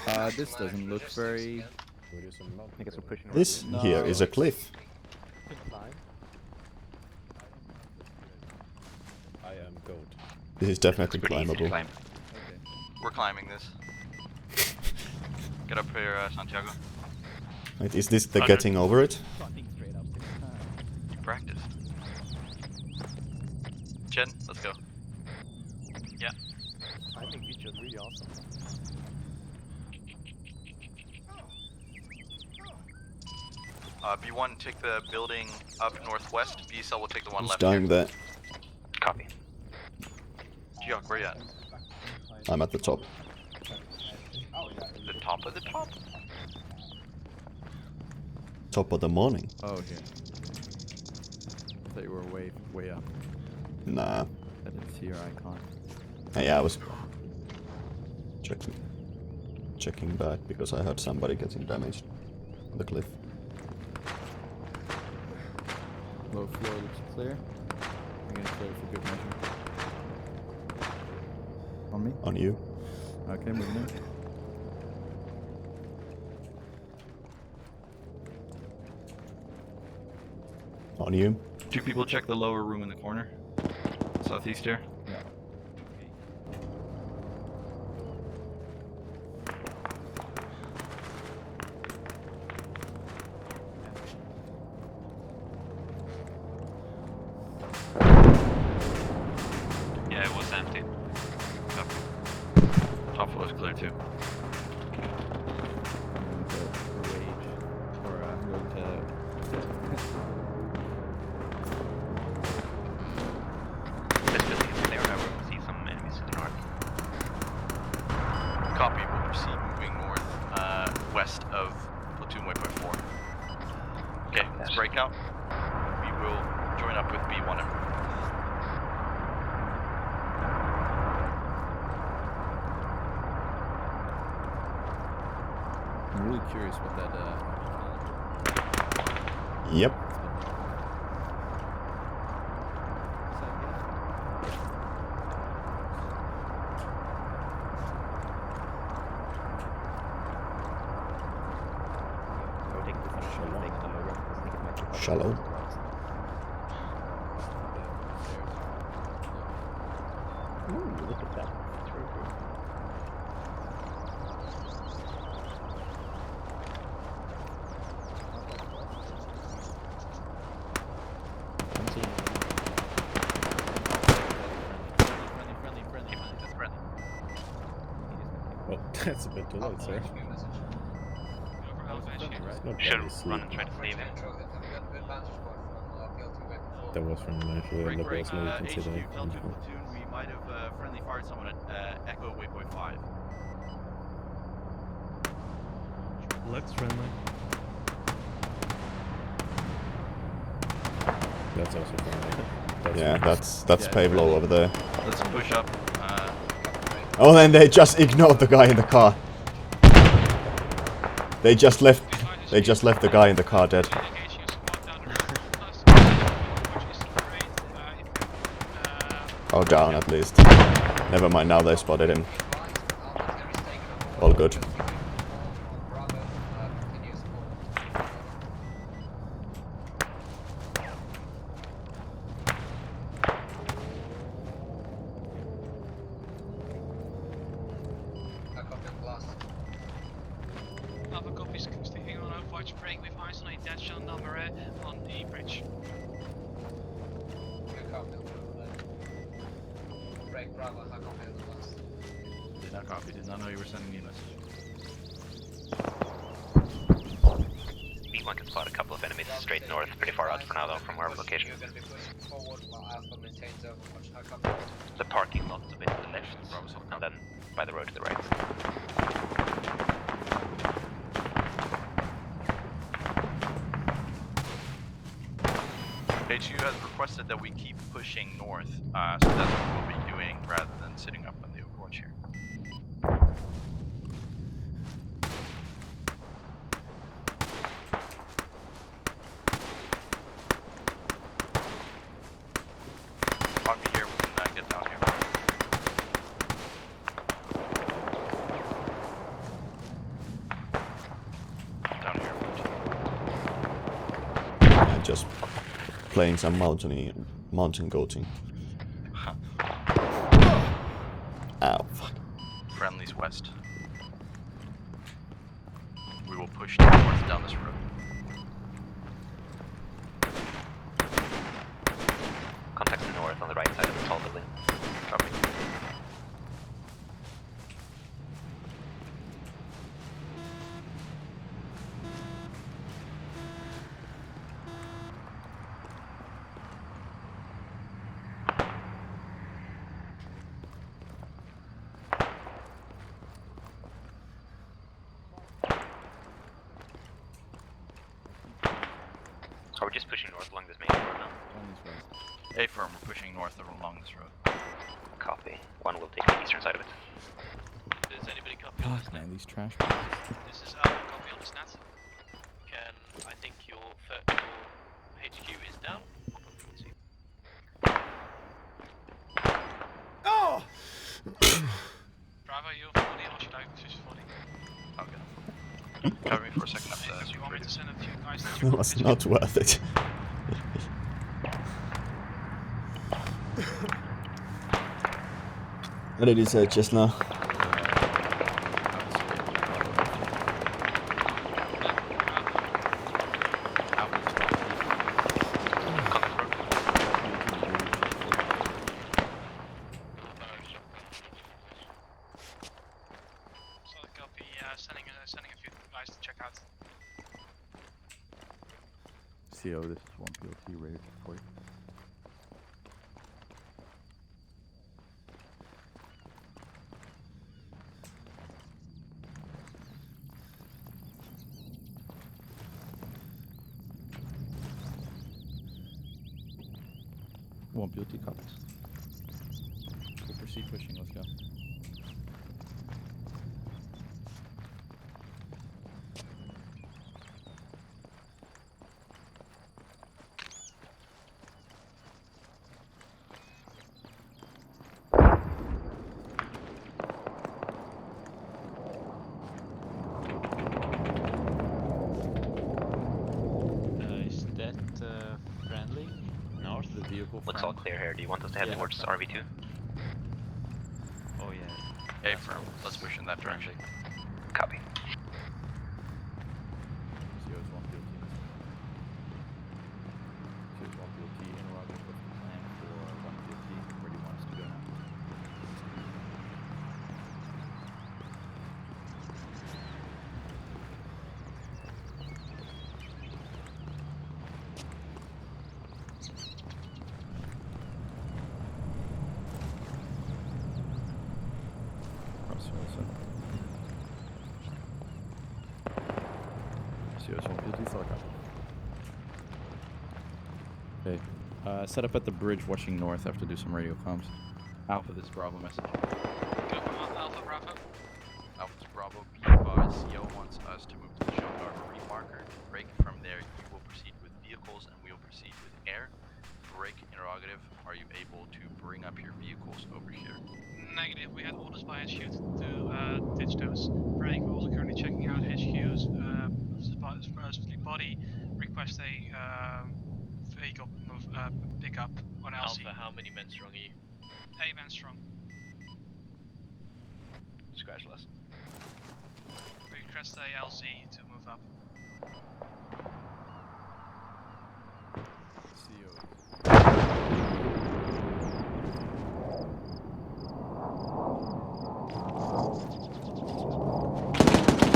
Huh. This doesn't look very... I guess we're pushing. This here is a cliff. I am goat. This is definitely Pretty easy to climbable. climb. We're climbing this. Get up here, Santiago. Wait, is this the getting over it? Practice. Jen, let's go. Yeah. I think it's just really awesome. B1, take the building up northwest. B-cell will take the one Who's left dying here. there? Copy. Geok, where you at? I'm at the top. The top of the top? Top of the morning. Oh, okay. I thought you were way up. Nah. I didn't see your icon. Yeah, I was checking back because I heard somebody getting damaged on the cliff. Low floor looks clear. I'm gonna clear it for good measure. On me? On you. Okay, moving in. On you. 2 people check the lower room in the corner. Southeast here. Yeah. Yeah, it was empty. Copy. Top floor is clear too. This building is clear. Now we'll see some enemies to the north. Copy. We'll proceed moving north, west of platoon waypoint 4. Okay, let's break out. We will join up with B1 and I'm really curious what that Yep. Shallow. Ooh, look at that. It's very cool. I'm seeing Well, that's a bit too late, sir. should run and try to save it. That was from actually Break, that was maybe HQ, considered. tell 2 platoon we might have friendly fired someone at Echo waypoint 5. Looks friendly. That's also from Yeah, that's Pavlo over there. Let's push up. Oh, then they just ignored the guy in the car. They just left the guy in the car dead. Oh, down at least. Never mind, now they spotted him. All good. Alpha copies, sticking on Overwatch break with eyes on a dead shell number on the bridge. Break Bravo, I copy the last. Did not copy, did not know you were sending me a message. B1 can spot a couple of enemies straight north, pretty far out for now though from our location. The parking lot's a bit to the left, and then by the road to the right. HQ has requested that we keep pushing north, so that's what we'll be doing rather than sitting up on the Overwatch here. Copy here, we can get just playing some mountain goating. Ow, fuck. Friendly's west. We will push north down this road. Contact the north on the right side of the tall building. Copy. Are we just pushing north along this main road now? A firm, we're pushing north along this road. Copy. One will take the eastern side of it. Does anybody copy? Fuck, man, these trash. This is copy on the stats. I think your HQ is down. Oh! Bravo, you're 40, or should I push 40? Okay. Cover me for a second after that. You want me to send a few guys to It was not worth it. What did he say just now? Solid copy, sending a few guys to check out. CO, this is 1 PLT ready for you. One PLT copies. We'll proceed pushing, let's go. Is that friendly? North? The vehicle Looks all clear here. Do you want us to head towards RV2? Oh yeah. A firm, let's push in that direction. Copy. CO's 1 PLT. CO's 1 PLT, interrogative with the plan for 1 PLT. Where do you want us to go now? Okay. Set up at the bridge watching north. I have to do some radio comms. Alpha, this is Bravo message. Go from Alpha Bravo. Alpha's Bravo, be advised, CO wants us to move to the show armory marker. Break from there, you will proceed with vehicles and we will proceed with air. Break interrogative, are you able to bring up your vehicles over here? Negative, we had orders by HQ to ditch those. Break, we're also currently checking out HQ's specifically body. Request a vehicle move pick up on LC. Alpha, how many men strong are you? 8 men strong. Scratch less. We request a LZ to move up.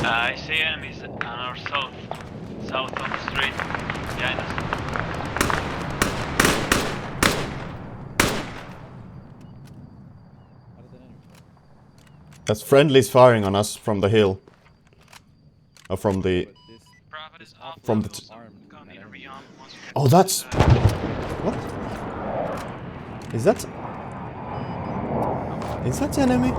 I see enemies on our south of the street, behind us. That's friendlies firing on us from the hill. Or from the... From the... Oh, that's... What? Is that... Is that enemy?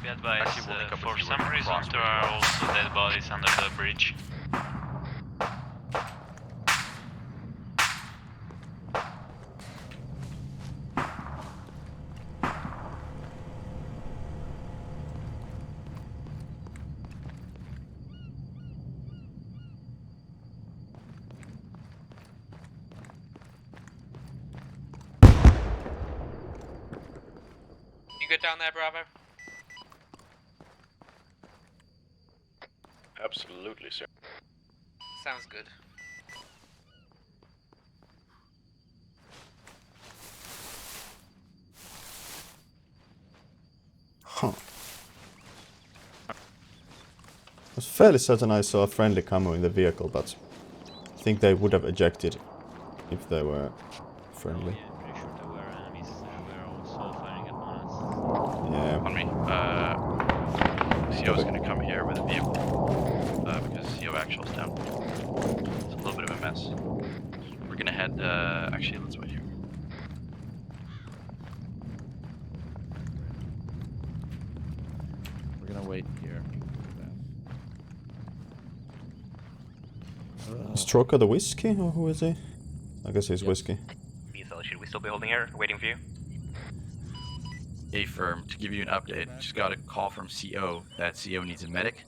Be advised, for some reason there are also dead bodies under the bridge. good down there, Bravo? Absolutely, sir. Sounds good. Huh. I was fairly certain I saw a friendly camo in the vehicle, but I think they would have ejected if they were friendly. Yeah, pretty sure there were enemies. They were also firing upon us. Yeah. On me. CO's gonna come here with a vehicle. Because CO actual's down. It's a little bit of a mess. We're gonna head, actually, let's wait here. We're gonna wait here. Is Troca the whiskey, or who is he? I guess he's whiskey. BSL, should we still be holding here, waiting for you? A firm, to give you an update, just got a call from CO that CO needs a medic.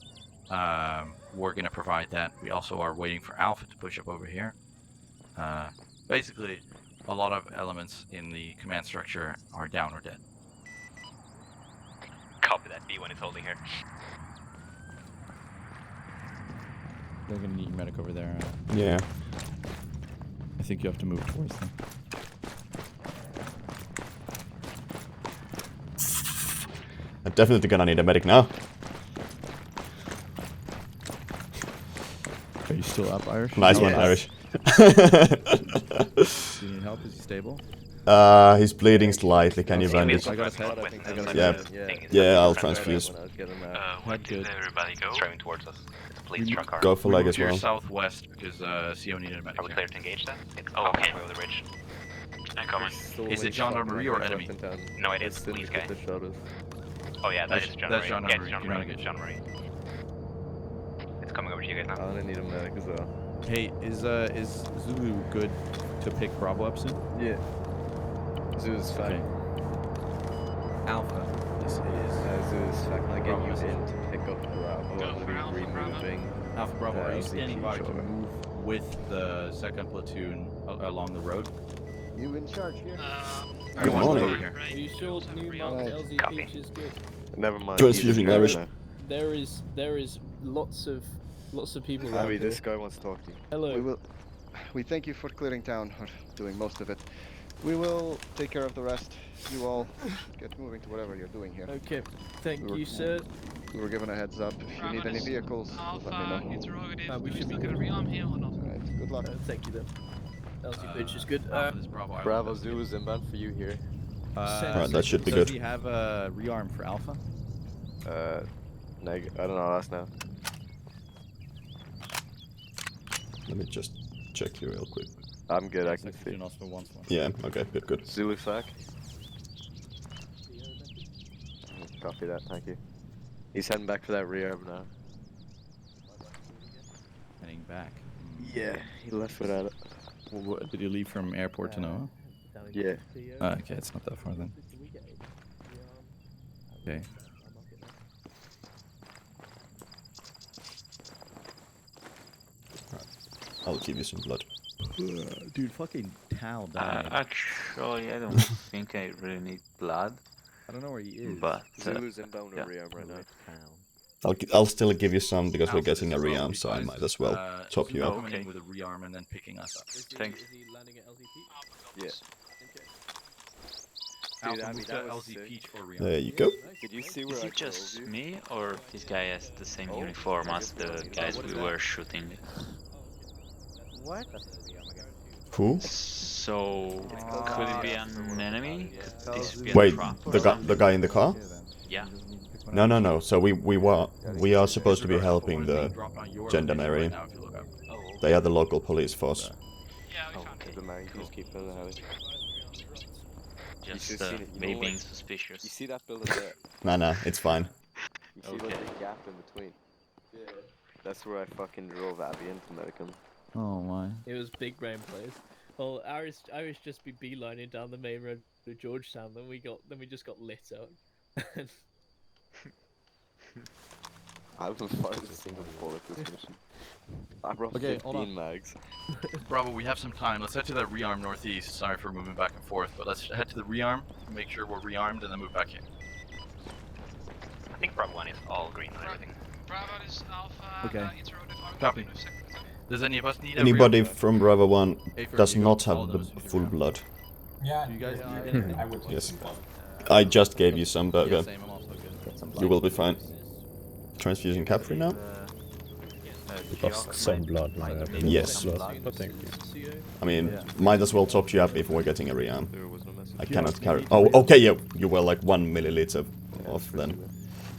We're gonna provide that. We also are waiting for Alpha to push up over here. Basically, a lot of elements in the command structure are down or dead. Copy that, B1 is holding here. They're gonna need your medic over there. Yeah. I think you have to move towards them. I'm definitely gonna need a medic now. Are you still up, Irish? Nice one, Irish. Do you need help? Is he stable? He's bleeding slightly. Can you bandage? I got his head. Yeah, I'll transfuse. Where did everybody go? Driving towards us. It's a police truck car. Go for leg as You're well. southwest because CO needed a medic. Are we clear to engage then? It's okay. over the ridge. I'm coming. Is it gendarmerie or enemy? No idea, it's police guy. Oh yeah, that is gendarmerie. That's Yeah, gendarmerie. it's You're not gendarmerie. good. Gendarmerie. It's coming over to you guys now. I'm gonna need a medic as well. Hey, is Zulu good to pick Bravo up soon? Yeah. Zeus fact. Okay. Alpha. This is Zeus fact. I get Bravo you is in to pick up Bravo. Go for Alpha, removing. Alpha Bravo. Are you LZP standing by to shoulder. move with the second platoon along the road? You in charge here? Good morning. Over here. Are you sure new mount LZ is good? Never mind. Transfusion Irish. There is lots of people around Abby, here. this guy wants to talk to you. Hello. We thank you for clearing town, or doing most of it. We will take care of the rest. You all get moving to whatever you're doing here. Okay, thank you, sir. We were given a heads up. If you need any vehicles, let me know. Interrogative. We Do we should still be get a rearm here or not? Alright, good luck. Thank you then. LZ Bridge is good. Alpha is Bravo. Bravo Zoo is inbound for you here. Right, that should be does good. he have a rearm for Alpha? I don't know, I'll ask now. Let me just check you real quick. I'm good, I can see. Platoon also wants one. Yeah, okay, good. Zulu fact. Copy that, thank you. He's heading back for that rearm now. Heading back. Yeah, he left without it. What, did you leave from airport to Noah? Yeah. Okay, it's not that far then. Okay. I'll give you some blood. Dude, fucking Tal died. Actually, I don't think I really need blood. I don't know where he is. But Zulu's inbound or rearm right now. I'll still give you some because we're getting a rearm, so I might as well top you up. Coming in with a rearm and then picking us up. Thanks. Is he landing at LZP? Yeah. Alpha, Dude, I mean, move that to was LZ sick. Peach for rearm. There you go. Did you see where Is I it just drove you? me, or this guy has the same uniform as the guys we were shooting? What? Who? So, could it be an enemy? Could this be a Wait, trap or the something? guy in the car? Yeah. No. So we are supposed to be helping the gendarmerie. They are the local police force. The man keeps keeping the alley. Just me being suspicious. You see that building there? Nah, it's fine. You see the big gap in between? Yeah. That's where I fucking drove Abby into Medicum. Oh my. It was big brain plays. Well, Irish just be beelining down the main road to Georgetown. Then we just got lit up. I haven't fired a single bullet this mission. I brought 15 mags. Bravo, we have some time. Let's head to that rearm northeast. Sorry for moving back and forth, but let's head to the rearm, make sure we're rearmed, and then move back in. Bravo 1 is all green and everything. Bravo is Alpha. Okay. Interrupted. Copy. Does any of us need Anybody a from Bravo 1 Hey, first does you go. not All have the those you do full around. blood. Yeah, Do you guys need I anything? would take Yes. some blood. I just gave you some, Yeah, Burger. same, I'm also good. You will be fine. Transfusing Capri now? Lost some blood. Yes. But thank you. I mean, might as well top you up if we're getting a rearm. There was no message. I cannot carry. Oh, okay, yeah, you were like 1 milliliter off then.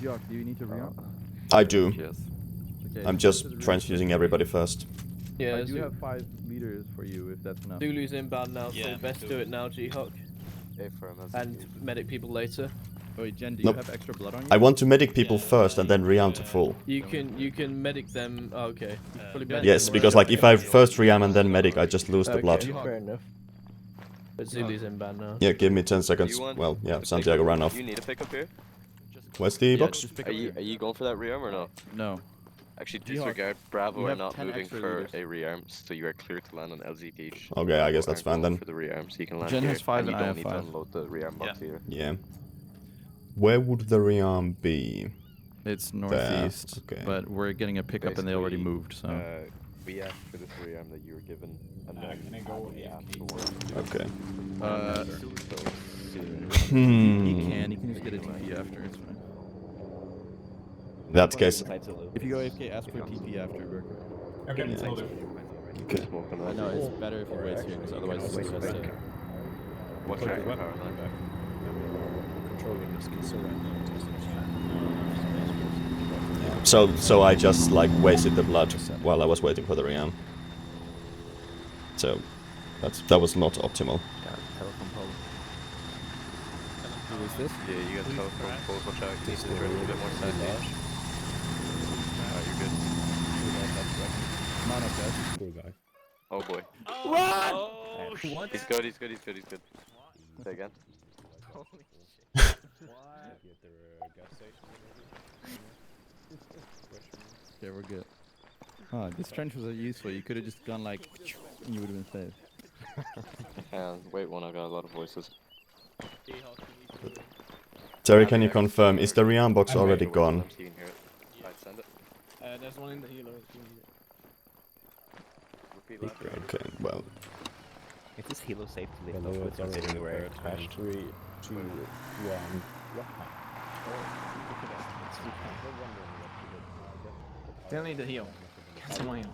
Geoff, do you need to re-up? I do. Yes. Okay, I'm so just to the re-up transfusing everybody first. Yeah, I do have 5 liters for you if that's enough. Zulu's inbound now, so Yeah, best do it now, G-Hawk. And medic people later. Wait, Jen, do Nope. you have extra blood on you? I want to medic people first and then rearm to full. You can medic them. Oh, okay. You can probably medic Yes, them because right like if I first rearm and then medic, I just lose the Okay, blood. fair enough. But Zulu's inbound now. Yeah, give me 10 seconds. You want Well, yeah, a Santiago pickup? ran off. You need a pickup here? Where's the box? just pick Are up you going for that rearm or no? No. Actually, Geoff, disregard. Bravo you are have not 10 moving extra for liters. a rearm, so you are clear to land on LZH. Okay, I guess Bravo that's aren't fine going then. For the rearm, so you can land Jen here, has 5 and you and I don't have need to 5. unload the rearm box either. Yeah. Where would the rearm be? It's northeast, okay. but we're getting a pickup and they already moved, so... We asked for this rearm that you were given, and then Can I go afterwards. Okay. He can just get a TP after, it's fine. In that case... If you go AFK, ask for a TP after, Burger. Okay, Yeah. will do. Okay. I know, it's better if he waits here, because otherwise he's just has to... What's your power line? Controlling this castle right now. So I just like wasted the blood while I was waiting for the rearm. So that was not optimal. Who is this? Yeah, you got telephone poles, watch out. Needs to turn a bit more side edge. You're good. Not up, guys. Poor guy. Oh boy. What? Oh, what? He's good, he's good, he's good, he's good. Say again. Okay, we're good. Oh, this trench was useful. You could have just gone like, and you would have been safe. Wait one, I got a lot of voices. Terry, can you confirm, is the rearm box already gone? I'm seeing here. Right, send it. There's one in the healer. Repeat last. Okay, well... Is this helo safe to lift Hello, off with it's already considering where it repaired. crashed? 3, 2, 1. Still need to heal. Get someone heal.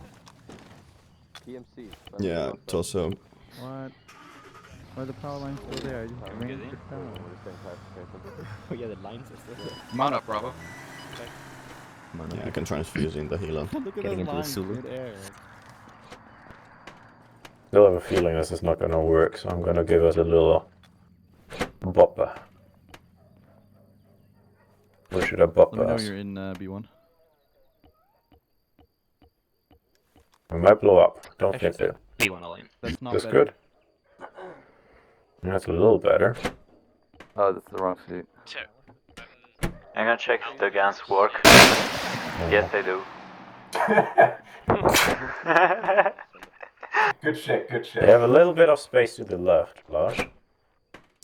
PMC. Yeah, Torso. What? Why are the power lines still there? I just ran the power. Oh yeah, the lines are still there. Mount up, Bravo. Yeah, I can transfuse in the healer. Look at getting into the Zulu. Still have a feeling this is not gonna work, so I'm gonna give us a little bopper. Where should I bop Let me know us? you're in B1. We might blow up. Don't think so. B1 all in. That's not That's better. good. That's a little better. Oh, that's the wrong seat. I'm gonna check if the guns work. Yes, they do. Good shit, good shit. They have a little bit of space to the left, Lars.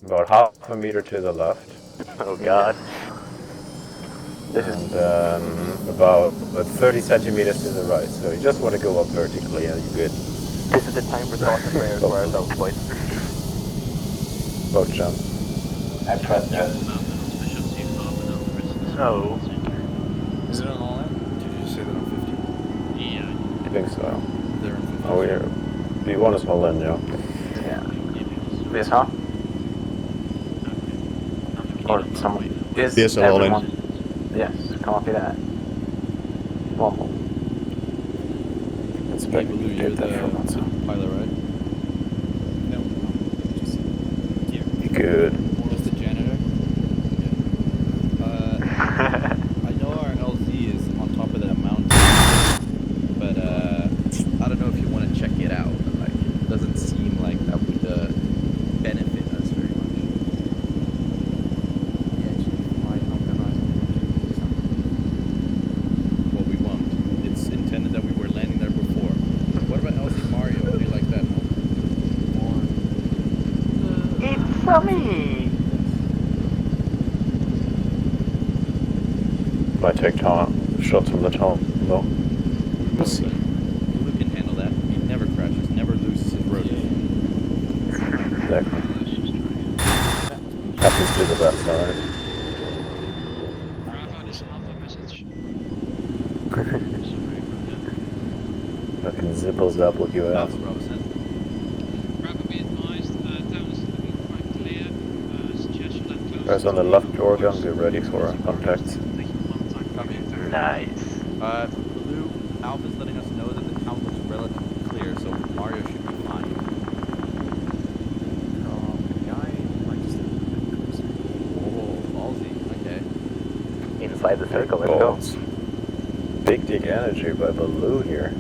About half a meter to the left. Oh god. And about 30 centimeters to the right. So you just want to go up vertically and you're good. This is the time for thoughts and prayers for ourselves, boys. Boat jump. I trust that. So, Is it on all in? Did you just say that on 50? Yeah. I think so. They're on 50. Oh, yeah. B1 is all in, yeah. yeah. This, huh? Or some. Is Yes, all in. everyone? Yes, copy that. Well, Expect Blue, to you're get that the from us. pilot, right? No. Good. Just the janitor? Yeah. I know our LZ is on top of that mountain, but I don't know if you want to check it out. Like, it doesn't seem like that would benefit us very much. What we want. It's intended that we were landing there before. What about LZ Mario? How do you like that? it's for me! might take shots from the town, though. We'll see. Blue can handle that. He never crashes, never loses his road. Exactly. Happens to be the best, alright. Bravo, this alpha message. Fucking zipples up with your ass. Bravo, be advised, town is looking quite clear. Suggest you let close. Guys on the left, Oregon, get ready for contact. Nice. Blue, Alpha's letting us know that the town looks relatively clear, so Mario should be fine. Oh, ballsy. Okay. Inside the circle, let's Balls. Big dick energy by Baloo here. In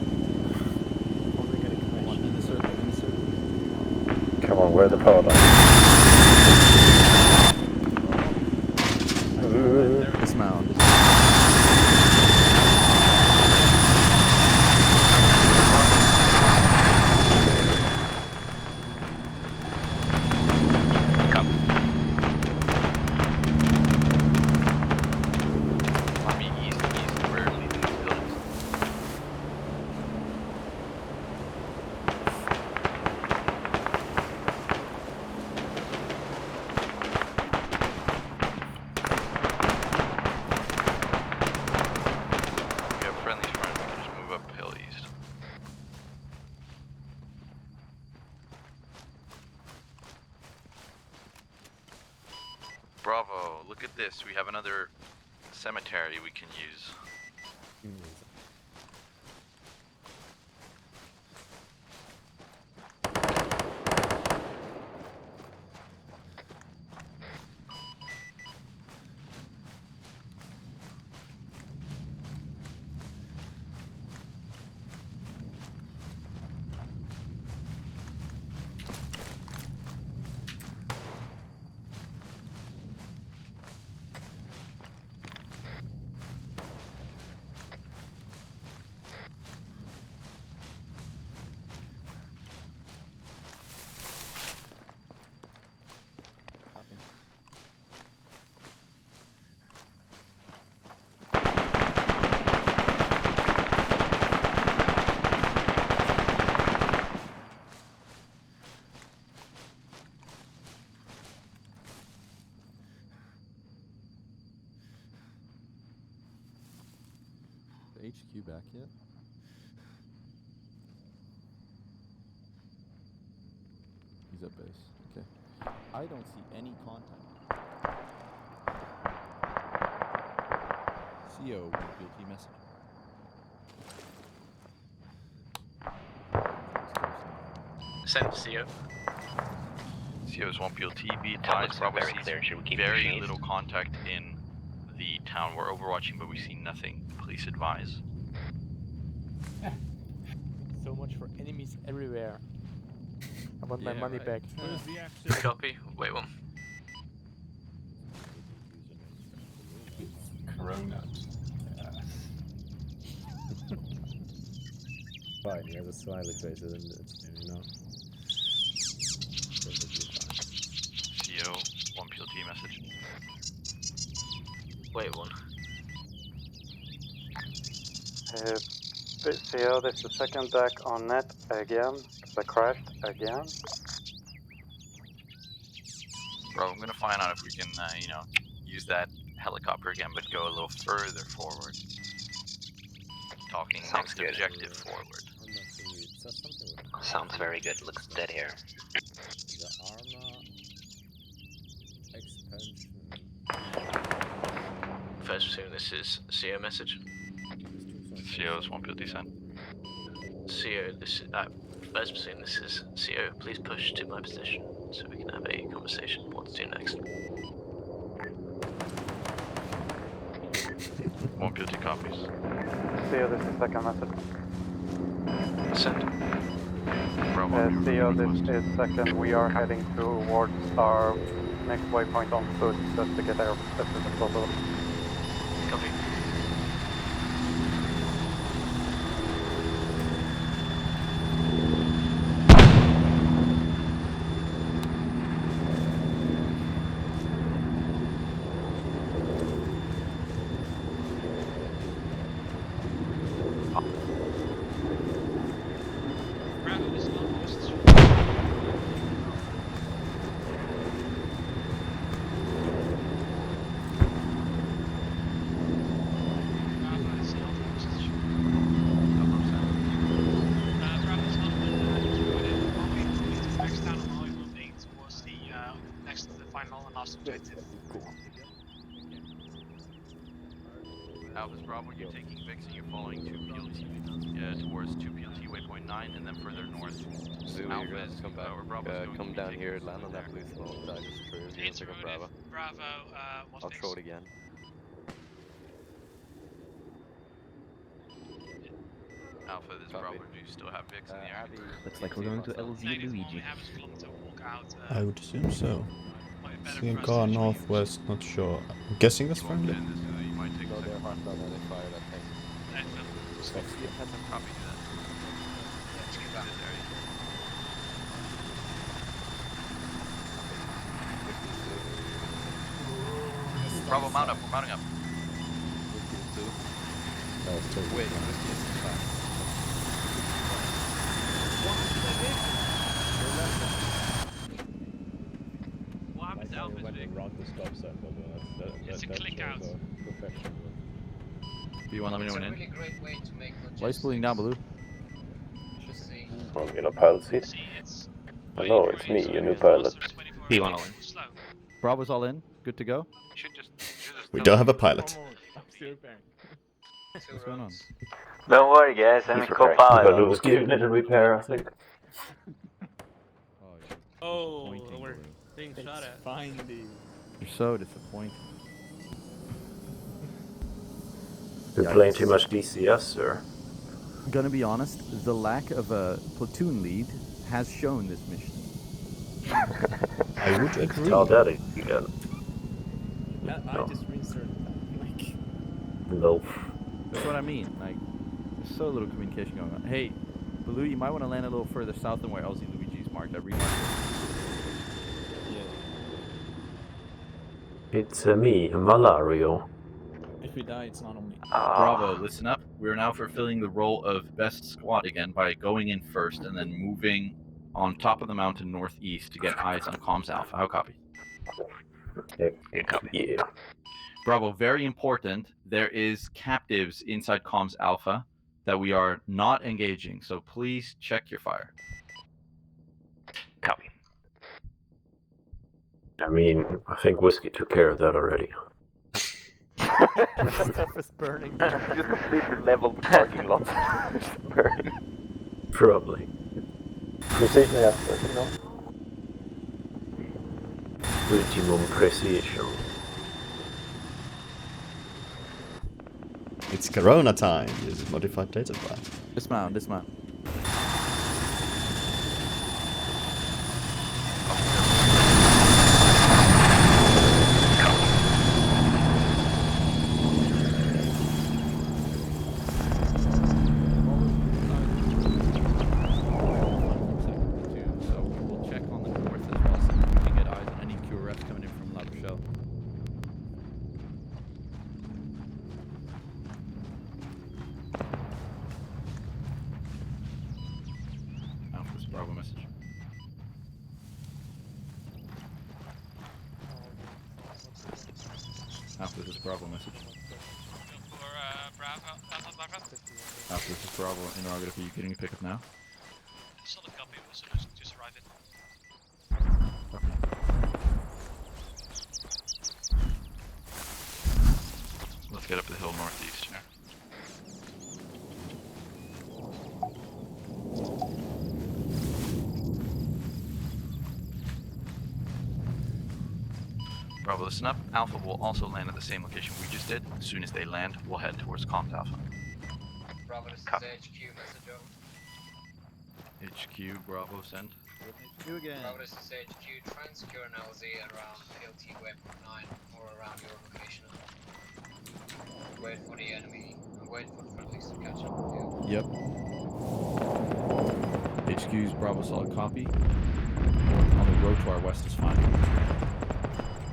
the circle, in the circle. Come on, where are the power lines? Dismount. Army east, we're leaving these buildings. We have friendlies front, we can just move uphill east. Bravo, look at this, we have another cemetery we can use. The HQ back yet? He's at base. Okay. I don't see any contact. CO PLT message. Send CO. CO's 1 PLT, be advised, Bravo very sees clear. Should we keep very pushing little east? contact in the town. We're overwatching, but we see nothing. Please advise. So much for enemies everywhere. I want my Yeah, money right. back. Where's the access? Copy. Wait one. Corona. Fine, he has a smiley face, isn't it? You know? Perfectly fine. CO 1 PLT message. Wait one. CO, this is the second deck on net again. The crashed again. Bro, I'm gonna find out if we can, you know, use that helicopter again, but go a little further forward. Talking Sounds next good. objective forward. Sounds very good. Looks dead here. The Arma expansion. First assume this is CO message. CO's 1 PLT sent. CO, this is, first assume this is CO. Please push to my position so we can have a conversation. What to do next? 1 PLT copies. CO, this is second message. Send. Bravo, CO, this is second. We are heading towards our next waypoint on foot just to get there as soon as possible. Copy. Bravo is northwest. Bravo is northwest. Bravo is northwest. Next down on highway 8 was the next to the final and last objective. Alpha's Bravo, you're taking Vix and you're following 2 PLT towards 2 PLT waypoint 9 and then further north. Zoo, you're Alpha gonna have is to come back. Come down here, land on that blue smoke, and I just threw it. You don't pick up Bravo. Bravo was I'll throw it again. Alpha, this is Bravo, do you still have Vix in the area? Looks like we're going to LZ Luigi. I would assume so. See a car northwest, not sure. I'm guessing that's friendly. No, they're hard down there, they fire that thing. Copy that. Bravo, mount up, we're mounting up. Wait, What happens to Alpha's Vic? It's a click out. Do you want to let me know when in? It's a really great way to make Why is pulling down, Baloo? I'm gonna pilot seat. Hello, it's me, your new pilot. P1 all in. Bravo's all in. Good to go. We don't have a pilot. What's going on? Don't worry, guys. I'm a co-pilot. Baloo was giving it a repair, I think. Oh, we're being shot at. You're so disappointing. You're playing too much DCS, sir. Gonna be honest, the lack of a platoon lead has shown this mission. I would agree. Tell that again. I just restarted that. Like... No. That's what I mean. Like, there's so little communication going on. Hey, Baloo, you might want to land a little further south than where LZ Luigi is marked. I remarked it. It's me, Malario. If we die, it's not on me. Bravo, listen up. We're now fulfilling the role of best squad again by going in first and then moving on top of the mountain northeast to get eyes on comms Alpha. How copy? Yeah. Bravo, very important. There is captives inside comms Alpha that we are not engaging, so please check your fire. Copy. I mean, I think Whiskey took care of that already. Stuff is burning. Just completely leveled parking lot. Burning. Probably. Precision effort, you know? Ultimum precision. It's Corona time. This is modified data file. Dismount, dismount. Bravo message. Alpha, this is Bravo message. For Bravo, Bravo. Alpha, this is Bravo. Interrogative, are you getting a pickup now? Solid copy, so just arrive it. Let's get up the hill northeast here. Bravo, listen up. Alpha will also land at the same location we just did. As soon as they land, we'll head towards comms Alpha. Bravo, this is HQ, message over. HQ, Bravo, send. HQ again. Bravo, this is HQ, try and secure an LZ around PLT waypoint 9 or around your location. Wait for the enemy, wait for the friendlies to catch up with you. Yep. HQ's Bravo, solid copy. On the road to our west is fine.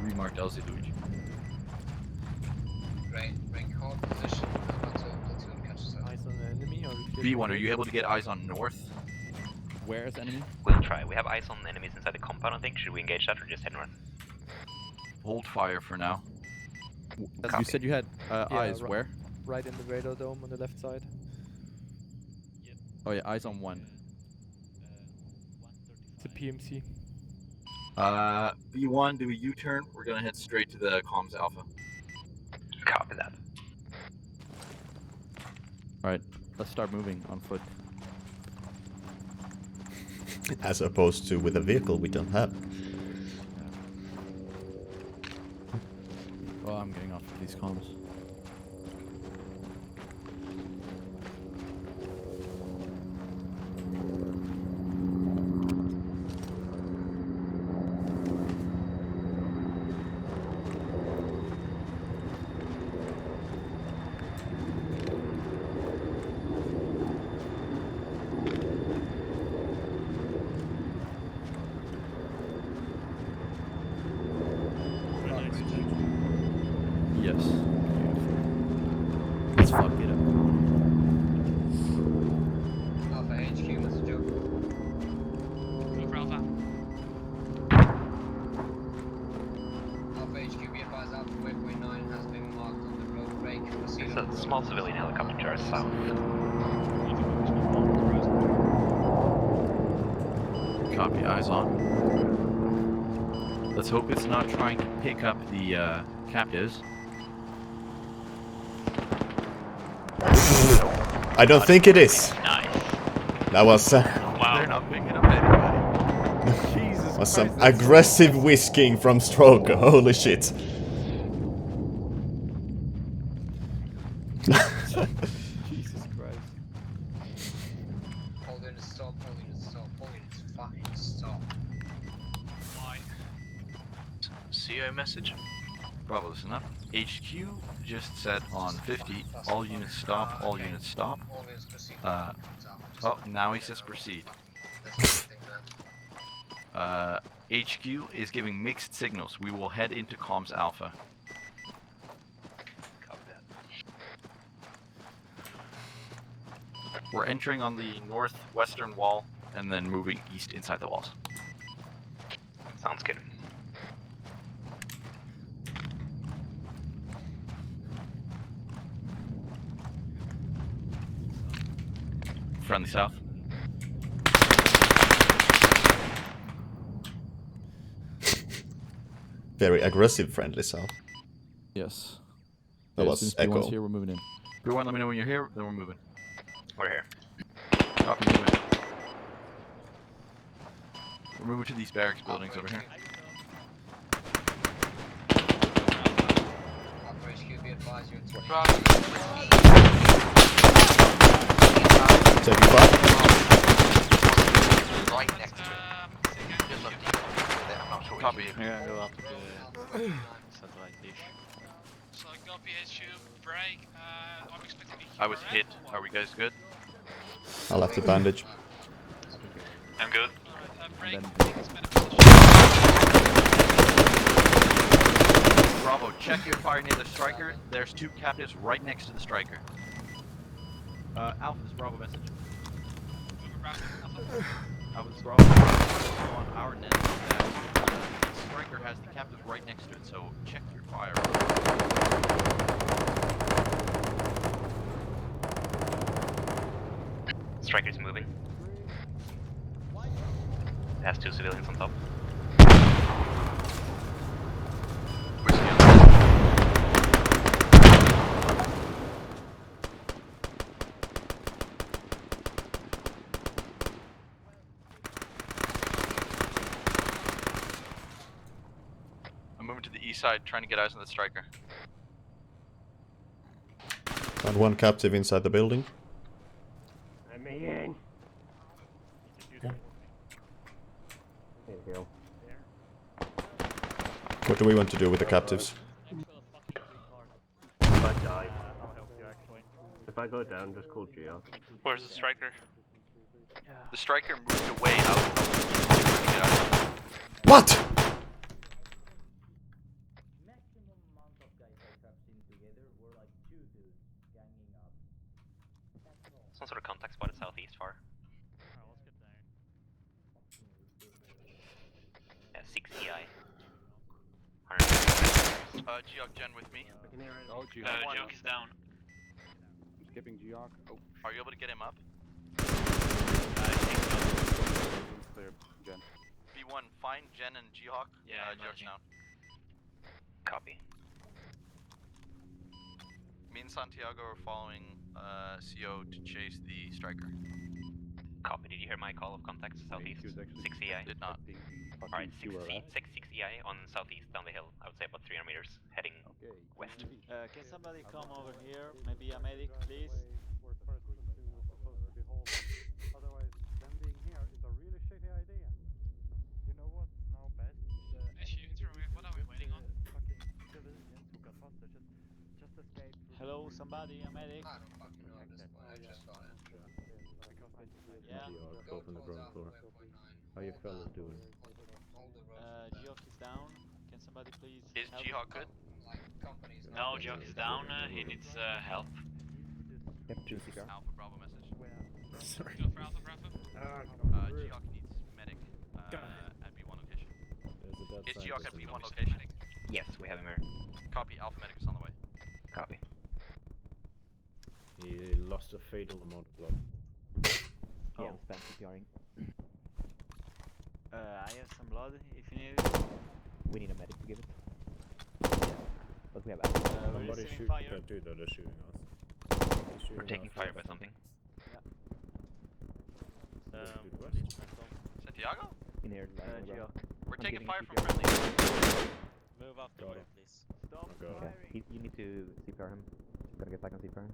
Remarked LZ Luigi. Great, bring hold position until platoon catches up. Eyes on the enemy B1, are you able to get eyes on north? Where is enemy? We'll try. We have eyes on enemies inside the compound, I think. Should we engage that or just head north? Hold fire for now. You said you had eyes where? Right in the radar dome on the left side. Oh yeah, eyes on one. It's a PMC. B1, do a U-turn. We're gonna head straight to the comms alpha. Copy that. Alright, let's start moving on foot. As opposed to with a vehicle we don't have. Well, I'm getting off of these comms. Yes. Let's fuck it up. Alpha HQ, that's a joke. Go for Alpha. Alpha HQ, be advised, Alpha Waypoint 9 has been marked on the road break. It's a small civilian helicopter to our south. Copy, eyes on. Let's hope it's not trying to pick up the captives. I don't think it is. Nice. That was Wow. They're not picking up anybody. Jesus was some Christ, that's so aggressive whisking from Stroker. Holy shit. Jesus Christ. Hold in, stop, hold in, stop, hold in, fucking stop. Why? CO message. Bravo, listen up. HQ just set on 50. All units stop. All units stop. All units proceed. Oh, now he says proceed. HQ is giving mixed signals. We will head into comms alpha. Copy that. We're entering on the northwestern wall and then moving east inside the walls. Sounds good. Friendly south. Very aggressive friendly south. Yes. That Yeah, was since Echo. B1's here, we're moving in. B1, let me know when you're here, then we're moving. We're here. Copy, moving. We're moving to these barracks buildings over here. Alpha HQ, be advised, you're 20. Taking fire. Right next to it. Just left I'm not sure. Copy. Yeah, go up to the satellite dish. So copy HQ, break. I'm expecting the I was hit. Are we guys good? I'll have to bandage. I'm good. Break. Bravo, check your fire near the striker. There's two captives right next to the striker. Alpha's Bravo message. Alpha's Bravo on our net. The striker has the captives right next to it, so check your fire. Striker's moving. It has two civilians on top. Where's the other? I'm moving to the east side, trying to get eyes on the striker. Found one captive inside the building. Let me in. There you go. What do we want to do with the captives? If I die, I'll help you actually. If I go down, just call Geo. Where's the striker? The striker moved away out. What? Some sort of contact spot at southeast far. Yeah, 6 EI. Geoc Gen with me. Oh, Geoc is down. I'm skipping Geoc. Oh. Are you able to get him up? Clear, Gen. B1, find Gen and Geoc. Yeah, Geoc's down. Copy. Me and Santiago are following CO to chase the striker. Copy. Did you hear my call of contact southeast? 6 EI. Did not. Alright, 6 EI on southeast down the hill. I would say about 300 meters heading west. Can somebody come over here? Maybe a medic, please? We're supposed to be holding. Otherwise, them being here is a really shitty idea. You know what's now best? What are we waiting on? Fucking civilians who got hostages just escaped. Hello, somebody, a medic? I don't fucking know at this point. I just got in. Yeah. Go from the ground floor. How you fellas doing? Geoc is down. Can somebody please Is help? Geoc good? No, Geoc is down. He needs help. Yep, juicy car. Alpha Bravo message. Sorry. Go for Alpha Bravo. Geoc needs medic at B1 location. Is Geoc at B1 location? Yes, we have him here. Copy, Alpha medic is on the way. Copy. He lost a fatal amount of blood. Yeah, I'm spam CPRing. I have some blood if you need it. We need a medic to give it. But we have Somebody shoot that dude that is shooting us. We're taking fire by something. Santiago? In here, Geoc. We're taking giving fire CPR. from friendly. Move up the way, please. Stop Okay, you need to CPR him. Just gotta get back on CPR.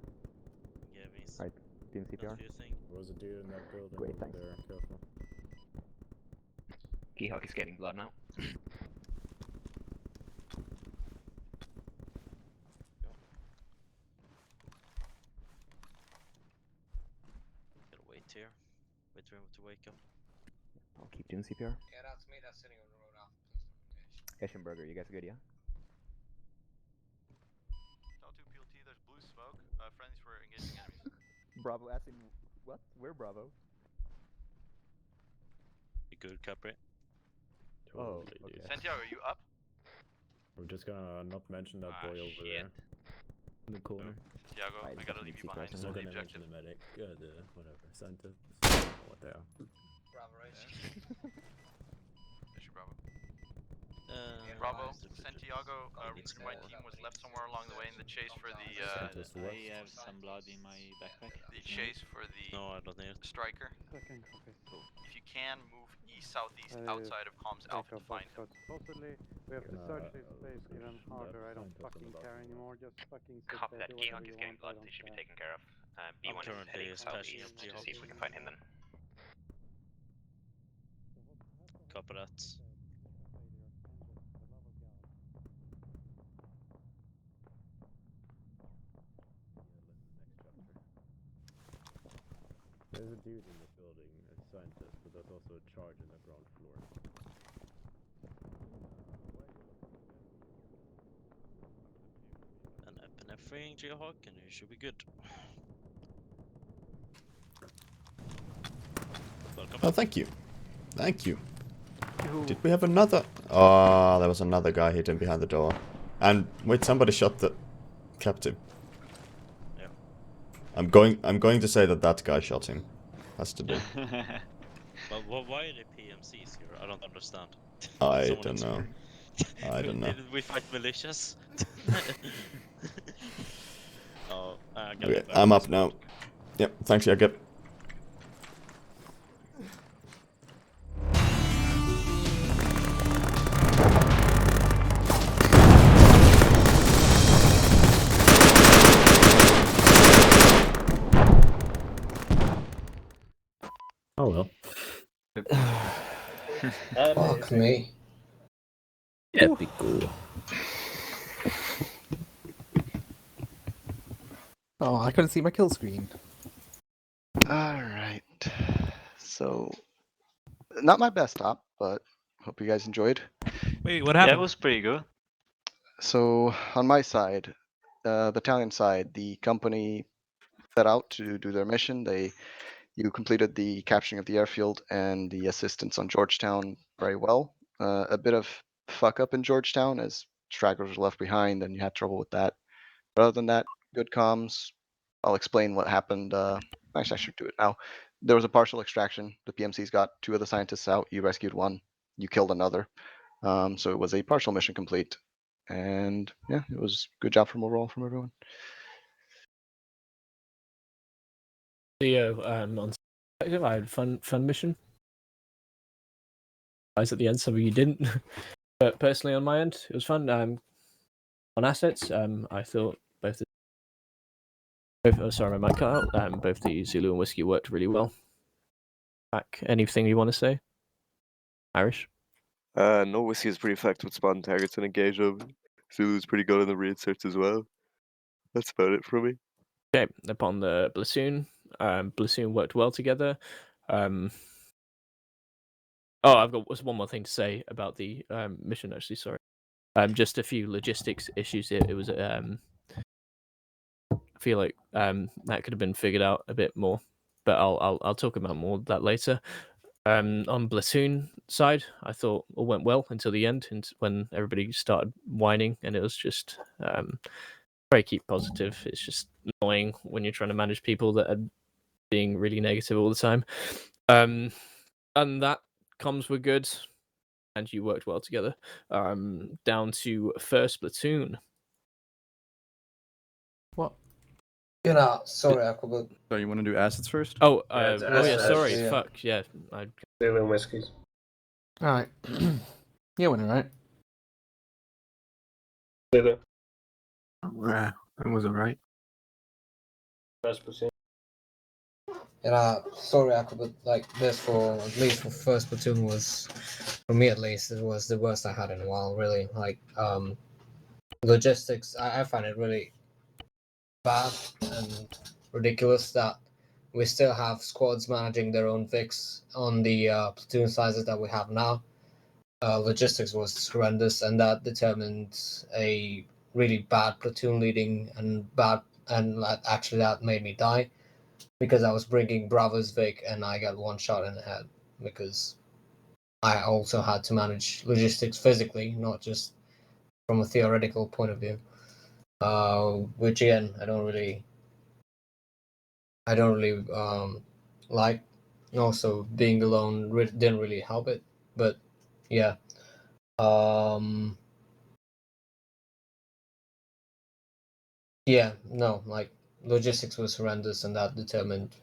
Yeah, please. Right, doing CPR. There was a dude in that building Great, over thanks. there. Careful. Geoc is getting blood now. Gotta wait here. Wait for him to wake up. I'll keep doing CPR. Yeah, that's me. That's sitting on the road after. Please don't engage. Eschenberger, you guys good, yeah? Tell 2 PLT, there's blue smoke. Friendlies for engaging enemies. Bravo, as in what? We're Bravo. You good, Capri? Oh, Totally, okay. dude. Santiago, are you up? We're just gonna not mention that boy over there. In the corner. Santiago, Right, I gotta leave you behind. I'm Still not the gonna mention objective. the medic. The whatever scientist. What they are. Bravo race. Issue Bravo. Yeah, Bravo, it's a- Santiago, it's my more. team was left somewhere along the way in the chase for the Scientist what? I have some blood in my backpack. the chase for the No, I don't need it. striker. Second copy. If you can move east southeast Uh, outside of comms alpha to find him. Supposedly, we have to search this place even harder. I don't fucking care anymore. Just fucking sit Copy there, that. do Geoc whatever is you getting want. I blood. don't He should be care. taken care of. B1 is currently heading dispatching southeast of to see if we can find him then. Copy that. There's a dude in the building, a scientist, but there's also a charge in the ground floor. An epinephrine, Geohawk, and you should be good. Welcome. Oh, thank you. Thank you. Did we have another? Oh, there was another guy hidden behind the door. And wait, somebody shot the captive. Yeah. I'm going to say that that guy shot him. Has to be. But why are the PMCs here? I don't understand. I Someone don't know. explain. I don't know. Did we fight militias? Oh, I got Okay, it back. I'm up now. Yep, thanks, Jakob. Oh well. Fuck me. Epical. Oh, I couldn't see my kill screen. Alright. So, not my best top, but hope you guys enjoyed. Wait, what happened? Yeah, it was pretty good. So, on my side, the battalion side, the company set out to do their mission. You completed the capturing of the airfield and the assistance on Georgetown very well. A bit of fuck up in Georgetown as stragglers were left behind and you had trouble with that. But other than that, good comms. I'll explain what happened. Actually, I should do it now. There was a partial extraction. The PMCs got 2 of the scientists out. You rescued 1. You killed another. So it was a partial mission complete. And yeah, it was good job from overall from everyone. Theo, on I had fun mission. Guys at the end, some of you didn't. But personally, on my end, it was fun. On assets, I thought both sorry, my mic cut out. Both the Zulu and Whiskey worked really well. Back, anything you want to say, Irish? No, Whiskey is pretty effective with spotting targets and engage them. Zulu's pretty good in the research as well. That's about it for me. Okay, upon the Platoon, Platoon worked well together. Oh, I've got one more thing to say about the mission. Actually, sorry. Just a few logistics issues. It was I feel like that could have been figured out a bit more, but I'll talk about more of that later. On Platoon side, I thought all went well until the end, and when everybody started whining, and it was just very keep positive. It's just annoying when you're trying to manage people that are being really negative all the time. And that comms were good, and you worked well together. Down to first Platoon. What? You know, sorry, Aquabot. So you want to do assets first? Oh, Yeah, sorry. yeah. Fuck, yeah. Zulu and Whiskies. Alright. Yeah, winning, right? Zulu. That was alright. First platoon. Sorry, Aquabot. Like this, for at least for first platoon, was, for me at least, it was the worst I had in a while. Really, like logistics. I find it really bad and ridiculous that we still have squads managing their own VIX on the platoon sizes that we have now. Logistics was horrendous, and that determined a really bad platoon leading and actually that made me die because I was bringing Bravo's Vic and I got 1 shot in the head because I also had to manage logistics physically, not just from a theoretical point of view. Which again, I don't really like. Also, being alone didn't really help it, but yeah. Yeah, no, like logistics was horrendous, and that determined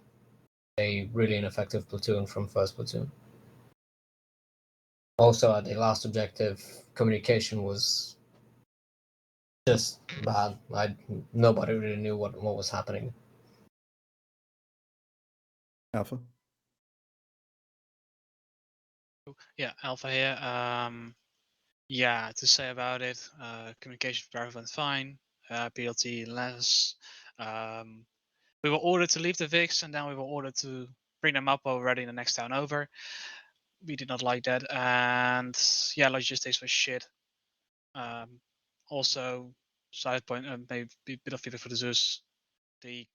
a really ineffective platoon from first platoon. Also, at the last objective, communication was just bad. Nobody really knew what was happening. Alpha. Yeah, Alpha here. Yeah, to say about it, communication with Bravo went fine. PLT less. We were ordered to leave the VIX, and then we were ordered to bring them up already in the next town over. We did not like that, and yeah, logistics was shit. Also, side point, maybe a bit of feedback for the Zeus. The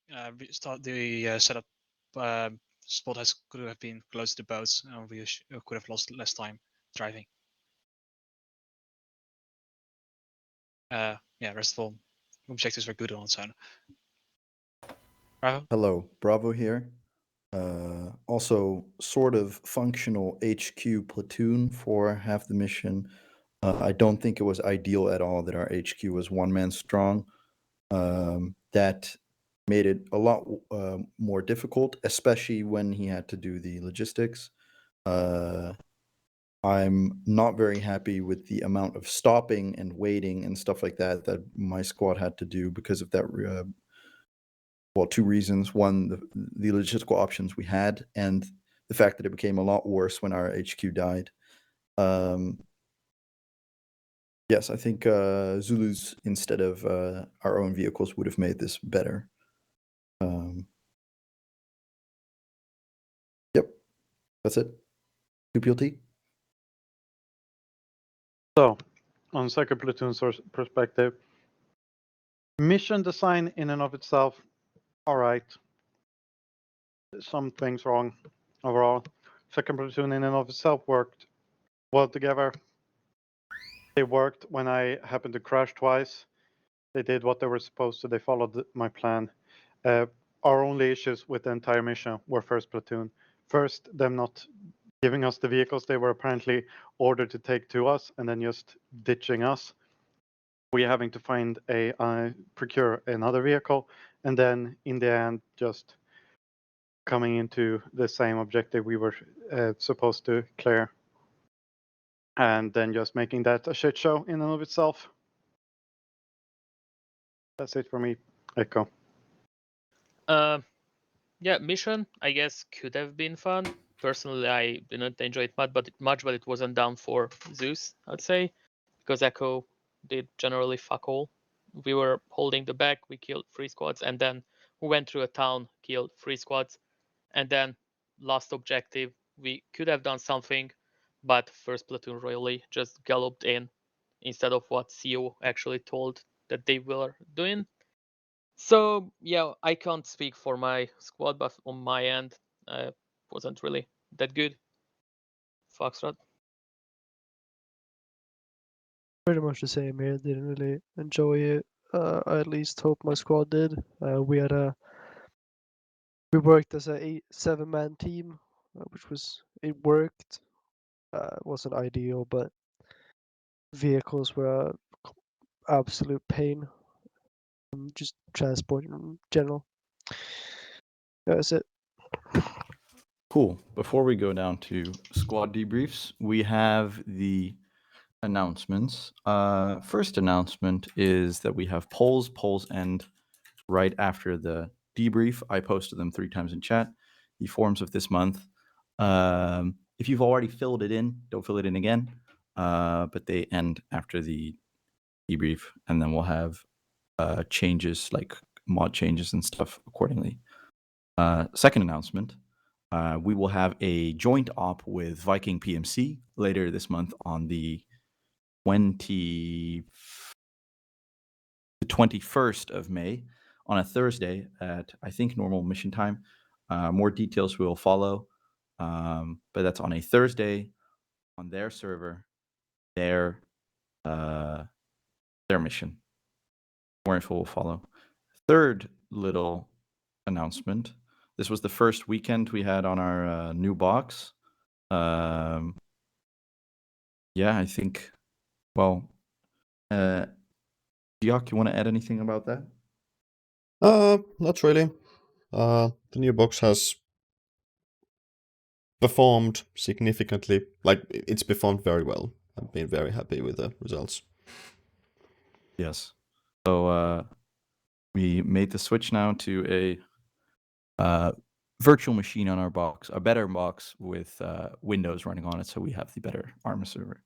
setup spot could have been close to the boats, and we could have lost less time driving. Yeah, rest of all, objectives were good on its own. Bravo? Hello, Bravo here. Also, sort of functional HQ platoon for half the mission. I don't think it was ideal at all that our HQ was 1 man strong. That made it a lot more difficult, especially when he had to do the logistics. I'm not very happy with the amount of stopping and waiting and stuff like that that my squad had to do because of that. Well, 2 reasons. One, the logistical options we had, and the fact that it became a lot worse when our HQ died. Yes, I think Zulus instead of our own vehicles would have made this better. Yep, that's it. 2 PLT. So, on second platoon perspective, mission design in and of itself, all right. some things wrong overall. Second platoon in and of itself worked well together. They worked when I happened to crash twice. They did what they were supposed to. They followed my plan. Our only issues with the entire mission were first platoon. First, them not giving us the vehicles they were apparently ordered to take to us, and then just ditching us. We having to find procure another vehicle, and then in the end just coming into the same objective we were supposed to clear, and then just making that a shit show in and of itself. That's it for me. Echo. Yeah, mission I guess could have been fun. Personally, I didn't enjoy it much, but it wasn't down for Zeus, I'd say, because Echo did generally fuck all. We were holding the back, we killed 3 squads, and then we went through a town, killed 3 squads, and then last objective, we could have done something, but first platoon royally just galloped in instead of what CO actually told that they were doing. So yeah, I can't speak for my squad, but on my end, wasn't really that good. Foxtrot. Pretty much the same here. Didn't really enjoy it. I at least hope my squad did. We worked as a 7-man team, it worked. It wasn't ideal, but vehicles were a absolute pain. Just transport in general. That's it. Cool. Before we go down to squad debriefs, we have the announcements. First announcement is that we have polls. Polls end right after the debrief. I posted them 3 times in chat. The forums of this month. If you've already filled it in, don't fill it in again. But they end after the debrief, and then we'll have changes, like mod changes and stuff accordingly. Second announcement. We will have a joint op with Viking PMC later this month on the 21st of May on a Thursday at, I think, normal mission time. More details will follow, but that's on a Thursday on their server, their mission. More info will follow. Third little announcement. This was the first weekend we had on our new box. Yeah, I think, well, Diok, you want to add anything about that? Not really. The new box has performed significantly, like it's performed very well. I've been very happy with the results. Yes. So we made the switch now to a virtual machine on our box, a better box with Windows running on it, so we have the better Arma server.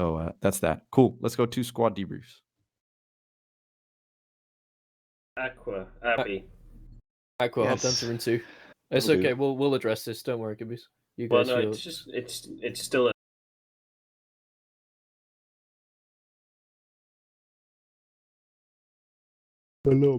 So that's that. Cool. Let's go to squad debriefs. Aqua, Abby. Aqua, Yes. hop down to room 2. It's Will do. okay. We'll address this. Don't worry, Gibbies. You Well, guys no, feel... it's just it's still a Hello.